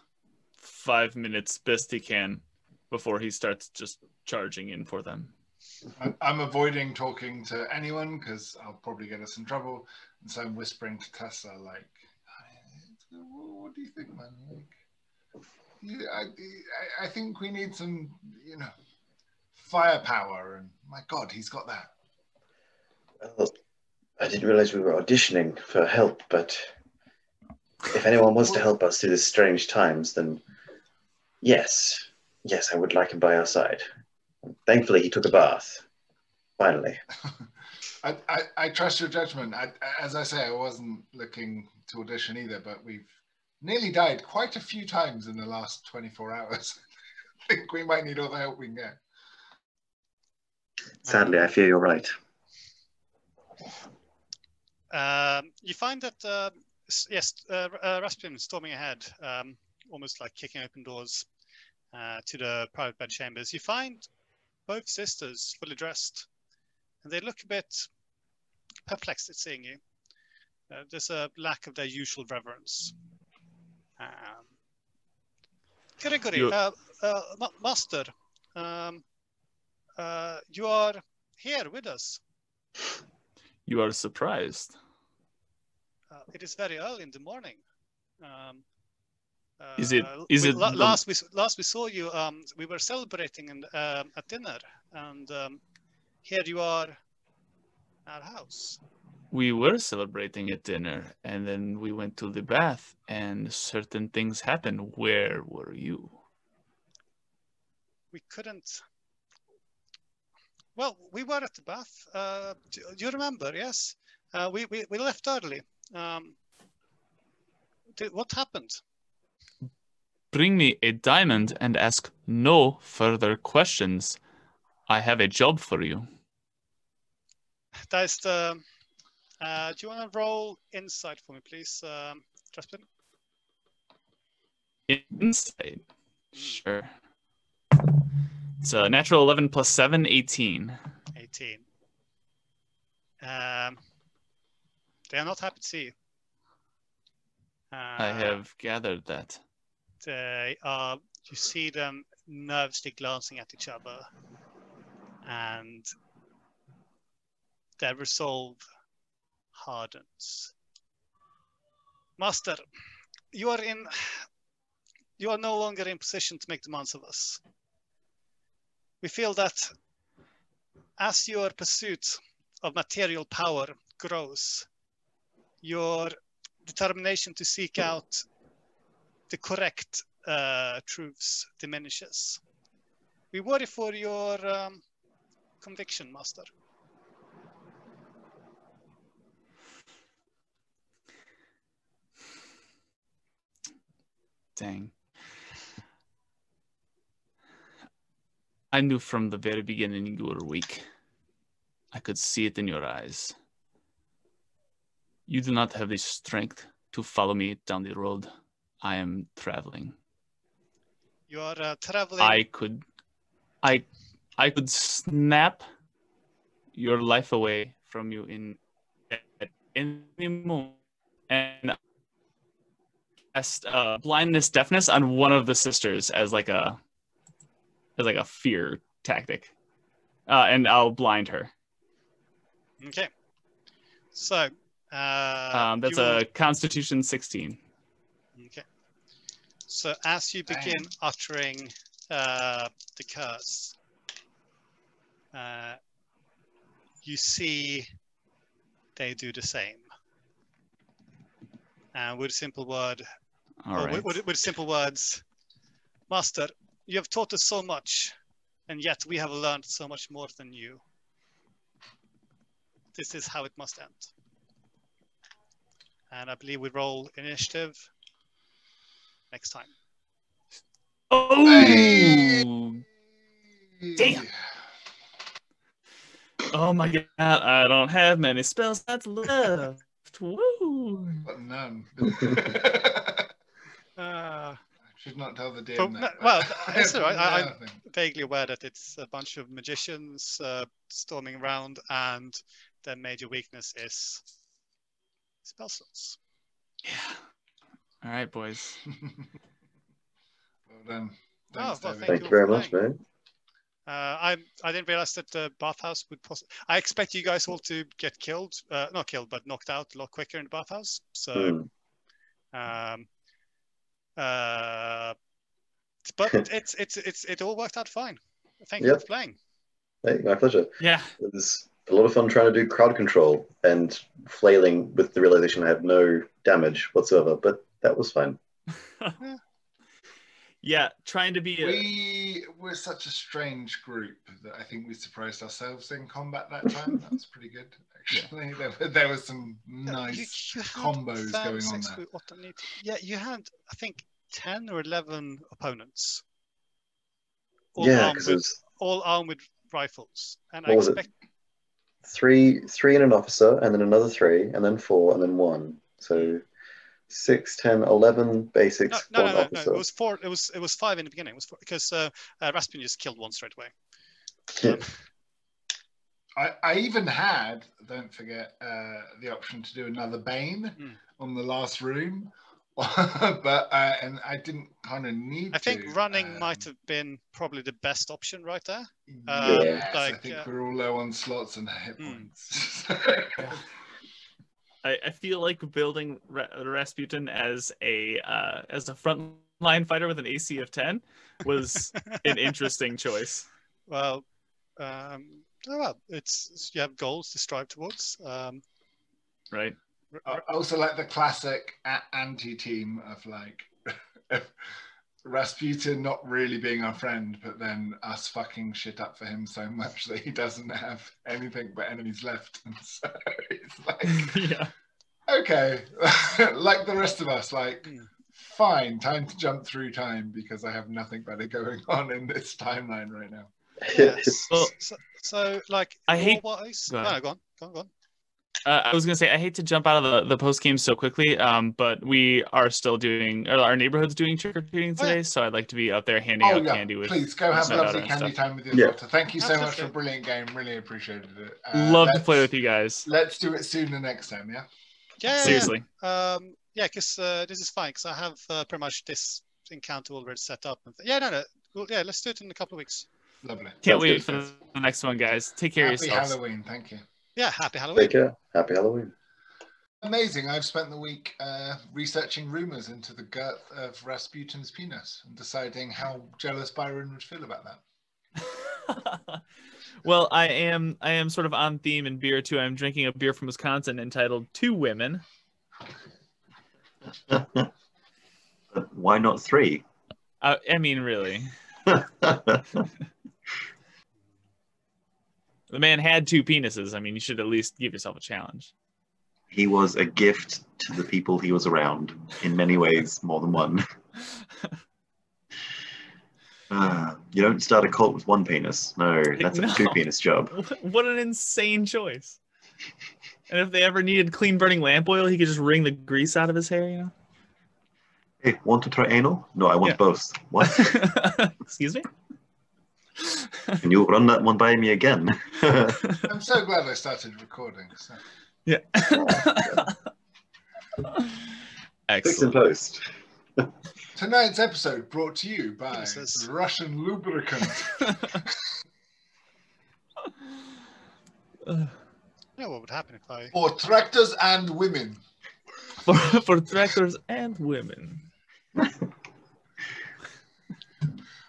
5 minutes best he can before he starts just charging in for them. I'm avoiding talking to anyone because I'll probably get us in trouble, and so I'm whispering to Tessa, like, "What do you think, man? Like, I think we need some, firepower." And my God, he's got that. Well, I didn't realize we were auditioning for help, but if anyone wants to help us through these strange times, then yes, I would like him by our side. Thankfully, he took a bath. Finally. I trust your judgment. As I say, I wasn't looking to audition either, but we've nearly died quite a few times in the last 24 hours. I think we might need all the help we can get. Sadly, I fear you're right. You find that, Rasputin is storming ahead, almost like kicking open doors to the private bed chambers. You find both sisters fully dressed, and they look a bit perplexed at seeing you. There's a lack of their usual reverence. Gregory, Master, you are here with us. You are surprised. It is very early in the morning. Is it? Last we saw you, we were celebrating at dinner, and here you are at our house. We were celebrating at dinner, and then we went to the bath, and certain things happened. Where were you? We couldn't. Well, we were at the bath. Do you remember? Yes. We left early. What happened? Bring me a diamond and ask no further questions. I have a job for you. That is the. Do you want to roll insight for me, please, Rasputin? Insight? Sure. It's a natural 11 plus 7, 18. 18. They are not happy to see you. I have gathered that. You see them nervously glancing at each other, and their resolve hardens. Master, you are no longer in position to make demands of us. We feel that as your pursuit of material power grows, your determination to seek out the correct truths diminishes. We worry for your conviction, Master. Dang. I knew from the very beginning you were weak. I could see it in your eyes. You do not have the strength to follow me down the road I am traveling. You are traveling. I could snap your life away from you at any moment, and cast blindness, deafness on one of the sisters as like a fear tactic, and I'll blind her. Okay. So that's a Constitution 16. Okay. So as you begin uttering the curse, you see they do the same. And with a simple word, with simple words, Master, you have taught us so much, and yet we have learned so much more than you. This is how it must end. And I believe we roll initiative next time. Oh, damn. Oh my god, I don't have many spells that's left. Woo. But none. I should not tell the DM that. Well, it's all right. I'm vaguely aware that it's a bunch of magicians storming around, and their major weakness is spell slots. Yeah. All right, boys. Well done. Thanks, thank you very much, man. I didn't realize that the bathhouse would possibly. I expect you guys all to get killed, not killed, but knocked out a lot quicker in the bathhouse. So, but it all worked out fine. Thank you for playing. Hey, my pleasure. Yeah, it was a lot of fun trying to do crowd control and flailing with the realization I had no damage whatsoever, but that was fine. Yeah, trying to be we're such a strange group that I think we surprised ourselves in combat that time. That was pretty good, actually. Yeah. There was some nice combos going on there. Yeah, you had, I think, 10 or 11 opponents. All armed with rifles. And I expect... Three and an officer, and then another 3, and then 4, and then 1. So... 6, 10, 11 basics. No. It was 4. It was 5 in the beginning. It was 4, because Rasputin just killed one straight away. I even had, don't forget, the option to do another Bane on the last room, but and I didn't kind of need. I think running might have been probably the best option right there. Yes, I think we're all low on slots and hit points. I feel like building Rasputin as a frontline fighter with an AC of 10 was an interesting choice. Well, it's you have goals to strive towards. Right. I also like the classic anti-team of like Rasputin not really being our friend, but then us fucking shit up for him so much that he doesn't have anything but enemies left. And so it's like, okay, like the rest of us, like, fine, time to jump through time because I have nothing better going on in this timeline right now. Yes. So like, I hate. Go on. I was gonna say I hate to jump out of the post game so quickly, but we are still doing our neighborhood's doing trick or treating today, so I'd like to be out there handing out candy with. Please go have a lovely candy time with your daughter. Thank you so much for a brilliant game. Really appreciated it. Love to play with you guys. Let's do it sooner next time. Yeah. Seriously. Because this is fine because I have pretty much this encounter already set up. Let's do it in a couple of weeks. Lovely. Can't wait for the next one, guys. Take care of yourselves. Happy Halloween. Thank you. Yeah, happy Halloween. Take care. Happy Halloween. Amazing. I've spent the week researching rumors into the girth of Rasputin's penis and deciding how jealous Byron would feel about that. Well, I am sort of on theme in beer too. I'm drinking a beer from Wisconsin entitled Two Women. Why not 3? I mean, really. The man had 2 penises. I mean, you should at least give yourself a challenge. He was a gift to the people he was around in many ways, more than one. You don't start a cult with 1 penis. No, that's a 2-penis job. What an insane choice. And if they ever needed clean burning lamp oil, he could just wring the grease out of his hair, you know? Hey, want to try anal? No, I want both. What? Excuse me? And you'll run that one by me again. I'm so glad I started recording. So. Yeah. Fix and Excellent. post. Tonight's episode brought to you by Penises. Russian lubricant. You know what would happen if I... For tractors and women. For tractors and women.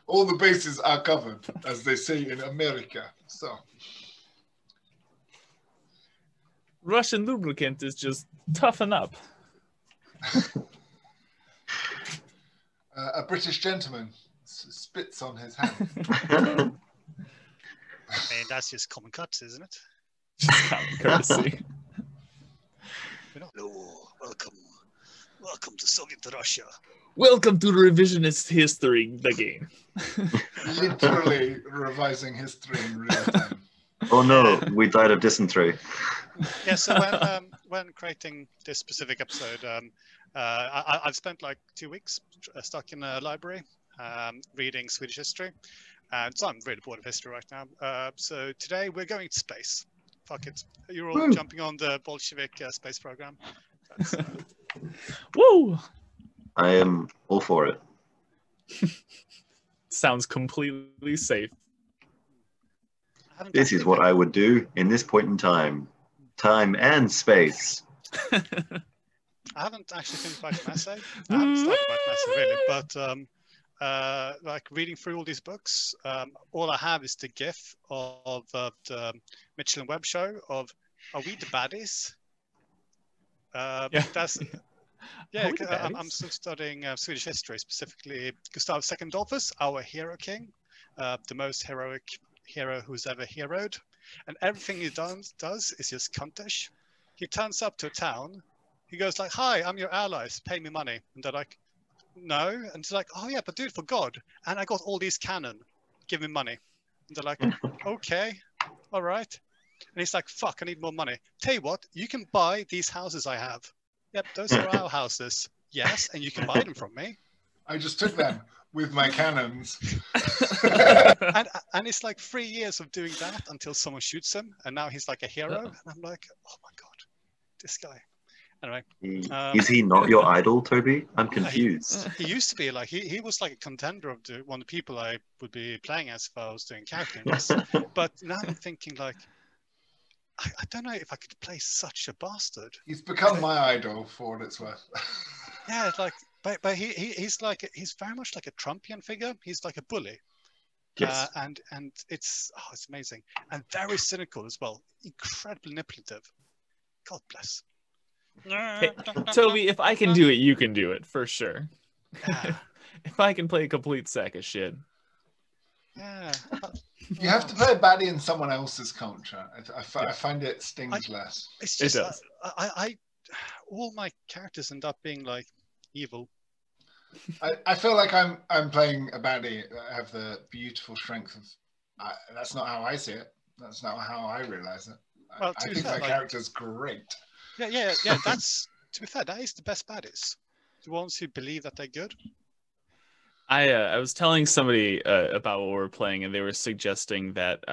All the bases are covered, as they say in America. So, Russian lubricant is just toughen up. a British gentleman spits on his hand. I mean, that's just common cuts, isn't it? Just common courtesy. Hello, welcome to Soviet Russia. Welcome to revisionist history, the game. Literally revising history in real time. Oh no, we died of dysentery. Yeah, so when creating this specific episode, I've spent like 2 weeks stuck in a library reading Swedish history, and so I'm really bored of history right now. So today we're going to space. Fuck it, you're all jumping on the Bolshevik space program. Woo! I am all for it. Sounds completely safe. This is what I would do in this point in time. Time and space. I haven't actually finished writing an essay. I haven't started writing an essay really, but like reading through all these books, all I have is the GIF of the Mitchell and Webb show of "Are we the baddies?" That's yeah. I'm still studying Swedish history, specifically Gustav II Adolphus, our hero king, the most heroic hero who's ever heroed, and everything he does is just cuntish. He turns up to a town. He goes like, "Hi, I'm your allies. Pay me money." And they're like, "No." And he's like, "Oh yeah, but dude, for God. And I got all these cannon. Give me money." And they're like, "Okay, all right." And he's like, "Fuck, I need more money. Tell you what, you can buy these houses I have. Yep, those are our houses. Yes, and you can buy them from me." I just took them with my cannons. and it's like 3 years of doing that until someone shoots him, and now he's like a hero. And I'm like, oh my God, this guy. Anyway. Is he not your idol, Toby? I'm confused. He used to be like, he was like a contender of one of the people I would be playing as if I was doing character in this. But now I'm thinking like, I don't know if I could play such a bastard. He's become my idol for what it's worth. Yeah, like, but he's like, he's very much like a Trumpian figure. He's like a bully. Yes. And it's amazing. And very cynical as well. Incredibly manipulative. God bless. Hey, Toby, if I can do it, you can do it, for sure. Yeah. If I can play a complete sack of shit. Yeah. You have to play a baddie in someone else's culture. I find it stings less. It's just, It does. I all my characters end up being like evil. I feel like I'm playing a baddie. I have the beautiful strength of. That's not how I see it. That's not how I realize it. Well, I to be think fair, my character's great. Yeah. That's, to be fair, that is the best baddies. The ones who believe that they're good. I was telling somebody about what we're playing, and they were suggesting that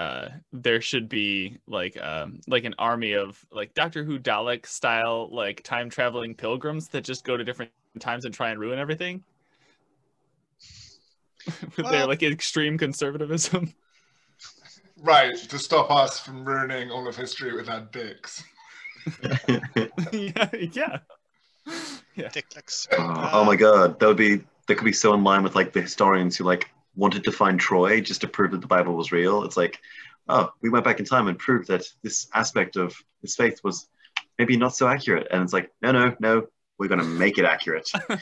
there should be like an army of like Doctor Who Dalek style like time traveling pilgrims that just go to different times and try and ruin everything with their like extreme conservatism. Right, to stop us from ruining all of history with our dicks. yeah. Dicklets. Oh my God, that could be so in line with like the historians who like wanted to find Troy just to prove that the Bible was real. It's like, oh, we went back in time and proved that this aspect of his faith was maybe not so accurate. And it's like, no, we're going to make it accurate. Try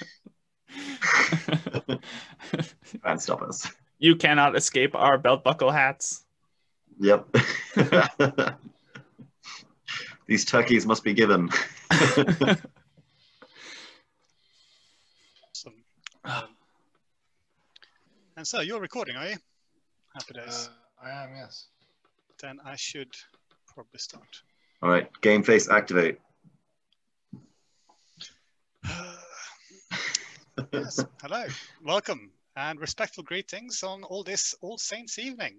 and stop us. You cannot escape our belt buckle hats. Yep. These turkeys must be given. And so you're recording, are you? Happy days. I am, yes. Then I should probably start. All right, game face activate. Yes. Hello. Welcome. and respectful greetings on all Saints evening.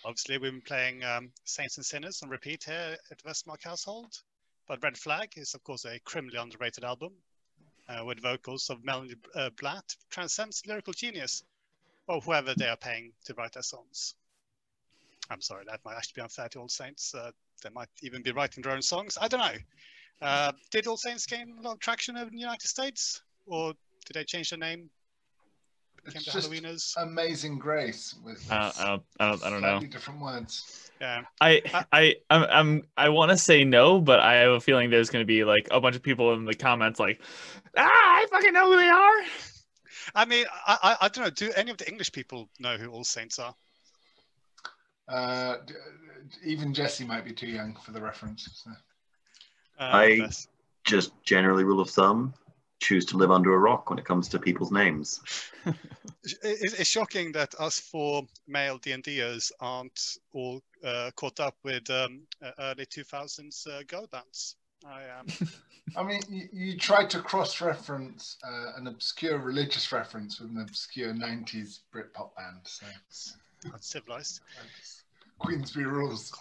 Obviously, we've been playing Saints and Sinners on repeat here at the Westmark household. But Red Flag is, of course, a criminally underrated album with vocals of Melanie Blatt, transcends lyrical genius, or whoever they are paying to write their songs. I'm sorry, that might actually be unfair to All Saints. They might even be writing their own songs. I don't know. Did All Saints gain a lot of traction over in the United States? Or did they change their name? It's just Halloweeners? Amazing Grace with I don't know. Different words. Yeah. I want to say no, but I have a feeling there's going to be like a bunch of people in the comments like, I fucking know who they are. I mean, I don't know. Do any of the English people know who All Saints are? Even Jesse might be too young for the reference. So. I just generally rule of thumb choose to live under a rock when it comes to people's names. It's shocking that us four male D&Ders aren't all caught up with early 2000s girl bands. I mean, you tried to cross-reference an obscure religious reference with an obscure 90s Britpop band. So uncivilized. Queensbury rules.